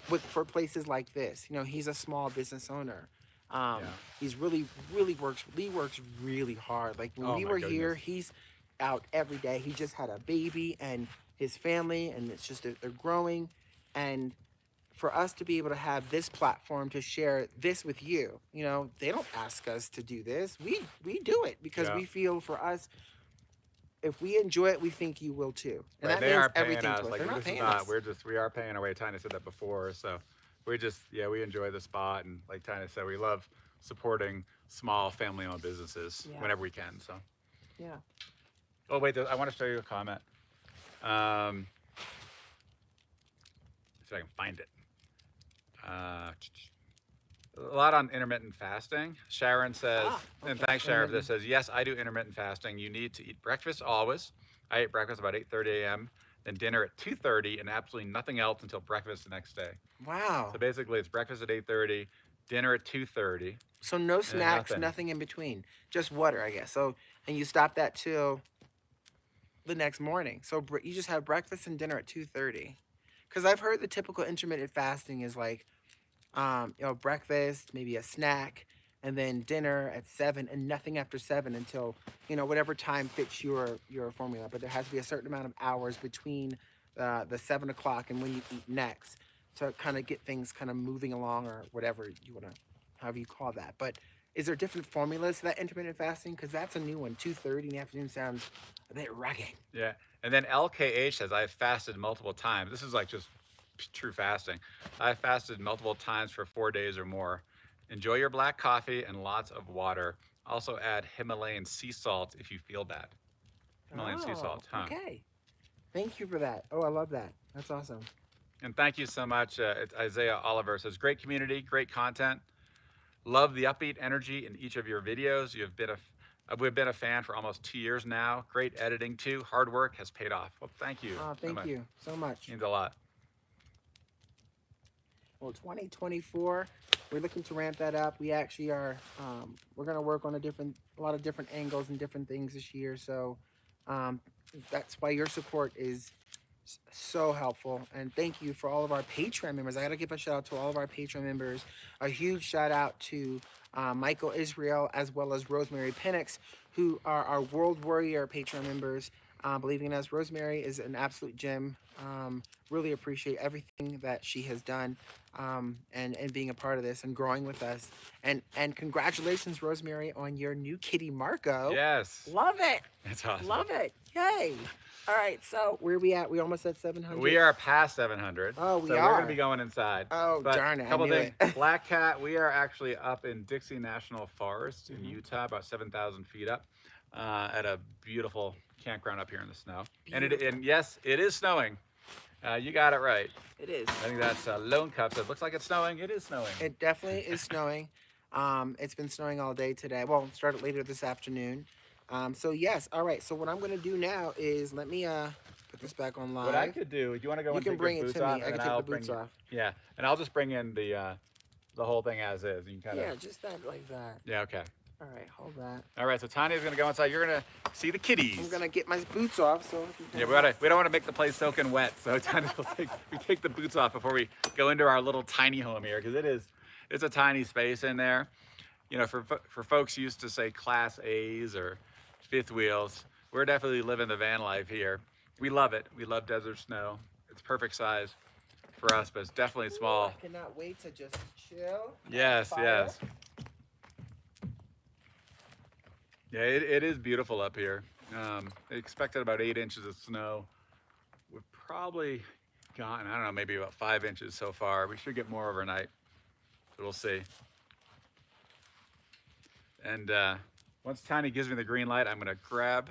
Speaker 2: for places like this. You know, he's a small business owner. He's really works really hard. Like when we were here, he's out every day. He just had a baby and his family, and it's just they're growing. And for us to be able to have this platform to share this with you, you know, they don't ask us to do this. We do it because we feel, for us, if we enjoy it, we think you will too. And that means everything to us.
Speaker 1: Like,
Speaker 2: They're not
Speaker 1: this
Speaker 2: paying
Speaker 1: is not,
Speaker 2: us.
Speaker 1: we are paying our way. Tina said that before. So we just, we enjoy the spot. And like Tina said, we love supporting small family owned businesses whenever we can. So,
Speaker 2: Yeah.
Speaker 1: oh wait, I want to show you a comment. See if I can find it. A lot on intermittent fasting. Sharon says, and
Speaker 2: okay.
Speaker 1: thanks Sharon for this, says, yes, I do intermittent fasting. You need to eat breakfast always. I ate breakfast about 8:30 a.m., then dinner at 2:30, and absolutely nothing else until breakfast the next day.
Speaker 2: Wow.
Speaker 1: So basically it's breakfast at 8:30, dinner at 2:30.
Speaker 2: So no snacks,
Speaker 1: nothing.
Speaker 2: nothing in between. Just water, I guess. So, and you stop that till the next morning. So you just have breakfast and dinner at 2:30. Because I've heard the typical intermittent fasting is like, breakfast, maybe a snack, and then dinner at 7, and nothing after 7 until whatever time fits your formula. But there has to be a certain amount of hours between the 7 o'clock and when you eat next to kind of get things kind of moving along, or whatever you want to, however you call that. But is there different formulas to that intermittent fasting? Because that's a new one. 2:30 in the afternoon sounds a bit rugged.
Speaker 1: Yeah. And then LKH says, I've fasted multiple times. This is like just true fasting. I've fasted multiple times for 4 days or more. Enjoy your black coffee and lots of water. Also add Himalayan sea salt if you feel bad. Himalayan sea salt, huh?
Speaker 2: Okay. Thank you for that. Oh, I love that. That's awesome.
Speaker 1: And thank you so much. It's Isaiah Oliver says, great community, great content. Love the upbeat energy in each of your videos. We've been a fan for almost 2 years now. Great editing too. Hard work has paid off. Well, thank you.
Speaker 2: Thank you so much.
Speaker 1: Means a lot.
Speaker 2: Well, 2024, we're looking to ramp that up. We actually are, we're going to work on a lot of different angles and different things this year. So that's why your support is so helpful. And thank you for all of our Patreon members. I got to give a shout out to all of our Patreon members. A huge shout out to Michael Israel, as well as Rosemary Penix, who are our World Warrior Patreon members. Believing in us, Rosemary is an absolute gem. Really appreciate everything that she has done, and being a part of this and growing with us. And congratulations, Rosemary, on your new kitty, Marco.
Speaker 1: Yes.
Speaker 2: Love it.
Speaker 1: That's awesome.
Speaker 2: Love it. Yay. All right, so where are we at? We almost at 700.
Speaker 1: We are past 700.
Speaker 2: Oh, we
Speaker 1: so
Speaker 2: are.
Speaker 1: We're going to be going inside.
Speaker 2: Oh,
Speaker 1: but
Speaker 2: darn it.
Speaker 1: Couple
Speaker 2: I knew
Speaker 1: things.
Speaker 2: it.
Speaker 1: Black Cat, we are actually up in Dixie National Forest in Utah, about 7,000 feet up, at a beautiful campground up here in the snow. And yes, it is snowing. You got it right.
Speaker 2: It is.
Speaker 1: I think that's Lone Cup. So it looks like it's snowing. It is snowing.
Speaker 2: It definitely is snowing. It's been snowing all day today. Well, it started later this afternoon. So yes, all right. So what I'm gonna do now is let me put this back on live.
Speaker 1: What I could do, you want to go and take
Speaker 2: bring
Speaker 1: your
Speaker 2: it
Speaker 1: boots
Speaker 2: to
Speaker 1: off?
Speaker 2: me. I can
Speaker 1: and
Speaker 2: take
Speaker 1: I'll
Speaker 2: the boots off.
Speaker 1: Yeah, and I'll just bring in the whole thing as is. You can kind of.
Speaker 2: Yeah, just that like that.
Speaker 1: Yeah. Okay.
Speaker 2: All right, hold that.
Speaker 1: All right. So Tanya's gonna go inside. You're gonna see the kitties.
Speaker 2: I'm gonna get my boots off. So
Speaker 1: yeah, we don't want to make the place soaking wet. So Tanya will take the boots off before we go into our little tiny home here, because it's a tiny space in there. You know, for folks used to say Class A's or fifth wheels, we're definitely living the van life here. We love it. We love desert snow. It's perfect size for us, but it's definitely small.
Speaker 2: I cannot wait to just chill.
Speaker 1: Yes, yes. Yeah, it is beautiful up here. They expected about 8 inches of snow. We've probably gotten, I don't know, maybe about 5 inches so far. We should get more overnight. So we'll see. And once Tiny gives me the green light, I'm gonna grab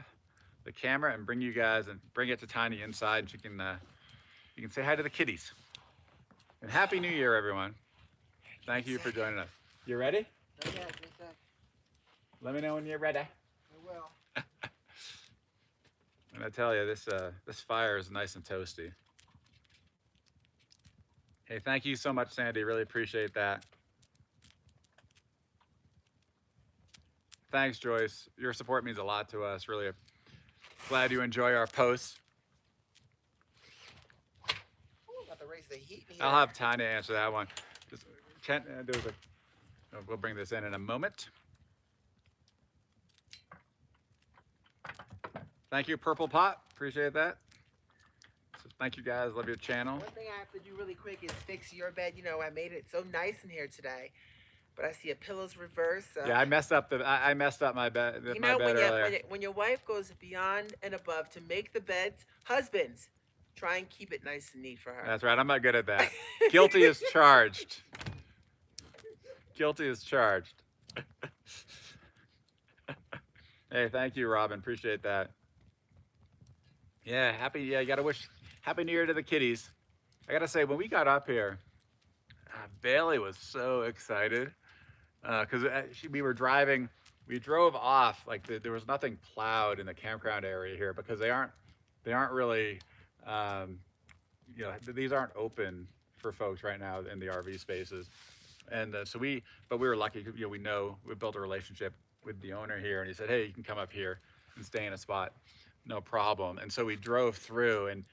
Speaker 1: the camera and bring you guys and bring it to Tiny inside. And you can say hi to the kitties. And Happy New Year, everyone. Thank you for joining us. You ready?
Speaker 2: Oh, yeah, just a sec.
Speaker 1: Let me know when you're ready.
Speaker 2: I will.
Speaker 1: And I tell you, this fire is nice and toasty. Hey, thank you so much, Sandy. Really appreciate that. Thanks, Joyce. Your support means a lot to us. Really glad you enjoy our posts.
Speaker 2: Ooh, got to raise the heat here.
Speaker 1: I'll have Tanya answer that one. We'll bring this in a moment. Thank you, Purple Pot. Appreciate that. So thank you guys. Love your channel.
Speaker 2: One thing I have to do really quick is fix your bed. You know, I made it so nice in here today, but I see a pillow's reversed.
Speaker 1: Yeah, I messed up my bed.
Speaker 2: You know,
Speaker 1: Earlier.
Speaker 2: when your wife goes beyond and above to make the beds, husbands, try and keep it nice and neat for her.
Speaker 1: That's right. I'm not good at that. Guilty is charged. Guilty is charged. Hey, thank you, Robin. Appreciate that. Yeah, you gotta wish Happy New Year to the kitties. I gotta say, when we got up here, Bailey was so excited because we were driving. We drove off like there was nothing plowed in the campground area here because they aren't really, um, these aren't open for folks right now in the RV spaces. And but we were lucky. We built a relationship with the owner here, and he said, "Hey, you can come up here and stay in a spot, no problem." And so we drove through, and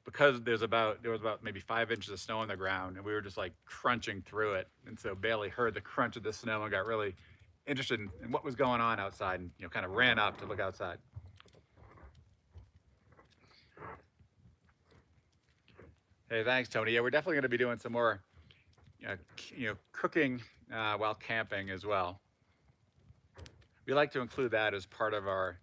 Speaker 1: because there was about maybe 5 inches of snow on the ground, and we were just like crunching through it. And so Bailey heard the crunch of the snow and got really interested in what was going on outside, and kind of ran up to look outside. Hey, thanks, Tony. Yeah, we're definitely going to be doing some more, cooking while camping as well. We like to include that as part of our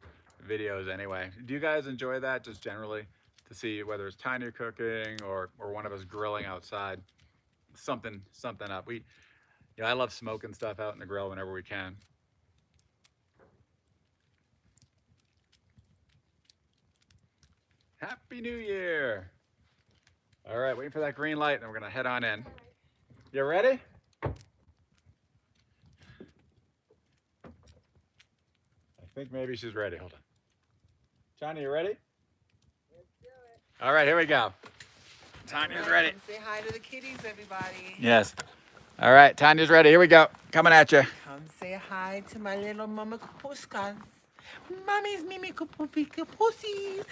Speaker 1: videos anyway. Do you guys enjoy that just generally to see whether it's Tanya cooking or one of us grilling outside? Something up. I love smoking stuff out in the grill whenever we can. Happy New Year. All right, waiting for that green light and we're gonna head on in. You ready? I think maybe she's ready. Hold on. Tanya, you ready?
Speaker 2: Let's do it.
Speaker 1: All right, here we go. Tanya's ready.
Speaker 2: Come say hi to the kitties, everybody.
Speaker 1: Yes. All right, Tanya's ready. Here we go. Coming at you.
Speaker 2: Come say hi to my little mama kapuskas. Mommy's mimi pussies.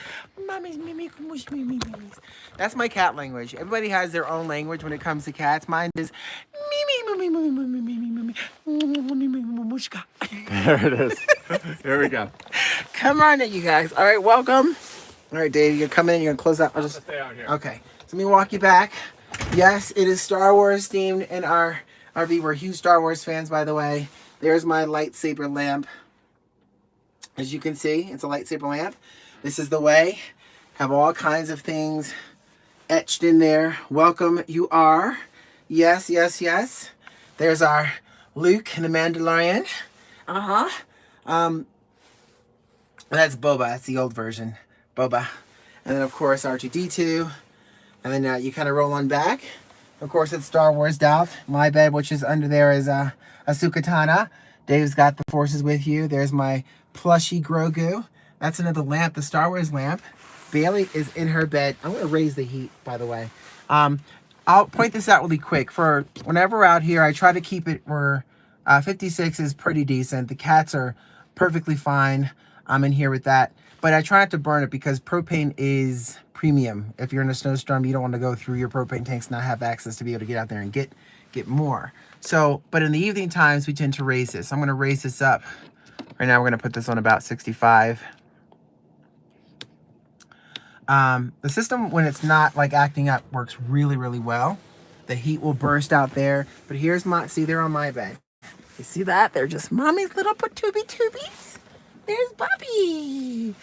Speaker 2: Mommy's mimi mimis. That's my cat language. Everybody has their own language when it comes to cats. Mine is mimi mimi mimi mimi mimi mimi.
Speaker 1: There it is. Here we go.
Speaker 2: Come on in, you guys. All right, welcome. All right, Dave, you're coming in. You're gonna close out.
Speaker 1: I'll just stay out here.
Speaker 2: Okay. So let me walk you back. Yes, it is Star Wars themed in our RV. We're huge Star Wars fans, by the way. There's my lightsaber lamp. As you can see, it's a lightsaber lamp. This is the way. Have all kinds of things etched in there. Welcome, you are. Yes, yes, yes. There's our Luke and the Mandalorian. That's Boba. That's the old version. Boba. And then, of course, R2-D2. And then you kind of roll on back. Of course, it's Star Wars Dolph. My bed, which is under there, is Ahsoka Tano. Dave's got the forces with you. There's my plushy Grogu. That's another lamp, the Star Wars lamp. Bailey is in her bed. I'm going to raise the heat, by the way. I'll point this out really quick. For whenever we're out here, I try to keep it where 56 is pretty decent. The cats are perfectly fine. I'm in here with that. But I try not to burn it because propane is premium. If you're in a snowstorm, you don't want to go through your propane tanks and not have access to be able to get out there and get more. So, but in the evening times, we tend to raise this. I'm going to raise this up. Right now, we're going to put this on about 65. The system, when it's not like acting up, works really, really well. The heat will burst out there. But here's see, they're on my bed. You see that? They're just mommy's little patooby-toobies. There's Bobby.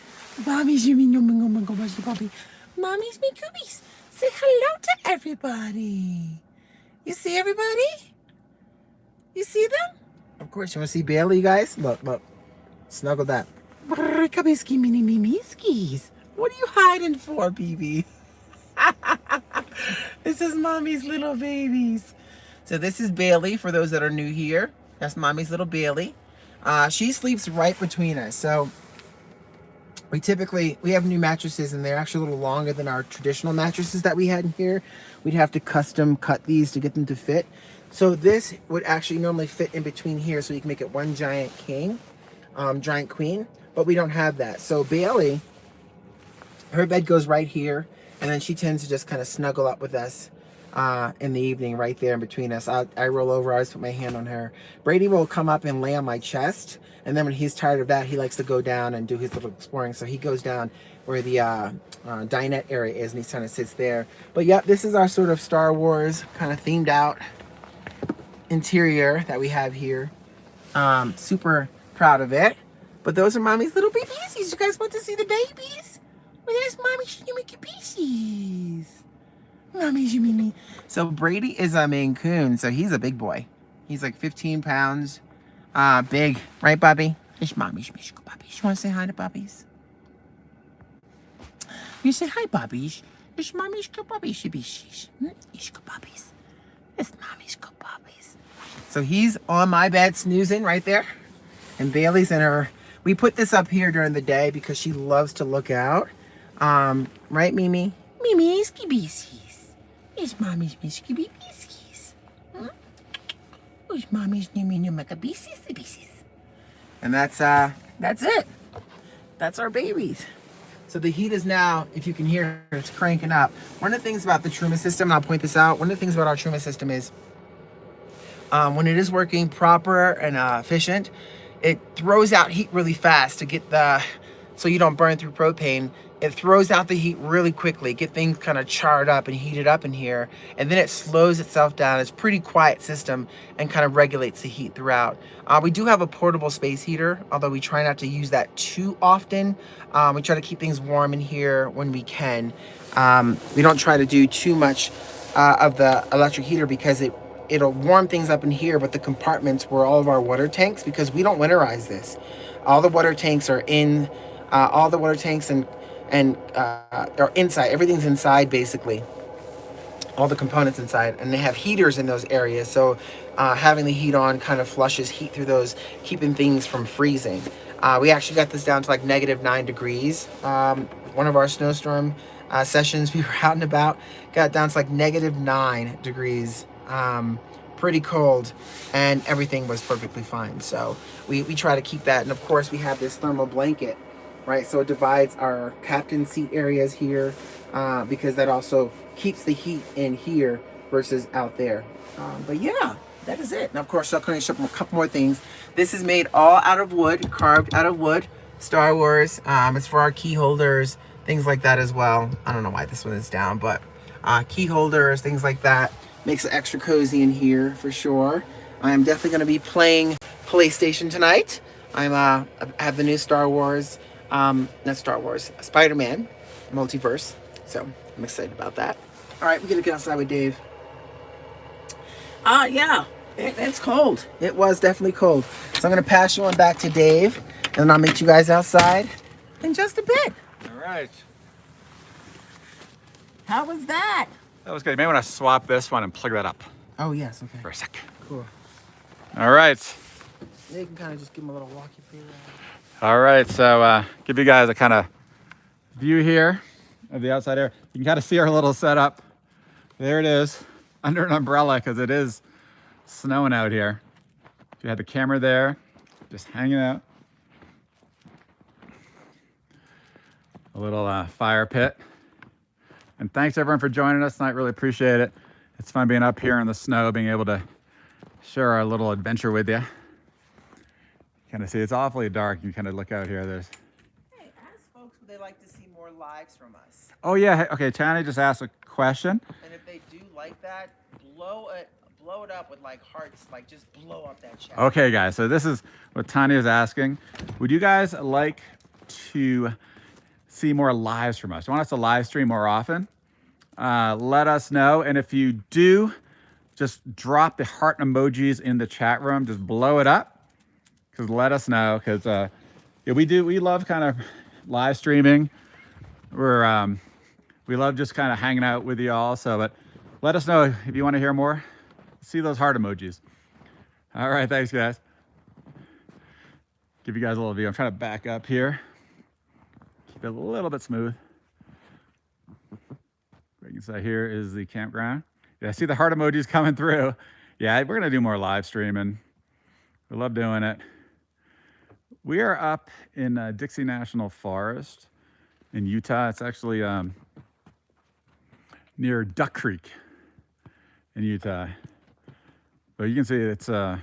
Speaker 2: Mommy's me Bobby. Mommy's me coobies. Say hello to everybody. You see everybody? You see them? Of course, you want to see Bailey, you guys? Look, look. Snuggle that. Kabiski mini mimiskis. What are you hiding for, BB? This is mommy's little babies. So this is Bailey, for those that are new here. That's mommy's little Bailey. She sleeps right between us. So we have new mattresses, and they're actually a little longer than our traditional mattresses that we had in here. We'd have to custom cut these to get them to fit. So this would actually normally fit in between here, so you can make it one giant king, giant queen, but we don't have that. So Bailey, her bed goes right here, and then she tends to just kind of snuggle up with us in the evening right there in between us. I roll over, I always put my hand on her. Brady will come up and lay on my chest, and then when he's tired of that, he likes to go down and do his little exploring. So he goes down where the dinette area is, and he kind of sits there. But yeah, this is our sort of Star Wars kind of themed out interior that we have here. Super proud of it. But those are mommy's little babies. You guys want to see the babies? Well, there's mommy's babies. Mommy's Mimi. So Brady is a Maine Coon, so he's a big boy. He's like 15 pounds. Big, right, Bobby? It's mommy's Bobby. You want to say hi to Bobbies? You say hi, Bobbies. It's mommy's Bobbies, It's Bobbies. It's mommy's Bobbies. So he's on my bed snoozing right there. And Bailey's in her. We put this up here during the day because she loves to look out. Right, Mimi? Mimi, skibisies. It's mommy's skibisies. It's mommy's new. And that's it. That's our babies. So the heat is now, if you can hear, it's cranking up. One of the things about the Truma system, and I'll point this out, one of the things about our Truma system is when it is working proper and efficient, it throws out heat really fast to get so you don't burn through propane. It throws out the heat really quickly, get things kind of charred up and heated up in here, and then it slows itself down. It's a pretty quiet system and kind of regulates the heat throughout. We do have a portable space heater, although we try not to use that too often. We try to keep things warm in here when we can. We don't try to do too much of the electric heater because it'll warm things up in here, but the compartments were all of our water tanks, because we don't winterize this. All the water tanks are in, all the water tanks and are inside. Everything's inside, basically. All the components inside, and they have heaters in those areas. So having the heat on kind of flushes heat through those, keeping things from freezing. We actually got this down to like -9 degrees. One of our snowstorm sessions, we were out and about, got down to like -9 degrees. Pretty cold, and everything was perfectly fine. So we try to keep that. And of course we have this thermal blanket, right? So it divides our captain seat areas here, because that also keeps the heat in here versus out there. But yeah, that is it. And of course, I'll finish up a couple more things. This is made all out of wood, carved out of wood. Star Wars. It's for our key holders, things like that as well. I don't know why this one is down, but key holders, things like that. Makes it extra cozy in here for sure. I am definitely going to be playing PlayStation tonight. I have the new Star Wars, not Star Wars, Spider-Man multiverse. So I'm excited about that. All right, we're going to get outside with Dave. Yeah, it's cold. It was definitely cold. So I'm going to pass you on back to Dave, and then I'll meet you guys outside in just a bit.
Speaker 1: All right.
Speaker 2: How was that?
Speaker 1: That was good. You may want to swap this one and plug that up
Speaker 2: Oh, yes, okay.
Speaker 1: for a sec.
Speaker 2: Cool.
Speaker 1: All right.
Speaker 2: Yeah, you can kind of just give them a little walkie through.
Speaker 1: All right. So give you guys a kind of view here of the outside air. You can kind of see our little setup. There it is, under an umbrella, because it is snowing out here. If you had the camera there, just hanging out. A little fire pit. And thanks everyone for joining us tonight. Really appreciate it. It's fun being up here in the snow, being able to share our little adventure with you. Kind of see it's awfully dark. You kind of look out here. There's.
Speaker 2: Hey, ask folks would they like to see more lives from us.
Speaker 1: Oh yeah. Okay. Chani just asked a question.
Speaker 2: And if they do like that, blow it up with like hearts, like just blow up that chat.
Speaker 1: Okay, guys. So this is what Tanya is asking. Would you guys like to see more lives from us? You want us to live stream more often? Let us know. And if you do, just drop the heart emojis in the chat room. Just blow it up. Because let us know. Because yeah, we love kind of live streaming. We love just kind of hanging out with you all. So, but let us know if you want to hear more. See those heart emojis. All right, thanks, guys. Give you guys a little view. I'm trying to back up here. Keep it a little bit smooth. You can see here is the campground. Yeah, see the heart emojis coming through. Yeah, we're gonna do more live streaming. We love doing it. We are up in Dixie National Forest in Utah. It's actually near Duck Creek in Utah. But you can see it's kind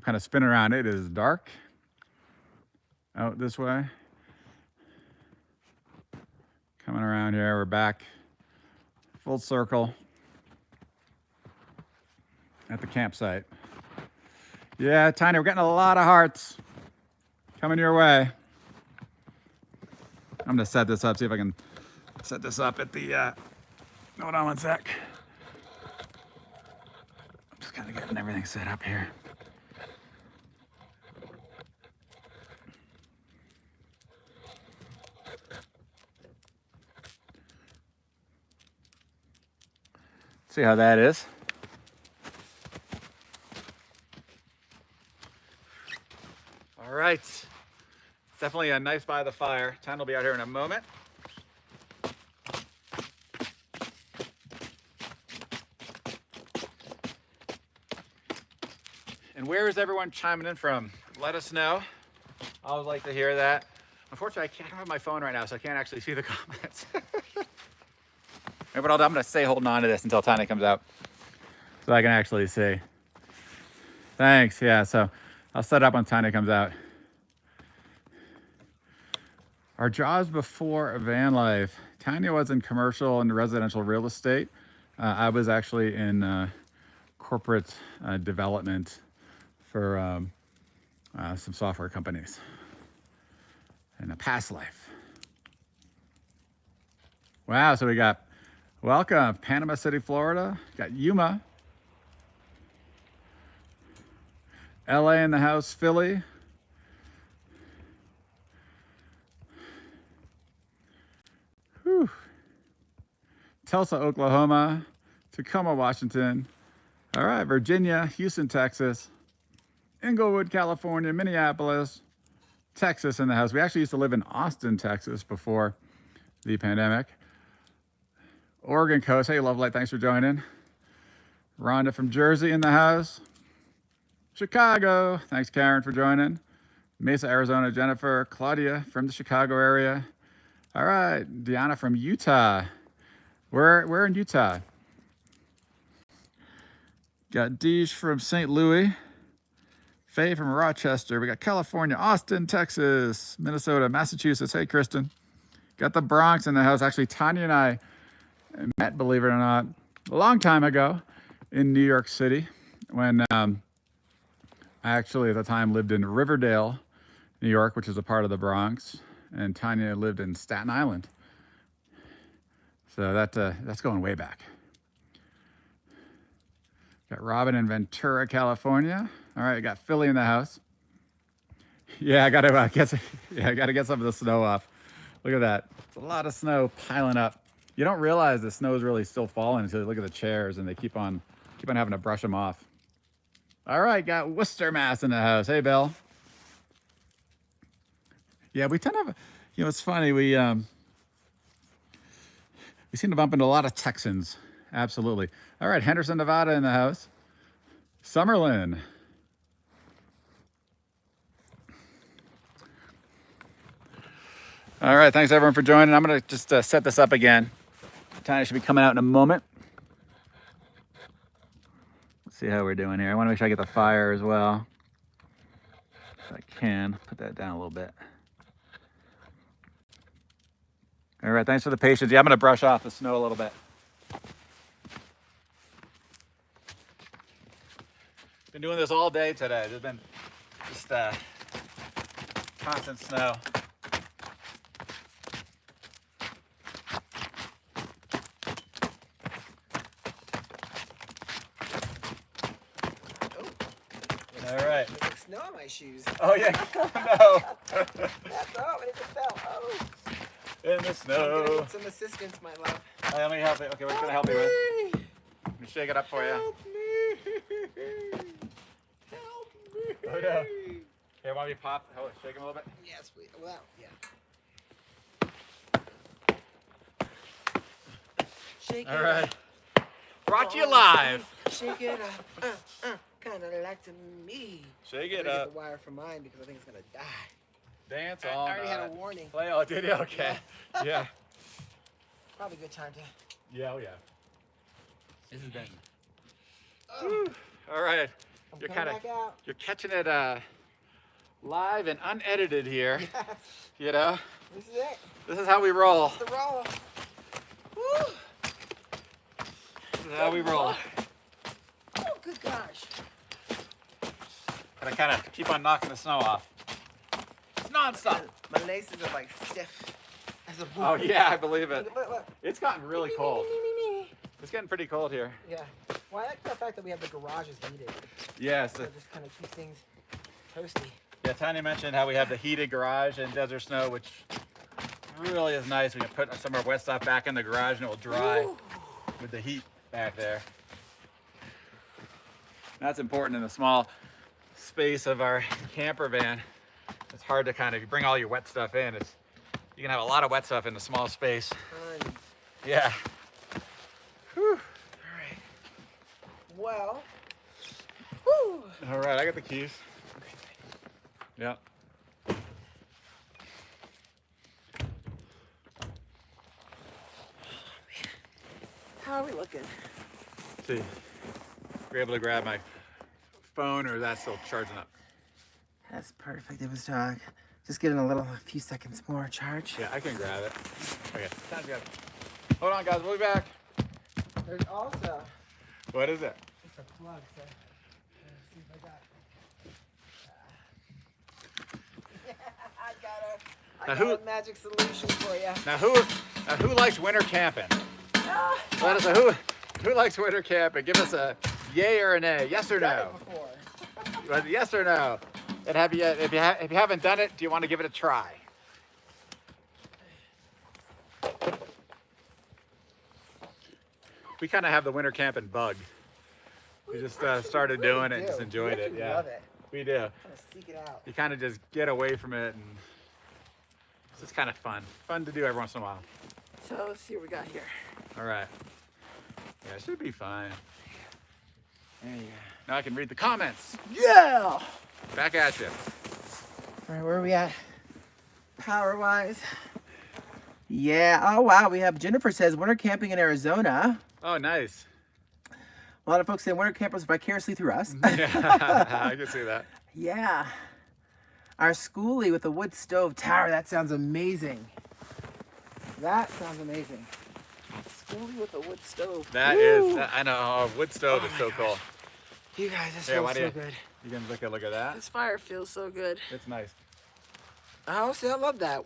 Speaker 1: of spinning around. It is dark out this way. Coming around here, we're back full circle at the campsite. Yeah, Tiny, we're getting a lot of hearts coming your way. I'm gonna set this up, see if I can set this up at the, hold on one sec. I'm just kind of getting everything set up here. See how that is. All right. Definitely a nice by the fire. Tanya will be out here in a moment. And where is everyone chiming in from? Let us know. I always like to hear that. Unfortunately, I don't have my phone right now, so I can't actually see the comments. But I'm going to stay holding on to this until Tanya comes out so I can actually see. Thanks. Yeah, so I'll set up when Tanya comes out. Our jobs before van life. Tanya was in commercial and residential real estate. I was actually in corporate development for some software companies in a past life. Wow, so we got welcome, Panama City, Florida. Got Yuma. LA in the house, Philly. Whew. Tulsa, Oklahoma. Tacoma, Washington. All right, Virginia, Houston, Texas. Inglewood, California, Minneapolis, Texas in the house. We actually used to live in Austin, Texas before the pandemic. Oregon coast. Hey, Lovelight, thanks for joining. Rhonda from Jersey in the house. Chicago. Thanks, Karen, for joining. Mesa, Arizona, Jennifer. Claudia from the Chicago area. All right, Deanna from Utah. We're in Utah. Got Deej from St. Louis. Faye from Rochester. We got California, Austin, Texas, Minnesota, Massachusetts. Hey, Kristen. Got the Bronx in the house. Actually, Tanya and I met, believe it or not, a long time ago in New York City when I actually at the time lived in Riverdale, New York, which is a part of the Bronx, and Tanya lived in Staten Island. So that's going way back. Got Robin in Ventura, California. All right, got Philly in the house. Yeah, I gotta get some of the snow off. Look at that. It's a lot of snow piling up. You don't realize the snow is really still falling until you look at the chairs and they keep on having to brush them off. All right, got Worcester, Mass in the house. Hey, Bill. Yeah, we tend to have, it's funny. We seem to bump into a lot of Texans. Absolutely. All right, Henderson, Nevada in the house. Summerlin. All right, thanks everyone for joining. I'm gonna just set this up again. Tanya should be coming out in a moment. Let's see how we're doing here. I wanna make sure I get the fire as well. If I can, put that down a little bit. All right, thanks for the patience. Yeah, I'm gonna brush off the snow a little bit. Been doing this all day today. There's been just constant snow. All right.
Speaker 2: There's snow on my shoes.
Speaker 1: Oh yeah. No.
Speaker 2: That's all. It just fell. Oh.
Speaker 1: In the snow.
Speaker 2: I'm gonna need some assistance, my love.
Speaker 1: Let me help you. Okay, what can I help you with? Let me shake it up for you.
Speaker 2: Help me. Help me.
Speaker 1: Oh no. Here, want me to pop? Shake him a little bit?
Speaker 2: Yes, please. Well, yeah. Shake it
Speaker 1: All right.
Speaker 2: up.
Speaker 1: Brought to you live.
Speaker 2: Shake it up. Kind of like to me.
Speaker 1: Shake
Speaker 2: I'm
Speaker 1: it
Speaker 2: gonna
Speaker 1: up.
Speaker 2: get the wire for mine because I think it's gonna die.
Speaker 1: Dance
Speaker 2: I
Speaker 1: all
Speaker 2: already
Speaker 1: night.
Speaker 2: had a warning.
Speaker 1: Play. Oh, did you? Okay. Yeah.
Speaker 2: Probably a good time to.
Speaker 1: Yeah. Oh yeah. This has been.
Speaker 2: Oh,
Speaker 1: All right.
Speaker 2: I'm
Speaker 1: You're
Speaker 2: coming back out.
Speaker 1: You're catching it live and unedited here.
Speaker 2: Yes.
Speaker 1: You know.
Speaker 2: This is it.
Speaker 1: This is how we roll.
Speaker 2: It's the roll. Woo.
Speaker 1: This is how we roll.
Speaker 2: Oh, good gosh.
Speaker 1: Gotta kind of keep on knocking the snow off. It's nonstop.
Speaker 2: My laces are like stiff as a board.
Speaker 1: Oh yeah, I believe it.
Speaker 2: Look, look.
Speaker 1: It's gotten really cold. It's getting pretty cold here.
Speaker 2: Yeah. Well, I like the fact that we have the garages heated.
Speaker 1: Yes.
Speaker 2: So it just kind of keeps things toasty.
Speaker 1: Yeah, Tanya mentioned how we have the heated garage in Desert Snow, which really is nice. We can put some of our wet stuff back in the garage and it will dry
Speaker 2: Ooh.
Speaker 1: with the heat back there. That's important in the small space of our camper van. It's hard to kind of bring all your wet stuff in. You can have a lot of wet stuff in a small space. Yeah. Whew.
Speaker 2: All right. Well. Whew.
Speaker 1: All right, I got the keys. Yep.
Speaker 2: How are we looking?
Speaker 1: See, if you're able to grab my phone, or is that still charging up?
Speaker 2: That's perfect. It was just getting a few seconds more charge.
Speaker 1: Yeah, I can grab it. Okay, time to go. Hold on, guys. We'll be back.
Speaker 2: There's also.
Speaker 1: What is it?
Speaker 2: It's a plug, so let's see if I got it. I got a magic solution for you.
Speaker 1: Now who likes winter camping? Let us know who likes winter camping. Give us a yay or a nay. Yes or no? Yes or no? And if you haven't done it, do you want to give it a try? We kind of have the winter camping bug. We just started doing it and just enjoyed it. Yeah,
Speaker 2: love it.
Speaker 1: We do.
Speaker 2: Kind of seek it out.
Speaker 1: You kind of just get away from it, and it's just kind of fun. Fun to do every once in a while.
Speaker 2: So let's see what we got here.
Speaker 1: All right. Yeah, it should be fine.
Speaker 2: There you go.
Speaker 1: Now I can read the comments.
Speaker 2: Yeah!
Speaker 1: Back at you.
Speaker 2: All right, where are we at? Power-wise. Yeah, oh wow, we have Jennifer says winter camping in Arizona.
Speaker 1: Oh, nice.
Speaker 2: A lot of folks say winter campers vicariously through us.
Speaker 1: Yeah, I can see that.
Speaker 2: Yeah. Our schoolie with the wood stove tower, that sounds amazing. That sounds amazing. Schoolie with a wood stove.
Speaker 1: That is, I know, wood stove is so cool.
Speaker 2: You guys, this
Speaker 1: Yeah,
Speaker 2: feels so good.
Speaker 1: You can look at that.
Speaker 4: This fire feels so good.
Speaker 1: It's nice.
Speaker 2: Oh, see, I love that.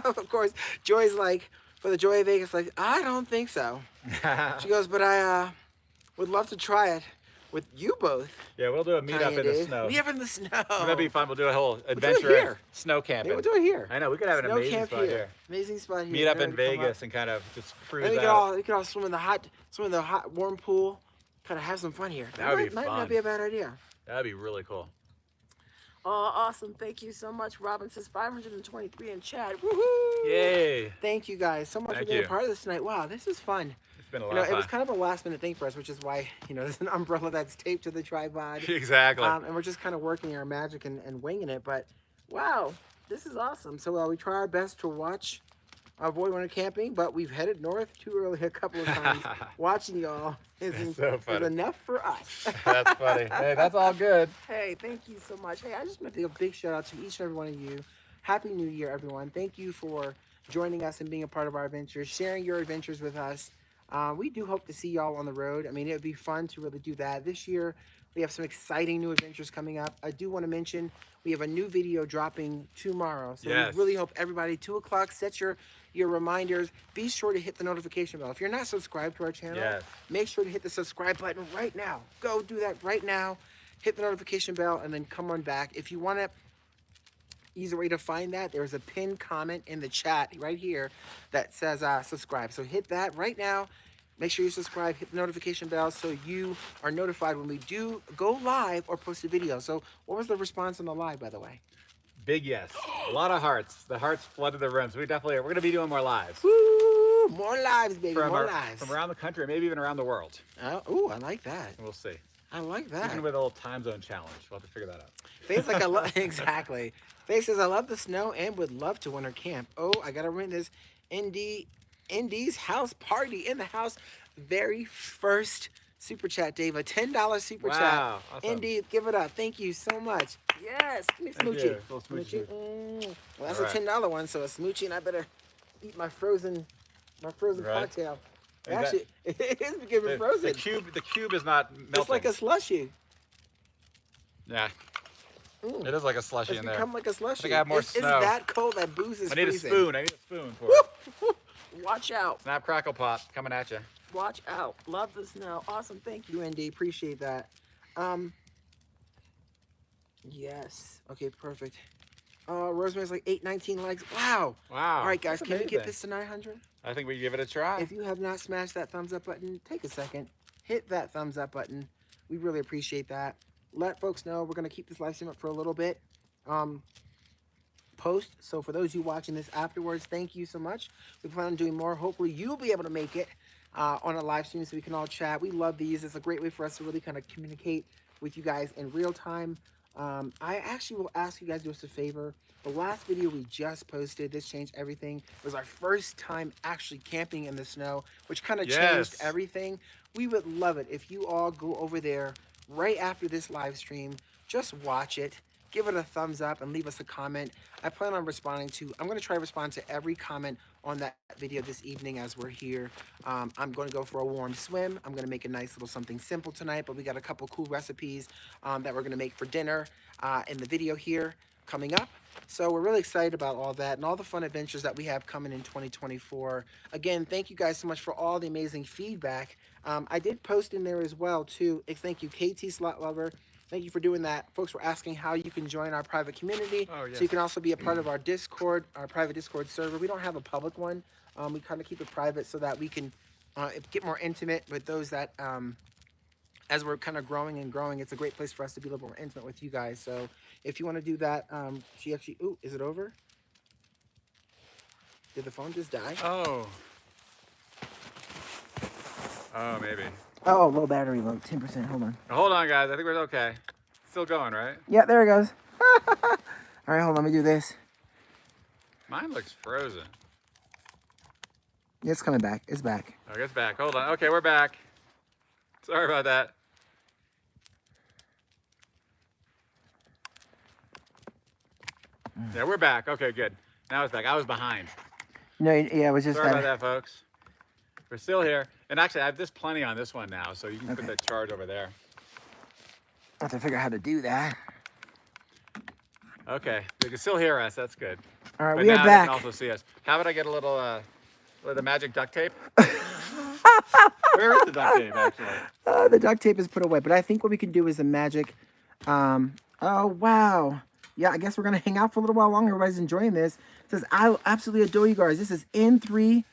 Speaker 2: Of course, Joy's like, for the Joy of Vegas, like, I don't think so. She goes, but I would love to try it with you both.
Speaker 1: Yeah, we'll do a meetup in the snow.
Speaker 2: Meetup in the snow.
Speaker 1: That'd be fun. We'll do a whole
Speaker 2: do it
Speaker 1: adventure
Speaker 2: here.
Speaker 1: snow camping.
Speaker 2: Yeah, we'll do it here.
Speaker 1: I know, we could have an
Speaker 2: Snow
Speaker 1: amazing
Speaker 2: camp
Speaker 1: spot here.
Speaker 2: Amazing spot here.
Speaker 1: Meet up in
Speaker 2: Everybody come
Speaker 1: Vegas and kind of just cruise
Speaker 2: And
Speaker 1: out.
Speaker 2: we could all swim in the hot, warm pool. Kind of have some fun here.
Speaker 1: That would be
Speaker 2: might
Speaker 1: fun.
Speaker 2: not be a bad idea.
Speaker 1: That'd be really cool.
Speaker 4: Oh, awesome. Thank you so much. Robin says 523 in chat. Woohoo!
Speaker 1: Yay.
Speaker 2: Thank you guys so much
Speaker 1: Thank
Speaker 2: for being
Speaker 1: you.
Speaker 2: a part of this tonight. Wow, this was fun.
Speaker 1: It's been a
Speaker 2: You
Speaker 1: lot
Speaker 2: know,
Speaker 1: of
Speaker 2: it
Speaker 1: fun.
Speaker 2: was kind of a last minute thing for us, which is why, there's an umbrella that's taped to the tripod.
Speaker 1: Exactly.
Speaker 2: And we're just kind of working our magic and winging it. But wow, this is awesome. So we try our best to avoid winter camping, but we've headed north too early a couple of times. Watching y'all is enough for us.
Speaker 1: That's funny. Hey, that's all good.
Speaker 2: Hey, thank you so much. Hey, I just want to give a big shout out to each and every one of you. Happy New Year, everyone. Thank you for joining us and being a part of our adventures, sharing your adventures with us. We do hope to see y'all on the road. I mean, it would be fun to really do that. This year, we have some exciting new adventures coming up. I do want to mention we have a new video dropping tomorrow. So
Speaker 1: Yes.
Speaker 2: we really hope everybody, 2 o'clock, set your reminders. Be sure to hit the notification bell. If you're not subscribed to our channel,
Speaker 1: Yes.
Speaker 2: make sure to hit the subscribe button right now. Go do that right now. Hit the notification bell and then come on back. If you want to, easy way to find that, there's a pinned comment in the chat right here that says subscribe. So hit that right now. Make sure you subscribe, hit the notification bell so you are notified when we do go live or post a video. So what was the response on the live, by the way?
Speaker 1: Big yes. A lot of hearts. The hearts flooded the rooms. We're going to be doing more lives.
Speaker 2: Woo! More lives, baby, more lives.
Speaker 1: From around the country, maybe even around the world.
Speaker 2: Ooh, I like that.
Speaker 1: We'll see.
Speaker 2: I like that.
Speaker 1: Even with a little time zone challenge. We'll have to figure that out.
Speaker 2: Faye's like, I love, exactly. Faye says, I love the snow and would love to winter camp. Oh, I got to win this Indy's house party in the house. Very first super chat, Dave. A $10 super chat.
Speaker 1: Wow, awesome.
Speaker 2: Indy, give it up. Thank you so much. Yes. Give me a
Speaker 1: Thank
Speaker 2: smoochie.
Speaker 1: you. Little smoochie.
Speaker 2: Well, that's
Speaker 1: All
Speaker 2: a $10 one, so a smoochie, and I better eat my frozen
Speaker 1: Right.
Speaker 2: cocktail.
Speaker 1: Is that-
Speaker 2: Actually, it is becoming frozen.
Speaker 1: The cube is not melting.
Speaker 2: It's like a slushy.
Speaker 1: Yeah. It is like a slushy
Speaker 2: It's
Speaker 1: in there.
Speaker 2: become like a slushy.
Speaker 1: I think I have more
Speaker 2: It's
Speaker 1: snow.
Speaker 2: that cold that booze is
Speaker 1: I need
Speaker 2: freezing.
Speaker 1: a spoon. I need a spoon for it.
Speaker 4: Watch out.
Speaker 1: Snap, crackle, pop. Coming at you.
Speaker 4: Watch out. Love the snow. Awesome. Thank you.
Speaker 2: You, ND, appreciate that. Yes. Okay, perfect. Rosemary's like 819 likes. Wow.
Speaker 1: Wow.
Speaker 2: All right, guys,
Speaker 1: That's
Speaker 2: can we get
Speaker 1: amazing.
Speaker 2: this to 900?
Speaker 1: I think we give it a try.
Speaker 2: If you have not smashed that thumbs up button, take a second, hit that thumbs up button. We really appreciate that. Let folks know we're gonna keep this live stream up for a little bit. Post. So for those of you watching this afterwards, thank you so much. We plan on doing more. Hopefully you'll be able to make it on a live stream so we can all chat. We love these. It's a great way for us to really kind of communicate with you guys in real time. I actually will ask you guys to do us a favor. The last video we just posted, this changed everything, was our first time actually camping in the snow, which kind of changed everything. We would love it if you all go over there right after this live stream, just watch it, give it a thumbs up, and leave us a comment. I plan on responding to, I'm going to try to respond to every comment on that video this evening as we're here. I'm going to go for a warm swim. I'm going to make a nice little something simple tonight, but we got a couple cool recipes that we're going to make for dinner in the video here coming up. So we're really excited about all that and all the fun adventures that we have coming in 2024. Again, thank you guys so much for all the amazing feedback. I did post in there as well too. Thank you, KT Slot Lover. Thank you for doing that. Folks were asking how you can join our private community.
Speaker 1: Oh, yes.
Speaker 2: So you can also be a part of our Discord, our private Discord server. We don't have a public one. We kind of keep it private so that we can get more intimate with those that, as we're kind of growing and growing, it's a great place for us to be a little more intimate with you guys. So if you want to do that, she actually, ooh, is it over? Did the phone just die?
Speaker 1: Oh. Oh, maybe.
Speaker 2: Oh, low battery low, 10%, hold on.
Speaker 1: Hold on, guys. I think we're okay. Still going, right?
Speaker 2: Yeah, there it goes. All right, hold on, let me do this.
Speaker 1: Mine looks frozen.
Speaker 2: Yeah, it's coming back, it's back.
Speaker 1: Oh, it's back. Hold on. Okay, we're back. Sorry about that. Yeah, we're back. Okay, good. Now it's back. I was behind.
Speaker 2: No, yeah, it was just
Speaker 1: Sorry about that, folks. We're still here. And actually, I have this plenty on this one now, so you can put
Speaker 2: Okay.
Speaker 1: that charge over there.
Speaker 2: I have to figure out how to do that.
Speaker 1: Okay, they can still hear us. That's good.
Speaker 2: All right,
Speaker 1: But
Speaker 2: we are
Speaker 1: now
Speaker 2: back.
Speaker 1: they can also see us. How about I get a little, the magic duct tape? Where is the duct tape, actually?
Speaker 2: The duct tape is put away, but I think what we can do is the magic. Oh, wow. Yeah, I guess we're going to hang out for a little while longer. Everybody's enjoying this. It says, I absolutely adore you guys. This is N3K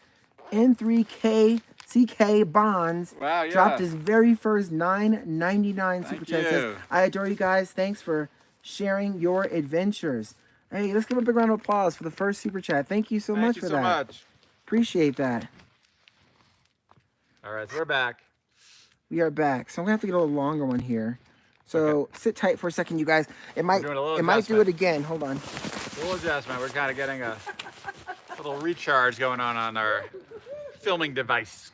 Speaker 2: CK Bonds.
Speaker 1: Wow, yeah.
Speaker 2: Dropped his very first $9.99 super chat. It says,
Speaker 1: you.
Speaker 2: I adore you guys. Thanks for sharing your adventures. Hey, let's give a big round of applause for the first super chat. Thank you so much for that.
Speaker 1: Thank you so much.
Speaker 2: Appreciate that.
Speaker 1: All right, so we're back.
Speaker 2: We are back. So I'm gonna have to get a little longer one here. So
Speaker 1: Okay.
Speaker 2: sit tight for a second, you guys. It might
Speaker 1: doing a little
Speaker 2: might do it
Speaker 1: adjustment.
Speaker 2: again. Hold on.
Speaker 1: Little adjustment. We're kind of getting a little recharge going on our filming device.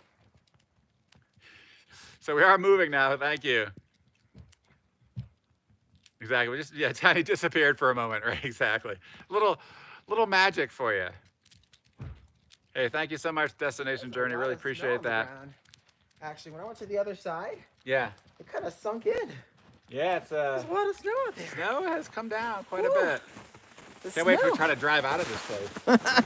Speaker 1: So we are moving now. Thank you. Exactly. We just, yeah, Tiny disappeared for a moment, right? Exactly. Little magic for you. Hey, thank you so much, Destination Journey. Really appreciate that.
Speaker 2: Actually, when I went to the other side,
Speaker 1: Yeah.
Speaker 2: it kind of sunk in.
Speaker 1: Yeah, it's
Speaker 2: There's a lot of snow out there.
Speaker 1: snow has come down quite a
Speaker 2: Woo.
Speaker 1: bit.
Speaker 2: The
Speaker 1: Can't wait
Speaker 2: snow.
Speaker 1: to try to drive out of this place.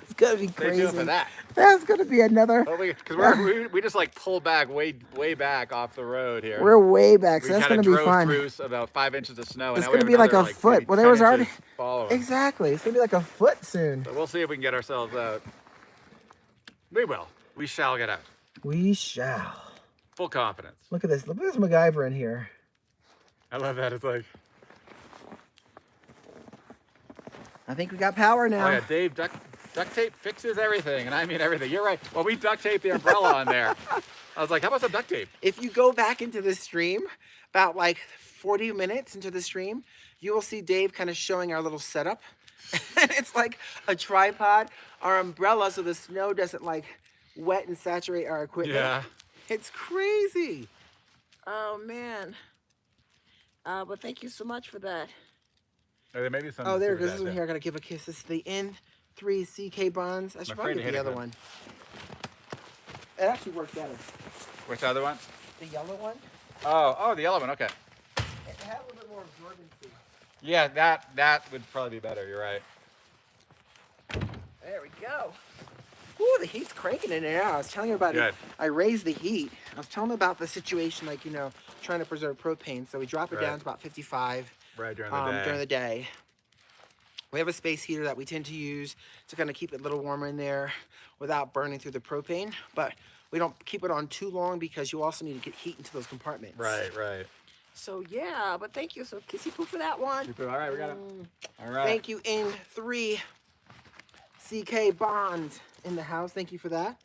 Speaker 2: It's gonna be
Speaker 1: Stay
Speaker 2: crazy.
Speaker 1: tuned for that.
Speaker 2: That's gonna be another.
Speaker 1: Well, because we just like pulled back way back off the road here.
Speaker 2: We're way back, so
Speaker 1: We
Speaker 2: that's
Speaker 1: kinda
Speaker 2: gonna be
Speaker 1: drove
Speaker 2: fun.
Speaker 1: through about 5 inches of snow. And
Speaker 2: It's
Speaker 1: now we
Speaker 2: gonna
Speaker 1: have
Speaker 2: be like
Speaker 1: another,
Speaker 2: a foot.
Speaker 1: maybe
Speaker 2: Well, there was
Speaker 1: 10
Speaker 2: already
Speaker 1: inches following.
Speaker 2: exactly. It's gonna be like a foot soon.
Speaker 1: So we'll see if we can get ourselves out. We will. We shall get out.
Speaker 2: We shall.
Speaker 1: Full confidence.
Speaker 2: Look at this. Look at this MacGyver in here.
Speaker 1: I love that. It's like,
Speaker 2: I think we got power now.
Speaker 1: oh yeah, Dave, duct tape fixes everything. And I mean everything. You're right. Well, we duct taped the umbrella on there. I was like, how about some duct tape?
Speaker 2: If you go back into the stream, about like 40 minutes into the stream, you will see Dave kind of showing our little setup. And it's like a tripod, our umbrella, so the snow doesn't like wet and saturate our equipment.
Speaker 1: Yeah.
Speaker 2: It's crazy.
Speaker 4: Oh man. But thank you so much for that.
Speaker 1: Oh, there may be some.
Speaker 2: Oh, there it
Speaker 1: super
Speaker 2: goes.
Speaker 1: chat
Speaker 2: This one here. I gotta give a kiss. This is the N3CK Bonds. I should
Speaker 1: I'm
Speaker 2: probably
Speaker 1: afraid to
Speaker 2: get the
Speaker 1: hit it,
Speaker 2: other
Speaker 1: but-
Speaker 2: one. It actually worked better.
Speaker 1: Which other one?
Speaker 2: The yellow one.
Speaker 1: Oh, the yellow one. Okay.
Speaker 2: It had a little bit more absorbency.
Speaker 1: Yeah, that would probably be better. You're right.
Speaker 2: There we go. Ooh, the heat's cranking in there. I was telling everybody,
Speaker 1: Good.
Speaker 2: I raised the heat. I was telling them about the situation, like, you know, trying to preserve propane. So we drop it
Speaker 1: Right.
Speaker 2: down to about 55
Speaker 1: Right during the day.
Speaker 2: during the day. We have a space heater that we tend to use to kind of keep it a little warmer in there without burning through the propane. But we don't keep it on too long because you also need to get heat into those compartments.
Speaker 1: Right, right.
Speaker 4: So yeah, but thank you. So kissy poo for that one.
Speaker 1: All right, we got it. All right.
Speaker 2: Thank you, N3 CK Bond in the house. Thank you for that.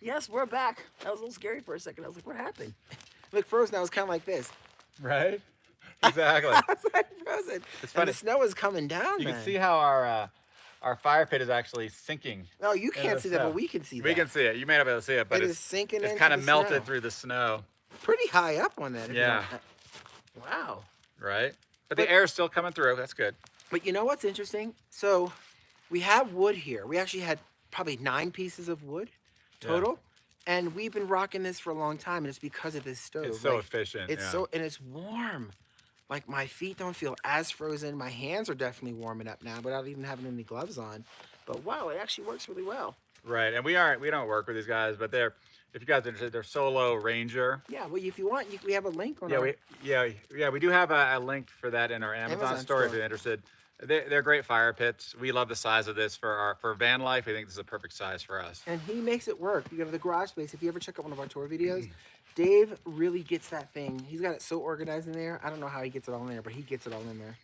Speaker 4: Yes, we're back. That was a little scary for a second. I was like, what happened?
Speaker 2: Look, frozen. I was kind of like this.
Speaker 1: Right? Exactly.
Speaker 2: I was like frozen.
Speaker 1: It's
Speaker 2: And
Speaker 1: funny.
Speaker 2: the snow is coming down.
Speaker 1: You
Speaker 2: man.
Speaker 1: can see how our fire pit is actually sinking.
Speaker 2: No, you
Speaker 1: into
Speaker 2: can't
Speaker 1: the
Speaker 2: see that,
Speaker 1: snow.
Speaker 2: but we can see that.
Speaker 1: We can see it. You may not be able to see it, but
Speaker 2: It
Speaker 1: it's
Speaker 2: is sinking
Speaker 1: it's
Speaker 2: into
Speaker 1: kind
Speaker 2: the
Speaker 1: of melted
Speaker 2: snow.
Speaker 1: through the snow.
Speaker 2: Pretty high up on that. if you
Speaker 1: Yeah.
Speaker 2: don't- Wow.
Speaker 1: Right? But the air is still coming through. That's good.
Speaker 2: But you know what's interesting? So we have wood here. We actually had probably 9 pieces of wood total. And we've been rocking this for a long time, and it's because of this stove.
Speaker 1: It's so
Speaker 2: Like,
Speaker 1: efficient.
Speaker 2: It's
Speaker 1: yeah.
Speaker 2: so, and it's warm. Like my feet don't feel as frozen. My hands are definitely warming up now without even having any gloves on.
Speaker 4: But wow, it actually works really well.
Speaker 1: Right. And we don't work with these guys, but they're, if you guys are interested, they're Solo Ranger.
Speaker 2: Yeah, well, if you want, we have a link on
Speaker 1: Yeah,
Speaker 2: our...
Speaker 1: we do have a link for that in our Amazon store if you're interested. They're great fire pits. We love the size of this for van life. We think this is a perfect size for us.
Speaker 2: And he makes it work. You go to the garage space. If you ever check out one of our tour videos, Dave really gets that thing. He's got it so organized in there. I don't know how he gets it all in there, but he gets it all in there.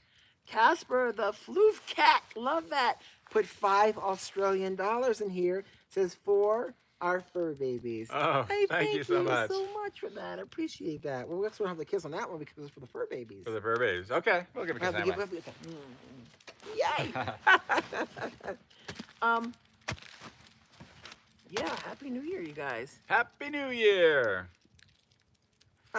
Speaker 4: Casper the Floof Cat. Love that.
Speaker 2: Put $5 Australian in here. Says for our fur babies.
Speaker 1: Oh,
Speaker 2: Hey,
Speaker 1: thank you so much.
Speaker 2: so much for that. I appreciate that. Well, we also don't have the kiss on that one because it's for the fur babies.
Speaker 1: For the fur babies. Okay, we'll give it a kiss anyway.
Speaker 2: Yay!
Speaker 4: Yeah, Happy New Year, you guys.
Speaker 1: Happy New Year.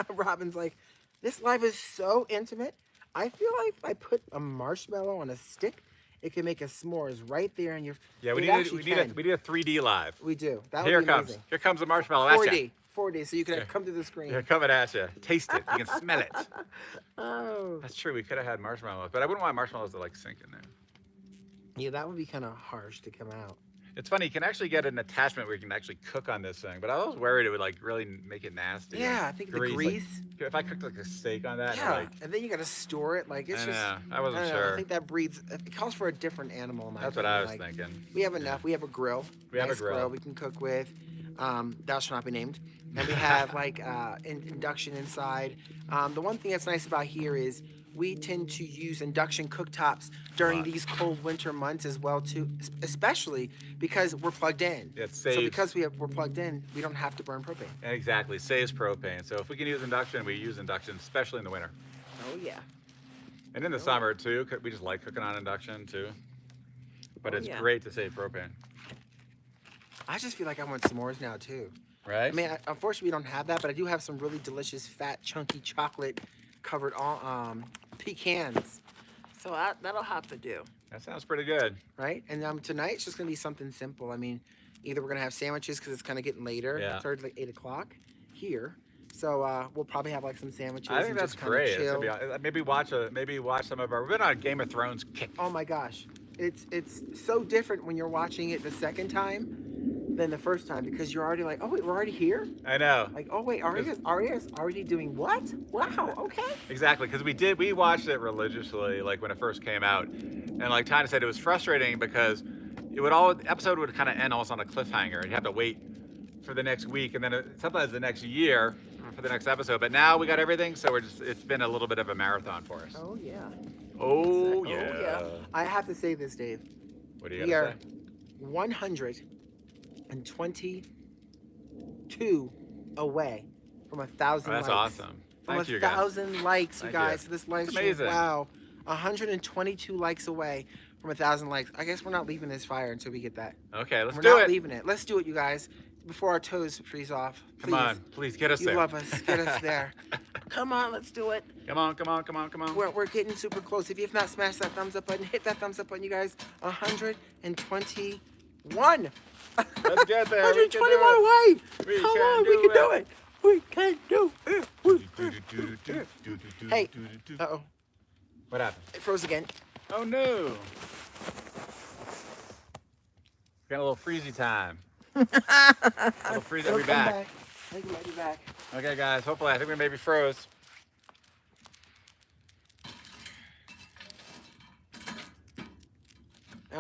Speaker 2: Robin's like, this life is so intimate. I feel like if I put a marshmallow on a stick, it can make a s'mores right there in your...
Speaker 1: Yeah, we
Speaker 2: It
Speaker 1: need
Speaker 2: actually
Speaker 1: a 3D live.
Speaker 2: We do. That
Speaker 1: Here
Speaker 2: would
Speaker 1: it
Speaker 2: be
Speaker 1: comes.
Speaker 2: amazing.
Speaker 1: Here comes the marshmallow at you.
Speaker 2: 4D, so you can come to the screen.
Speaker 1: Here, coming at you. Taste it. You can smell it.
Speaker 2: Oh.
Speaker 1: That's true. We could have had marshmallows, but I wouldn't want marshmallows to like sink in there.
Speaker 2: Yeah, that would be kind of harsh to come out.
Speaker 1: It's funny. You can actually get an attachment where you can actually cook on this thing, but I was worried it would like really make it nasty.
Speaker 2: Yeah, I think the
Speaker 1: Like,
Speaker 2: grease.
Speaker 1: if I cooked like a steak on that,
Speaker 2: Yeah,
Speaker 1: like,
Speaker 2: and then you got to store it. Like, it's
Speaker 1: I
Speaker 2: just...
Speaker 1: know. I wasn't
Speaker 2: don't know,
Speaker 1: sure.
Speaker 2: I think that breeds... It calls for a different animal, in my
Speaker 1: That's what I was
Speaker 2: opinion. Like,
Speaker 1: thinking.
Speaker 2: We have enough. We have a grill.
Speaker 1: We have a
Speaker 2: Nice
Speaker 1: grill.
Speaker 2: we can cook with. Thou shalt not be named. And we have like induction inside. The one thing that's nice about here is we tend to use induction cooktops during these cold winter months as well too, especially because we're plugged in.
Speaker 1: It
Speaker 2: So
Speaker 1: saves.
Speaker 2: because we're plugged in, we don't have to burn propane.
Speaker 1: Exactly. Saves propane. So if we can use induction, we use induction, especially in the winter.
Speaker 2: Oh yeah.
Speaker 1: And in the summer too. We just like cooking on induction too. But
Speaker 4: Oh,
Speaker 1: it's
Speaker 4: yeah.
Speaker 1: great to save propane.
Speaker 2: I just feel like I want s'mores now too.
Speaker 1: Right?
Speaker 2: I mean, unfortunately, we don't have that, but I do have some really delicious, fat, chunky chocolate covered pecans,
Speaker 4: So that'll have to do.
Speaker 1: that sounds pretty good.
Speaker 2: right? And tonight it's just gonna be something simple. I mean, either we're gonna have sandwiches because it's kind of getting later.
Speaker 1: Yeah.
Speaker 2: It's already like 8 o'clock here, so we'll probably have like some sandwiches.
Speaker 1: I think
Speaker 2: and
Speaker 1: that's
Speaker 2: just kinda
Speaker 1: great. It's
Speaker 2: chill.
Speaker 1: gonna be, maybe watch some of our. We've been on a Game of Thrones kick.
Speaker 2: Oh my gosh, it's so different when you're watching it the second time than the first time because you're already like, oh wait, we're already here.
Speaker 1: I know.
Speaker 2: Like, oh wait, Arya's already doing what? Wow, okay.
Speaker 1: Exactly, because we watched it religiously, like when it first came out, and like Tanya said, it was frustrating because the episode would kind of end almost on a cliffhanger, and you have to wait for the next week, and then sometimes the next year for the next episode. But now we got everything, so it's been a little bit of a marathon for us.
Speaker 2: Oh yeah.
Speaker 1: Oh
Speaker 2: Exactly.
Speaker 1: yeah.
Speaker 2: Oh, yeah. I have to say this, Dave.
Speaker 1: What do you
Speaker 2: We
Speaker 1: gotta
Speaker 2: are
Speaker 1: say?
Speaker 2: 122 away from 1,000
Speaker 1: Oh, that's
Speaker 2: likes.
Speaker 1: awesome.
Speaker 2: From
Speaker 1: Thank you, guys.
Speaker 2: 1,000 likes, you
Speaker 1: Thank
Speaker 2: guys.
Speaker 1: you.
Speaker 2: So this live
Speaker 1: That's
Speaker 2: stream,
Speaker 1: amazing.
Speaker 2: wow. 122 likes away from 1,000 likes. I guess we're not leaving this fire until we get that.
Speaker 1: Okay, let's
Speaker 2: We're
Speaker 1: do
Speaker 2: not
Speaker 1: it.
Speaker 2: leaving it. Let's do it, you guys, before our toes freeze off.
Speaker 1: Come on, please get us
Speaker 2: You
Speaker 1: there.
Speaker 2: love us. Get us there.
Speaker 4: Come on, let's do it.
Speaker 1: Come on, come on, come on, come on.
Speaker 2: We're getting super close. If you have not smashed that thumbs up button, hit that thumbs up button, you guys. 121.
Speaker 1: Let's get there. We can
Speaker 2: 121
Speaker 1: do it.
Speaker 2: away.
Speaker 1: We
Speaker 2: Come
Speaker 1: can
Speaker 2: on, we
Speaker 1: do
Speaker 2: can do
Speaker 1: it.
Speaker 2: it. We can do it. Hey. Uh-oh.
Speaker 1: What happened?
Speaker 2: It froze again.
Speaker 1: Oh no. Got a little freezy time. Little freeze. I'll be
Speaker 2: Come
Speaker 1: back.
Speaker 2: I think we might be back.
Speaker 1: Okay, guys. Hopefully, I think we maybe froze.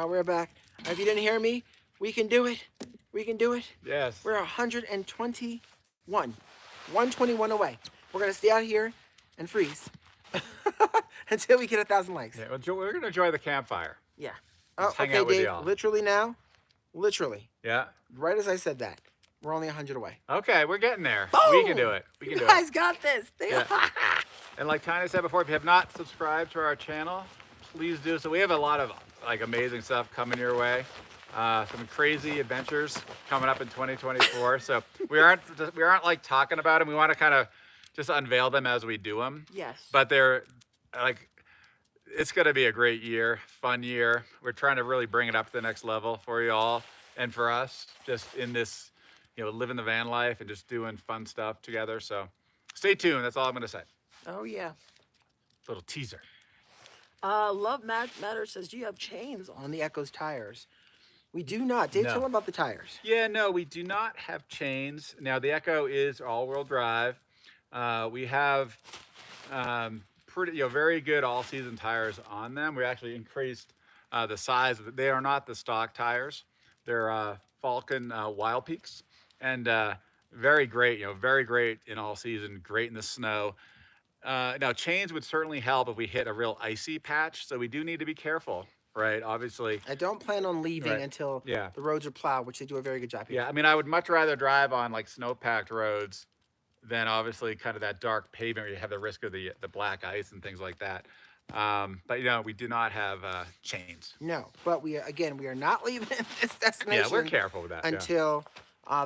Speaker 2: We're back. If you didn't hear me, we can do it. We can do it.
Speaker 1: Yes.
Speaker 2: We're 121. 121 away. We're going to stay out here and freeze until we get 1,000 likes.
Speaker 1: Yeah, well, we're gonna enjoy the campfire.
Speaker 2: Yeah.
Speaker 1: Just hang
Speaker 2: Okay,
Speaker 1: out with
Speaker 2: Dave.
Speaker 1: y'all.
Speaker 2: Literally now, literally,
Speaker 1: Yeah.
Speaker 2: right as I said that, we're only 100 away.
Speaker 1: Okay, we're getting there.
Speaker 2: Boom!
Speaker 1: We can do it. We can
Speaker 4: You
Speaker 1: do
Speaker 4: guys
Speaker 1: it.
Speaker 4: got this.
Speaker 1: Yeah. And like Tanya said before, if you have not subscribed to our channel, please do. So we have a lot of like amazing stuff coming your way. Some crazy adventures coming up in 2024. So we aren't like talking about them. We want to kind of just unveil them as we do them.
Speaker 4: Yes.
Speaker 1: But they're like, it's going to be a great year, fun year. We're trying to really bring it up to the next level for you all and for us, just in this, living the van life and just doing fun stuff together. So stay tuned. That's all I'm going to say.
Speaker 4: Oh, yeah.
Speaker 1: Little teaser.
Speaker 4: Love Matter says, do you have chains
Speaker 2: On the Echo's tires. We do not. Dave,
Speaker 1: No.
Speaker 2: tell them about the tires.
Speaker 1: Yeah, no, we do not have chains. Now, the Echo is all-wheel drive. We have very good all-season tires on them. We actually increased the size. They are not the stock tires. They're Falcon Wild Peaks, and very great. Very great in all season. Great in the snow. Now, chains would certainly help if we hit a real icy patch. So we do need to be careful, right? Obviously.
Speaker 2: I don't plan on leaving
Speaker 1: Right.
Speaker 2: until
Speaker 1: Yeah.
Speaker 2: the roads are plowed, which they do a very good job here.
Speaker 1: Yeah, I mean, I would much rather drive on like snow-packed roads than obviously kind of that dark pavement where you have the risk of the black ice and things like that. But we do not have chains.
Speaker 2: No, but we are not leaving this destination.
Speaker 1: Yeah, we're careful with that. Yeah.
Speaker 2: until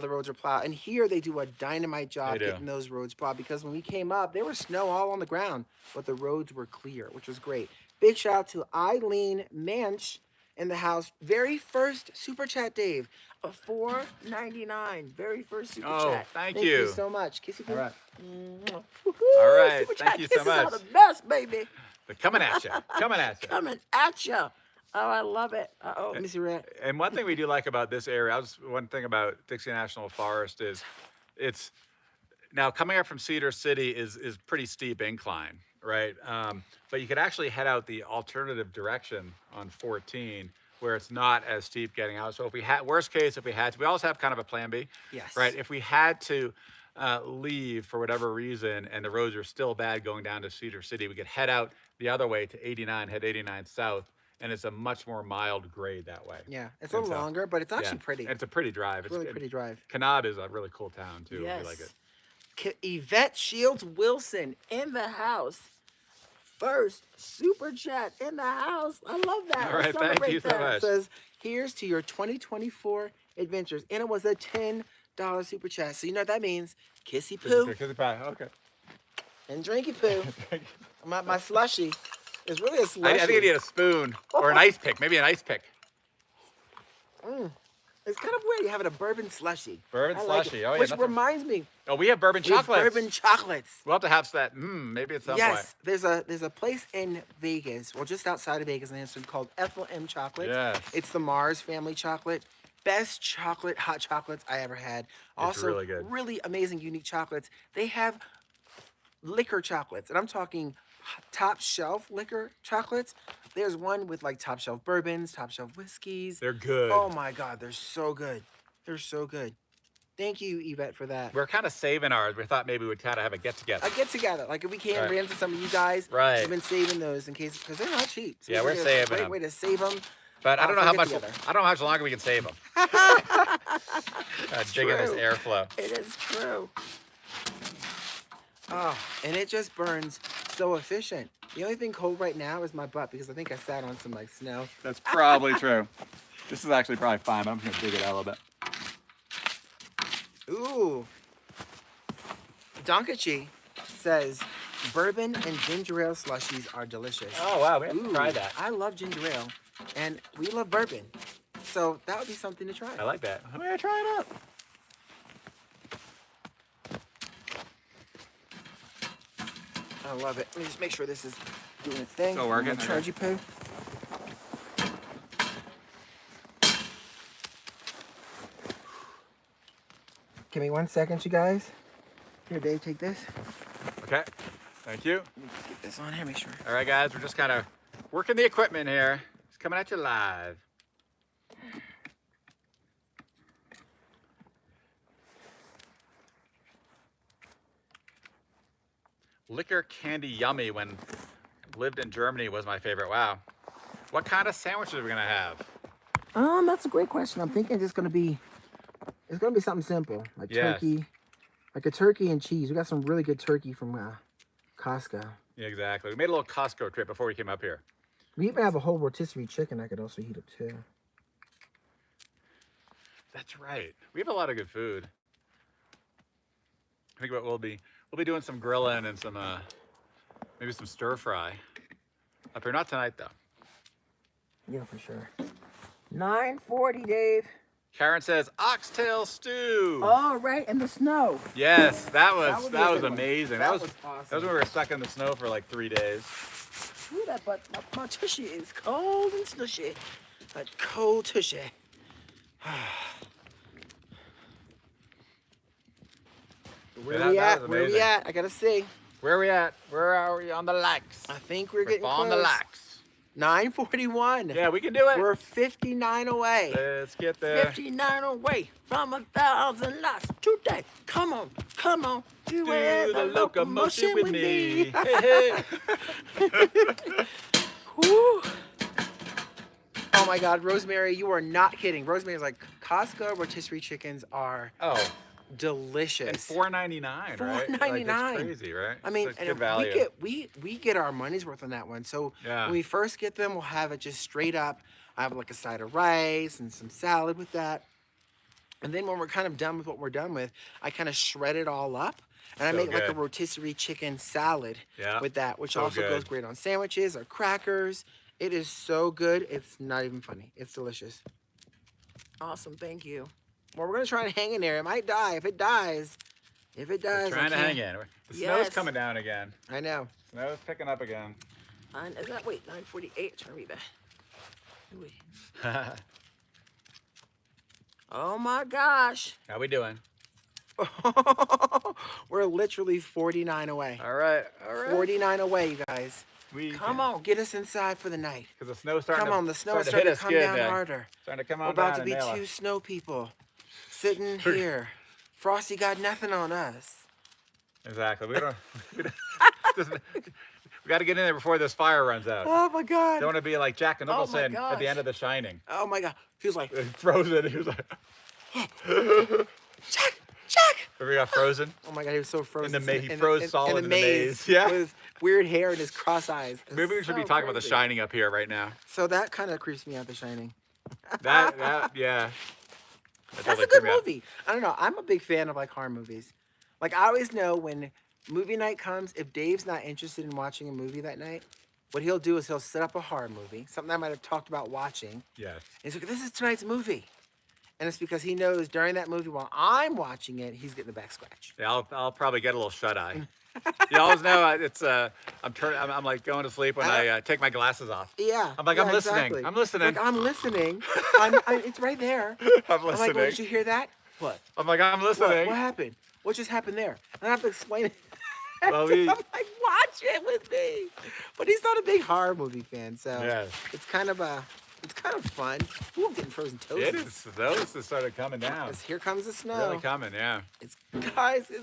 Speaker 2: the roads are plowed. And here they do a dynamite job
Speaker 1: They do.
Speaker 2: getting those roads plowed, because when we came up, there was snow all on the ground, but the roads were clear, which was great. Big shout out to Eileen Manch in the house. Very first super chat, Dave.
Speaker 4: a $4.99. Very first super
Speaker 1: Oh,
Speaker 4: chat.
Speaker 1: thank
Speaker 2: Thank
Speaker 1: you.
Speaker 2: you so much. Kissy
Speaker 1: All right.
Speaker 4: Woohoo,
Speaker 1: All right,
Speaker 4: super
Speaker 1: thank
Speaker 4: chat
Speaker 1: you so
Speaker 4: kisses are
Speaker 1: much.
Speaker 4: the best, baby.
Speaker 1: They're coming at you. Coming at you.
Speaker 4: Coming at you. Oh, I love it. Uh-oh.
Speaker 2: Let me see where
Speaker 1: And one thing we do like about this area, one thing about Dixie National Forest is it's now coming up from Cedar City is pretty steep incline, right? But you could actually head out the alternative direction on 14 where it's not as steep getting out. So if we had, worst case, if we had to, we always have kind of a plan B,
Speaker 2: Yes.
Speaker 1: right? If we had to leave for whatever reason and the roads are still bad going down to Cedar City, we could head out the other way to 89, head 89 south, and it's a much more mild grade that way.
Speaker 2: Yeah, it's a little longer, but it's actually pretty.
Speaker 1: It's a pretty drive.
Speaker 2: It's really pretty drive.
Speaker 1: Kanab is a really cool town too.
Speaker 4: Yes.
Speaker 1: We like it.
Speaker 2: Yvette Shields Wilson.
Speaker 4: In the house. First super chat in the house. I love that.
Speaker 1: All right,
Speaker 4: Let's
Speaker 1: thank you
Speaker 4: celebrate
Speaker 1: so
Speaker 4: that.
Speaker 1: much.
Speaker 2: Says, here's to your 2024 adventures. And it was a $10 super chat. So you know what that means. Kissy poo
Speaker 1: Okay.
Speaker 2: and drinky poo. my slushy is really a slushy.
Speaker 1: I think you need a spoon or an ice pick. Maybe an ice pick.
Speaker 2: It's kind of weird. You have it a bourbon slushy.
Speaker 1: Bourbon
Speaker 2: I like
Speaker 1: slushy.
Speaker 2: it.
Speaker 1: Oh, yeah,
Speaker 2: Which
Speaker 1: nothing-
Speaker 2: reminds me.
Speaker 1: Oh, we have bourbon
Speaker 2: we have
Speaker 1: chocolates.
Speaker 2: Bourbon chocolates.
Speaker 1: We'll have to have that. Maybe at some
Speaker 2: Yes,
Speaker 1: point.
Speaker 2: there's a place in Vegas, well, just outside of Vegas, and it's called Ethel M Chocolate.
Speaker 1: Yes.
Speaker 2: It's the Mars family chocolate. Best chocolate, hot chocolates I ever had. Also,
Speaker 1: really good.
Speaker 2: really amazing, unique chocolates. They have liquor chocolates, and I'm talking top shelf liquor chocolates. There's one with like top shelf bourbons, top shelf whiskeys.
Speaker 1: They're good.
Speaker 2: Oh my God, they're so good. They're so good. Thank you, Yvette, for that.
Speaker 1: We're kind of saving ours. We thought maybe we'd kind of have a get together.
Speaker 2: A get together, like if we can,
Speaker 1: Right.
Speaker 2: ran into some of you guys.
Speaker 1: Right.
Speaker 2: We've been saving those in case, because they're not cheap. So
Speaker 1: Yeah,
Speaker 2: we
Speaker 1: we're
Speaker 2: figured
Speaker 1: saving
Speaker 2: it's a great
Speaker 1: them.
Speaker 2: way to save them.
Speaker 1: But I don't know how
Speaker 2: for
Speaker 1: much.
Speaker 2: get-together.
Speaker 1: I don't know how much longer we can save them. Digging this
Speaker 4: true.
Speaker 1: airflow.
Speaker 4: It is true.
Speaker 2: Oh, and it just burns so efficient. The only thing cold right now is my butt, because I think I sat on some like snow.
Speaker 1: That's probably true. This is actually probably fine. But I'm just gonna dig it out a little bit.
Speaker 2: Ooh. Donkachi says bourbon and ginger ale slushies are delicious.
Speaker 1: Oh wow, we have to
Speaker 2: Ooh,
Speaker 1: try that.
Speaker 2: I love ginger ale, and we love bourbon. So that would be something to try.
Speaker 1: I like that. I'm gonna try it out.
Speaker 2: I love it. Let me just make sure this is doing its thing.
Speaker 1: Still working?
Speaker 2: I'm gonna charge you, poo. Give me 1 second, you guys. Here, Dave, take this.
Speaker 1: Okay. Thank you.
Speaker 2: Let me just get this on here, make sure.
Speaker 1: All right, guys. We're just kind of working the equipment here. It's coming at you live. Liquor Candy Yummy when lived in Germany was my favorite. Wow. What kind of sandwiches are we gonna have?
Speaker 2: That's a great question. I'm thinking it's gonna be something simple, like
Speaker 1: Yes.
Speaker 2: turkey, like a turkey and cheese. We got some really good turkey from Costco.
Speaker 1: Yeah, exactly. We made a little Costco trip before we came up here.
Speaker 2: We even have a whole rotisserie chicken I could also heat up too.
Speaker 1: That's right. We have a lot of good food. I think what we'll be doing some grilling and some maybe some stir fry up here. Not tonight though.
Speaker 2: Yeah, for sure. 9:40, Dave.
Speaker 1: Karen says oxtail stew.
Speaker 2: All right, and the snow.
Speaker 1: Yes, that was
Speaker 2: a good one.
Speaker 1: amazing.
Speaker 2: That
Speaker 1: That
Speaker 2: was
Speaker 1: was
Speaker 2: awesome.
Speaker 1: when we were stuck in the snow for like 3 days.
Speaker 4: Ooh, that butt, my tushy is cold and slushy. A cold tushy.
Speaker 2: Where
Speaker 1: Yeah,
Speaker 2: we
Speaker 1: that
Speaker 2: at?
Speaker 1: was
Speaker 2: Where we
Speaker 1: amazing.
Speaker 2: at? I gotta see.
Speaker 1: Where are we at? Where are we on the likes?
Speaker 2: I think we're
Speaker 1: We're
Speaker 2: getting
Speaker 1: on
Speaker 2: close.
Speaker 1: the likes.
Speaker 2: 9:41.
Speaker 1: Yeah, we can do it.
Speaker 2: We're 59 away.
Speaker 1: Let's get there.
Speaker 4: 59 away from 1,000 lots today. Come on, do
Speaker 1: Do
Speaker 4: it.
Speaker 1: the locomotion with me.
Speaker 4: me.
Speaker 1: Hey, hey.
Speaker 2: Whew. Oh my God, Rosemary, you are not kidding. Rosemary's like, Costco rotisserie chickens are
Speaker 1: Oh,
Speaker 2: delicious.
Speaker 1: and $4.99, right?
Speaker 2: $4.99.
Speaker 1: Like, it's crazy, right?
Speaker 2: I mean,
Speaker 1: It's
Speaker 2: and
Speaker 1: good value.
Speaker 2: we get our money's worth on that one. So
Speaker 1: Yeah.
Speaker 2: when we first get them, we'll have it just straight up. I have like a side of rice and some salad with that. And then when we're kind of done with what we're done with, I kind of shred it all up. And I
Speaker 1: So
Speaker 2: make like a
Speaker 1: good.
Speaker 2: rotisserie chicken salad
Speaker 1: Yeah.
Speaker 2: with that, which
Speaker 1: So
Speaker 2: also goes
Speaker 1: good.
Speaker 2: great on sandwiches or crackers. It is so good. It's not even funny. It's delicious.
Speaker 4: Awesome, thank you.
Speaker 2: Well, we're gonna try and hang in there. It might die. If it dies,
Speaker 1: We're
Speaker 2: I
Speaker 1: trying to
Speaker 2: can't-
Speaker 1: hang in. The snow's
Speaker 4: Yes.
Speaker 1: coming down again.
Speaker 2: I know.
Speaker 1: Snow's picking up again.
Speaker 4: Is that, wait, 9:48? Trying to read that. Wait. Oh my gosh.
Speaker 1: How we doing?
Speaker 2: We're literally 49 away.
Speaker 1: All right.
Speaker 2: 49 away, you guys.
Speaker 4: Come on.
Speaker 2: Get us inside for the night.
Speaker 1: Because the snow's starting
Speaker 2: Come
Speaker 1: to
Speaker 2: on, the snow's
Speaker 1: starting
Speaker 2: starting
Speaker 1: to
Speaker 2: to
Speaker 1: hit us
Speaker 2: come
Speaker 1: good,
Speaker 2: down
Speaker 1: man.
Speaker 2: harder.
Speaker 1: Starting to come on
Speaker 2: We're about
Speaker 1: down
Speaker 2: to be
Speaker 1: and nail
Speaker 2: two
Speaker 1: us.
Speaker 2: snow people sitting here. Frosty got nothing on us.
Speaker 1: Exactly. We don't. We got to get in there before this fire runs out.
Speaker 2: Oh my God.
Speaker 1: Don't want to be like Jack Nicholson at the
Speaker 4: gosh.
Speaker 1: end of The Shining.
Speaker 2: Oh my God. He was like,
Speaker 1: Frozen. He was like,
Speaker 2: Jack.
Speaker 1: remember he got frozen?
Speaker 2: Oh my God, he was so frozen.
Speaker 1: He froze solid in the maze.
Speaker 2: Yeah.
Speaker 1: Yeah.
Speaker 2: With weird hair and his cross eyes. It was
Speaker 1: Maybe we should be
Speaker 2: so
Speaker 1: talking about The
Speaker 2: crazy.
Speaker 1: Shining up here right now.
Speaker 2: So that kind of creeps me out, The Shining.
Speaker 1: Yeah. That
Speaker 2: That's
Speaker 1: totally
Speaker 2: a good
Speaker 1: creeped me out.
Speaker 2: movie. I don't know. I'm a big fan of like horror movies. Like I always know when movie night comes, if Dave's not interested in watching a movie that night, what he'll do is he'll set up a horror movie, something I might have talked about watching.
Speaker 1: Yes.
Speaker 2: And he's like, this is tonight's movie. And it's because he knows during that movie while I'm watching it, he's getting the back scratch.
Speaker 1: Yeah, I'll probably get a little shut eye. You always know it's I'm like going to sleep when I take my glasses off.
Speaker 2: Yeah.
Speaker 1: I'm like,
Speaker 2: yeah,
Speaker 1: I'm listening.
Speaker 2: exactly.
Speaker 1: I'm listening.
Speaker 2: Like, I'm listening. it's right there.
Speaker 1: I'm
Speaker 2: I'm like,
Speaker 1: listening.
Speaker 2: well, did you hear that? What?
Speaker 1: I'm like, I'm listening.
Speaker 2: What happened? What just happened there? And I have to explain it.
Speaker 1: Well,
Speaker 2: I'm like, watch it with me. But he's not a big horror movie fan, so
Speaker 1: Yes.
Speaker 2: it's kind of fun. Ooh, I'm getting frozen toast.
Speaker 1: It is. Those have started coming down.
Speaker 2: Here comes the snow.
Speaker 1: Really coming, yeah.
Speaker 2: It's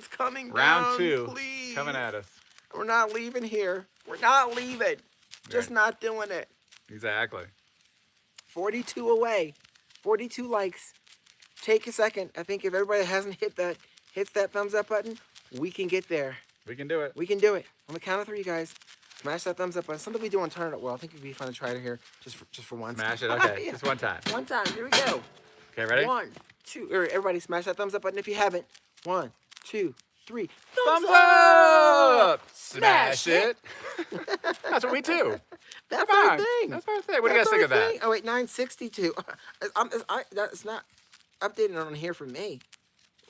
Speaker 2: coming
Speaker 1: Round
Speaker 2: down,
Speaker 1: 2
Speaker 2: please.
Speaker 1: coming at us.
Speaker 2: We're not leaving here. We're not leaving. Just
Speaker 1: Right.
Speaker 2: not doing it.
Speaker 1: Exactly.
Speaker 2: 42 away. 42 likes. Take a second. I think if everybody hasn't hits that thumbs up button, we can get there.
Speaker 1: We can do it.
Speaker 2: We can do it. On the count of 3, guys. Smash that thumbs up button. Something we do on Turn It Up World. I think it'd be fun to try it here just for once.
Speaker 1: Smash it. Okay.
Speaker 2: Yeah.
Speaker 1: Just one time.
Speaker 4: One time. Here we go.
Speaker 1: Okay, ready?
Speaker 4: 1, 2.
Speaker 2: Everybody smash that thumbs up button if you haven't. 1, 2, 3.
Speaker 1: Thumbs up!
Speaker 4: Smash
Speaker 1: Smash it. That's what we do.
Speaker 2: That's
Speaker 1: Come
Speaker 2: our
Speaker 1: on.
Speaker 2: thing.
Speaker 1: That's our thing. What do you guys
Speaker 2: That's
Speaker 1: think of
Speaker 2: our
Speaker 1: that?
Speaker 2: thing. Oh, wait, 962. That's not updated on here for me.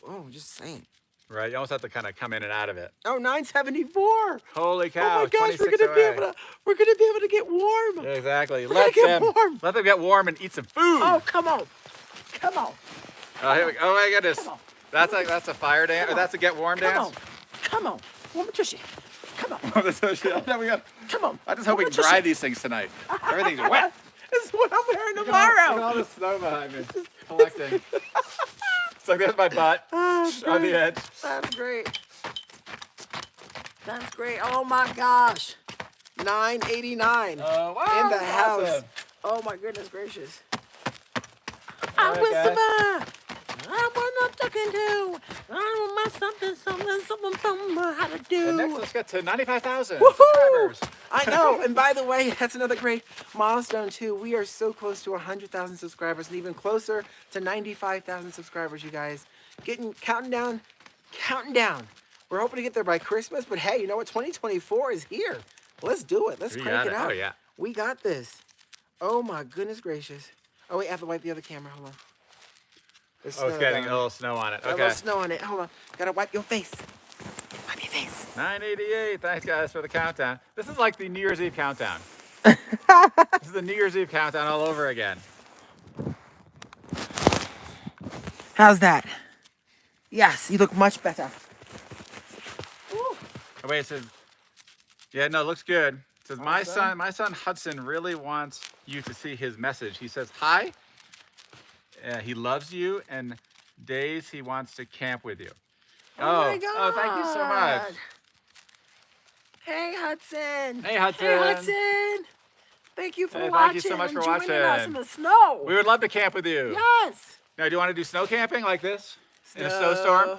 Speaker 2: Oh, I'm just saying.
Speaker 1: Right. You almost have to kind of come in and out of it.
Speaker 2: Oh, 974.
Speaker 1: Holy
Speaker 2: Oh
Speaker 1: cow.
Speaker 2: my gosh,
Speaker 1: 26 away.
Speaker 2: we're gonna be able to get warm.
Speaker 1: Yeah, exactly.
Speaker 2: We're gonna get warm.
Speaker 1: Let them get warm and eat some food.
Speaker 4: Oh, come on. Come on.
Speaker 1: Oh, here we go. Oh my goodness.
Speaker 4: Come on.
Speaker 1: That's a fire dance. Or that's a get warm
Speaker 4: Come
Speaker 1: dance.
Speaker 4: on. Come on. Woman Tushy. Come on.
Speaker 1: Oh, that's so shit. Oh, we got.
Speaker 4: Come on.
Speaker 1: I just hope we
Speaker 4: Woman
Speaker 1: can dry
Speaker 4: Tushy.
Speaker 1: these things tonight. Everything's wet.
Speaker 2: This is what I'm wearing
Speaker 1: Look at
Speaker 2: tomorrow.
Speaker 1: all the snow behind me. Just collecting. It's like there's my butt
Speaker 2: Oh,
Speaker 1: on the edge.
Speaker 2: That's great.
Speaker 4: That's great. Oh my gosh. $9.89
Speaker 1: Oh, wow.
Speaker 4: in the
Speaker 1: that's
Speaker 4: house.
Speaker 1: awesome.
Speaker 4: Oh my goodness gracious.
Speaker 1: All
Speaker 4: I'm
Speaker 1: right,
Speaker 4: with
Speaker 1: guys.
Speaker 4: Savannah. I'm what I'm talking to. I know my something how to do.
Speaker 1: And next, let's get to 95,000
Speaker 4: Woohoo!
Speaker 1: subscribers.
Speaker 4: I know. And by the way, that's another great milestone too. We are so close to 100,000 subscribers and even closer to 95,000 subscribers, you guys. Counting down. We're hoping to get there by Christmas, but hey, you know what? 2024 is here. Let's do it. Let's
Speaker 1: We
Speaker 4: crank
Speaker 1: got
Speaker 4: it
Speaker 1: it.
Speaker 4: out.
Speaker 1: Oh, yeah.
Speaker 4: We got this. Oh my goodness gracious. Oh wait, I have to wipe the other camera. Hold on. There's
Speaker 1: Oh, it's
Speaker 4: snow
Speaker 1: getting
Speaker 4: down.
Speaker 1: a little snow on it.
Speaker 4: Got a
Speaker 1: Okay.
Speaker 4: little snow on it. Hold on. Gotta wipe your face. Wipe your face.
Speaker 1: 988. Thanks, guys, for the countdown. This is like the New Year's Eve countdown. This is the New Year's Eve countdown all over again.
Speaker 4: How's that? Yes, you look much better. Woo.
Speaker 1: Oh, wait, it says, yeah, no, it looks good. It says,
Speaker 4: Awesome.
Speaker 1: my son Hudson really wants you to see his message. He says, hi, he loves you, and days he wants to camp with you.
Speaker 4: Oh my
Speaker 1: Oh, thank you so much.
Speaker 4: God. Hey Hudson.
Speaker 1: Hey, Hudson.
Speaker 4: Hey Hudson. Thank you for
Speaker 1: Hey,
Speaker 4: watching.
Speaker 1: thank you so much
Speaker 4: and
Speaker 1: for
Speaker 4: joining us
Speaker 1: watching.
Speaker 4: in the snow.
Speaker 1: We would love to camp with you.
Speaker 4: Yes.
Speaker 1: Now, do you want to do snow camping like this? In a snowstorm?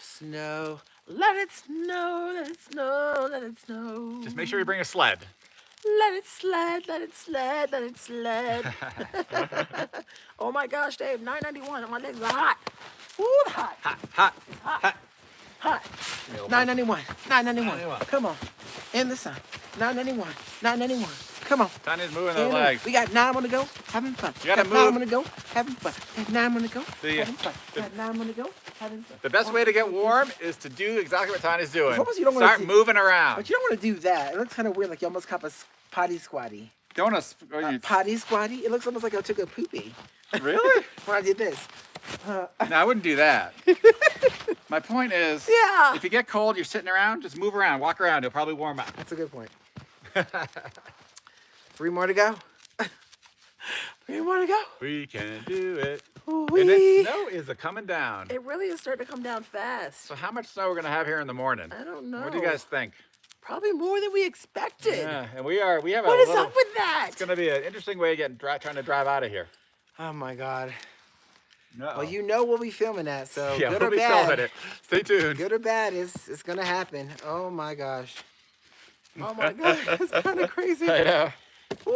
Speaker 4: Snow. Let it snow. Let it snow. Let it snow.
Speaker 1: Just make sure you bring a sled.
Speaker 4: Let it sled. Let it sled. Let it sled. Oh my gosh, Dave. $9.91. My legs are hot. Ooh, hot.
Speaker 1: Hot.
Speaker 4: Hot. $9.91. $9.91. Come on. In the sun. $9.91. $9.91. Come on.
Speaker 1: Tanya's moving her
Speaker 4: In the-
Speaker 1: legs.
Speaker 4: We got 9 more to go. Having fun.
Speaker 1: You gotta
Speaker 4: Got 9
Speaker 1: move.
Speaker 4: more to go. Having fun. Got 9 more to go.
Speaker 1: The-
Speaker 4: Having fun. Got 9 more to go. Having fun.
Speaker 1: The best way to get warm is to do exactly what Tanya's doing.
Speaker 4: As long as you don't wanna
Speaker 1: Start
Speaker 4: do-
Speaker 1: moving around.
Speaker 4: But you don't want to do that. It looks kind of weird, like you almost cop a potty squatty.
Speaker 1: Don't want to.
Speaker 4: Potty squatty? It looks almost like I took a poopy
Speaker 1: Really?
Speaker 4: when I did this.
Speaker 1: No, I wouldn't do that. My point is,
Speaker 4: Yeah.
Speaker 1: if you get cold, you're sitting around, just move around, walk around. It'll probably warm up.
Speaker 4: That's a good point. 3 more to go. 3 more to go.
Speaker 1: We can do it.
Speaker 4: Ooh-wee.
Speaker 1: And the snow is coming down.
Speaker 4: It really is starting to come down fast.
Speaker 1: So how much snow we're gonna have here in the morning?
Speaker 4: I don't know.
Speaker 1: What do you guys think?
Speaker 4: Probably more than we expected.
Speaker 1: Yeah, and we have
Speaker 4: What
Speaker 1: a
Speaker 4: is
Speaker 1: little,
Speaker 4: up with that?
Speaker 1: It's gonna be an interesting way of trying to drive out of here.
Speaker 4: Oh my God.
Speaker 1: Uh-oh.
Speaker 4: Well, you know we'll be filming that, so
Speaker 1: Yeah,
Speaker 4: good
Speaker 1: we'll
Speaker 4: or
Speaker 1: be
Speaker 4: bad.
Speaker 1: filming it. Stay tuned.
Speaker 4: Good or bad, it's gonna happen. Oh my gosh. Oh my God, it's kind of crazy.
Speaker 1: I know.
Speaker 4: Woo.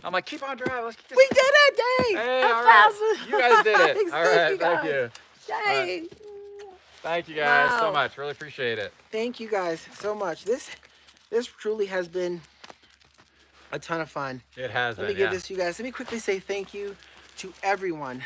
Speaker 1: I'm like, keep on driving. Let's just...
Speaker 4: We did it, Dave!
Speaker 1: Hey,
Speaker 4: A
Speaker 1: all right.
Speaker 4: thousand.
Speaker 1: You guys did it.
Speaker 4: Thanks,
Speaker 1: All right,
Speaker 4: you
Speaker 1: thank
Speaker 4: guys.
Speaker 1: you.
Speaker 4: Dave.
Speaker 1: Thank you guys so
Speaker 4: Wow.
Speaker 1: much. Really appreciate it.
Speaker 4: Thank you guys so much. This truly has been a ton of fun.
Speaker 1: It has
Speaker 4: Let
Speaker 1: been,
Speaker 4: me give
Speaker 1: yeah.
Speaker 4: this to you guys. Let me quickly say thank you to everyone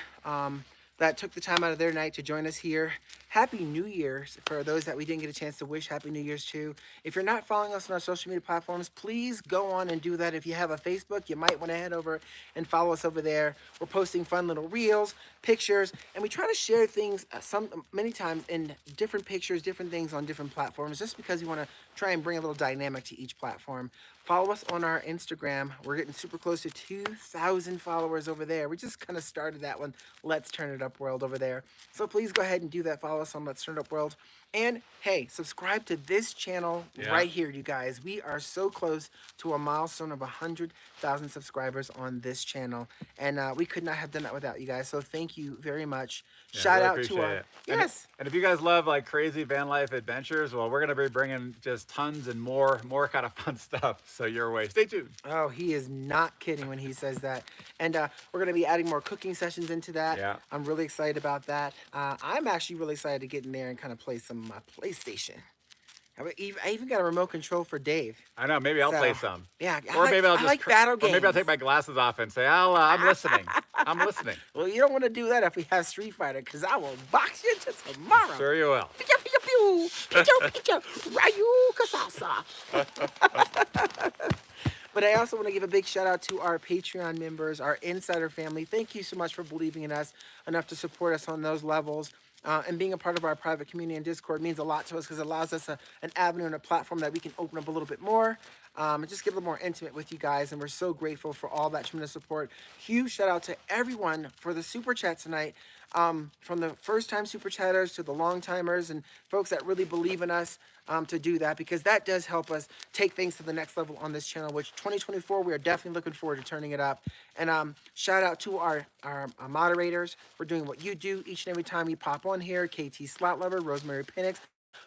Speaker 4: that took the time out of their night to join us here. Happy New Year's for those that we didn't get a chance to wish Happy New Year's to. If you're not following us on our social media platforms, please go on and do that. If you have a Facebook, you might want to head over and follow us over there. We're posting fun little reels, pictures, and we try to share things many times in different pictures, different things on different platforms, just because we want to try and bring a little dynamic to each platform. Follow us on our Instagram. We're getting super close to 2,000 followers over there. We just kind of started that one, Let's Turn It Up World over there. So please go ahead and do that. Follow us on Let's Turn It Up World. And hey, subscribe to this channel right here, you guys. We are so close to a milestone of 100,000 subscribers on this channel. And we could not have done that without you guys. So thank you very much.
Speaker 1: Yeah,
Speaker 4: Shout
Speaker 1: really
Speaker 4: out to
Speaker 1: appreciate
Speaker 4: our...
Speaker 1: it.
Speaker 4: Yes.
Speaker 1: And if you guys love like crazy van life adventures, well, we're gonna be bringing just tons and more kind of fun stuff. So your way. Stay tuned.
Speaker 4: Oh, he is not kidding when he says that. And we're going to be adding more cooking sessions into that.
Speaker 1: Yeah.
Speaker 4: I'm really excited about that. I'm actually really excited to get in there and kind of play some PlayStation. I even got a remote control for Dave.
Speaker 1: I know. Maybe I'll
Speaker 4: So,
Speaker 1: play some.
Speaker 4: Yeah,
Speaker 1: Or maybe I'll
Speaker 4: I
Speaker 1: just
Speaker 4: like battle
Speaker 1: Or
Speaker 4: games.
Speaker 1: maybe I'll take my glasses off and say, I'm listening. I'm listening.
Speaker 4: Well, you don't want to do that if we have Street Fighter, because I will box you to tomorrow.
Speaker 1: Sure you will.
Speaker 4: Pew, pew, pew, pew, pew, Ryu Kasasa. But I also want to give a big shout out to our Patreon members, our insider family. Thank you so much for believing in us enough to support us on those levels. And being a part of our private community and Discord means a lot to us because it allows us an avenue and a platform that we can open up a little bit more and just get a little more intimate with you guys. And we're so grateful for all that tremendous support. Huge shout out to everyone for the super chat tonight. From the first time super chatters to the long timers and folks that really believe in us to do that, because that does help us take things to the next level on this channel, which 2024 we are definitely looking forward to turning it up. And shout out to our moderators for doing what you do each and every time you pop on here. KT Slot Lover, Rosemary Penix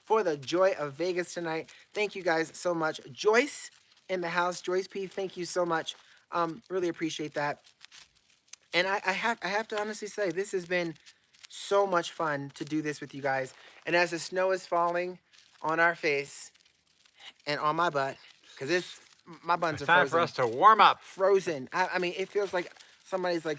Speaker 4: for the Joy of Vegas tonight. Thank you guys so much. Joyce in the house, Joyce P, thank you so much. Really appreciate that. And I have to honestly say, this has been so much fun to do this with you guys. And as the snow is falling on our face and on my butt, because my buns are frozen.
Speaker 1: Time for us to warm up.
Speaker 4: Frozen. I mean, it feels like somebody's like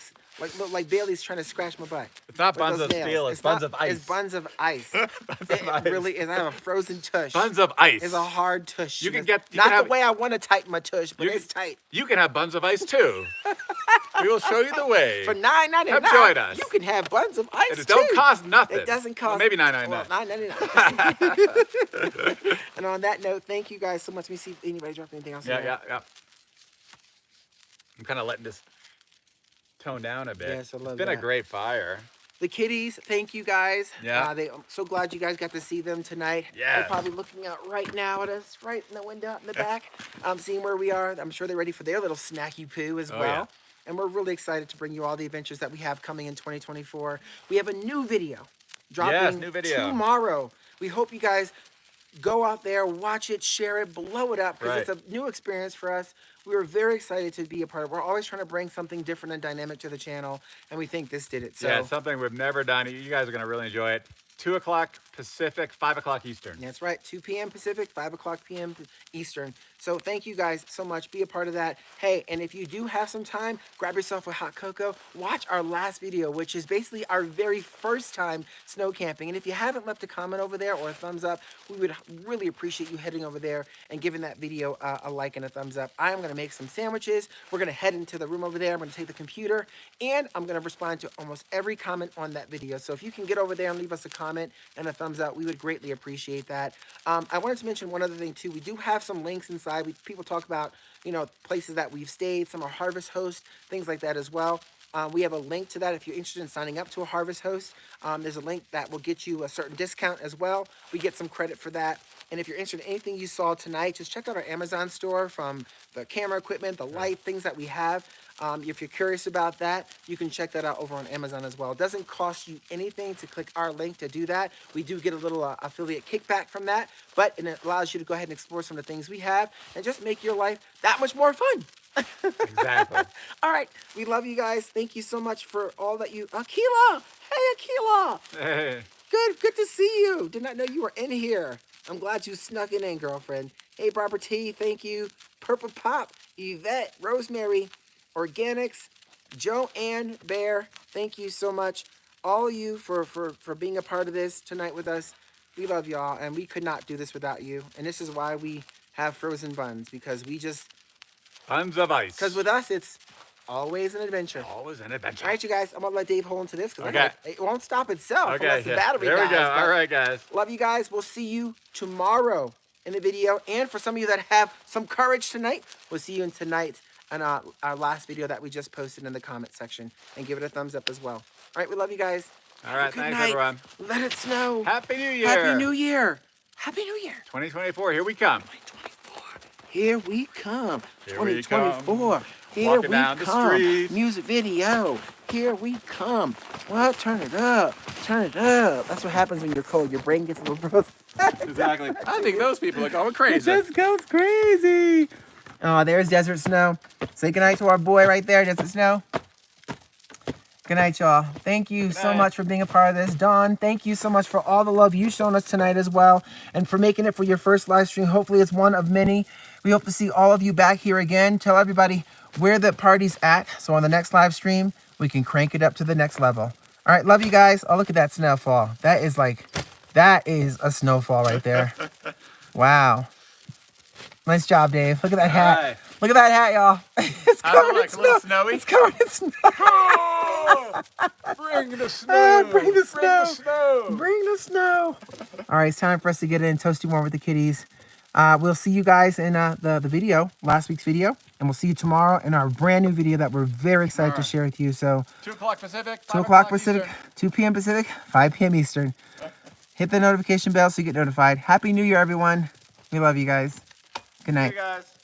Speaker 4: Bailey's trying to scratch my butt.
Speaker 1: It's not buns of steel, it's buns of ice.
Speaker 4: It's buns of ice.
Speaker 1: Buns of ice.
Speaker 4: Really is. I have a frozen tush.
Speaker 1: Buns of ice.
Speaker 4: It's a hard tush.
Speaker 1: You can
Speaker 4: not the way I want to tighten my tush, but it's tight.
Speaker 1: You can have buns of ice too. We will show you the way.
Speaker 4: For $9.99,
Speaker 1: come join us.
Speaker 4: You can have buns of ice
Speaker 1: and it don't cost nothing.
Speaker 4: It doesn't cost.
Speaker 1: Well, maybe $9.99.
Speaker 4: Well, $9.99. And on that note, thank you guys so much. Let me see if anybody dropped anything else.
Speaker 1: Yeah. I'm kind of letting this tone down a bit.
Speaker 4: Yes, I love
Speaker 1: it's been
Speaker 4: that.
Speaker 1: a great fire.
Speaker 4: The kitties, thank you guys.
Speaker 1: Yeah.
Speaker 4: I'm so glad you guys got to see them tonight.
Speaker 1: Yeah.
Speaker 4: They're probably looking out right now at us, right in the window in the back, seeing where we are. I'm sure they're ready for their little snacky poo as well.
Speaker 1: Yeah.
Speaker 4: And we're really excited to bring you all the adventures that we have coming in 2024. We have a new video dropping
Speaker 1: new video.
Speaker 4: tomorrow. We hope you guys go out there, watch it, share it, blow it up, because it's a new experience for us. We were very excited to be a part of it. We're always trying to bring something different and dynamic to the channel, and we think this did it. So
Speaker 1: yeah, it's something we've never done. You guys are going to really enjoy it. 2 o'clock Pacific, 5 o'clock Eastern.
Speaker 4: That's right, 2 p.m. Pacific, 5 o'clock p.m. Eastern. So thank you guys so much. Be a part of that. Hey, and if you do have some time, grab yourself a hot cocoa. Watch our last video, which is basically our very first time snow camping. And if you haven't left a comment over there or a thumbs up, we would really appreciate you heading over there and giving that video a like and a thumbs up. I am going to make some sandwiches. We're going to head into the room over there. I'm going to take the computer, and I'm going to respond to almost every comment on that video. So if you can get over there and leave us a comment and a thumbs up, we would greatly appreciate that. I wanted to mention one other thing too. We do have some links inside. People talk about, places that we've stayed. Some are Harvest Host, things like that as well. We have a link to that if you're interested in signing up to a Harvest Host. There's a link that will get you a certain discount as well. We get some credit for that. And if you're interested in anything you saw tonight, just check out our Amazon store, from the camera equipment, the light, things that we have. If you're curious about that, you can check that out over on Amazon as well. It doesn't cost you anything to click our link to do that. We do get a little affiliate kickback from that, but it allows you to go ahead and explore some of the things we have and just make your life that much more fun.
Speaker 1: Exactly.
Speaker 4: All right. We love you guys. Thank you so much for all that you... Akila! Hey, Akila!
Speaker 1: Hey.
Speaker 4: Good to see you. Did not know you were in here. I'm glad you snuck it in, girlfriend. Hey, Barbara T, thank you. Purple Pop, Yvette, Rosemary, Organics, Joanne Bear, thank you so much. All of you for being a part of this tonight with us. We love y'all, and we could not do this without you. And this is why we have frozen buns, because we just...
Speaker 1: Buns of ice.
Speaker 4: Because with us, it's always an adventure.
Speaker 1: Always an adventure.
Speaker 4: All right, you guys, I'm going to let Dave hold into this, because
Speaker 1: Okay.
Speaker 4: it won't stop itself unless the battery
Speaker 1: There we
Speaker 4: dies.
Speaker 1: go.
Speaker 4: But
Speaker 1: All right, guys.
Speaker 4: love you guys. We'll see you tomorrow in the video. And for some of you that have some courage tonight, we'll see you in tonight on our last video that we just posted in the comment section. And give it a thumbs up as well. All right, we love you guys.
Speaker 1: All right,
Speaker 4: Good
Speaker 1: thanks,
Speaker 4: night.
Speaker 1: everyone.
Speaker 4: Let it snow.
Speaker 1: Happy New Year.
Speaker 4: Happy New Year. Happy New Year.
Speaker 1: 2024, here we come.
Speaker 4: 2024. Here we come.
Speaker 1: Here we
Speaker 4: 2024. Here
Speaker 1: Walking
Speaker 4: we
Speaker 1: down the
Speaker 4: come.
Speaker 1: street.
Speaker 4: Music video. Here we come. Well, turn it up. Turn it up. That's what happens when you're cold. Your brain gets a little frozen.
Speaker 1: Exactly. I think those people are going
Speaker 4: It
Speaker 1: crazy.
Speaker 4: just goes crazy. Oh, there's Desert Snow. Say goodnight to our boy right there, Desert Snow. Good night, y'all. Thank you so
Speaker 1: night.
Speaker 4: much for being a part of this. Dawn, thank you so much for all the love you've shown us tonight as well, and for making it for your first live stream. Hopefully it's one of many. We hope to see all of you back here again. Tell everybody where the party's at, so on the next live stream, we can crank it up to the next level. All right, love you guys. Oh, look at that snowfall. That is a snowfall right there. Wow. Nice job, Dave. Look at that hat.
Speaker 1: Right.
Speaker 4: Look at that hat, y'all. It's
Speaker 1: I don't
Speaker 4: covered in
Speaker 1: like a little
Speaker 4: snow.
Speaker 1: snowy.
Speaker 4: It's covered in snow.
Speaker 1: Bring the snow.
Speaker 2: Bring the
Speaker 1: Bring the
Speaker 2: snow.
Speaker 1: snow.
Speaker 2: Bring the snow. All right, it's time for us to get in toasty more with the kitties. We'll see you guys in the video, last week's video, and we'll see you tomorrow in our brand new video that we're very excited to share with you. So
Speaker 1: 2 o'clock Pacific.
Speaker 2: 2 o'clock
Speaker 1: Eastern.
Speaker 2: Pacific, 2 p.m. Pacific, 5 p.m. Eastern. Hit the notification bell so you get notified. Happy New Year, everyone. We love you guys. Good night.
Speaker 1: See you guys.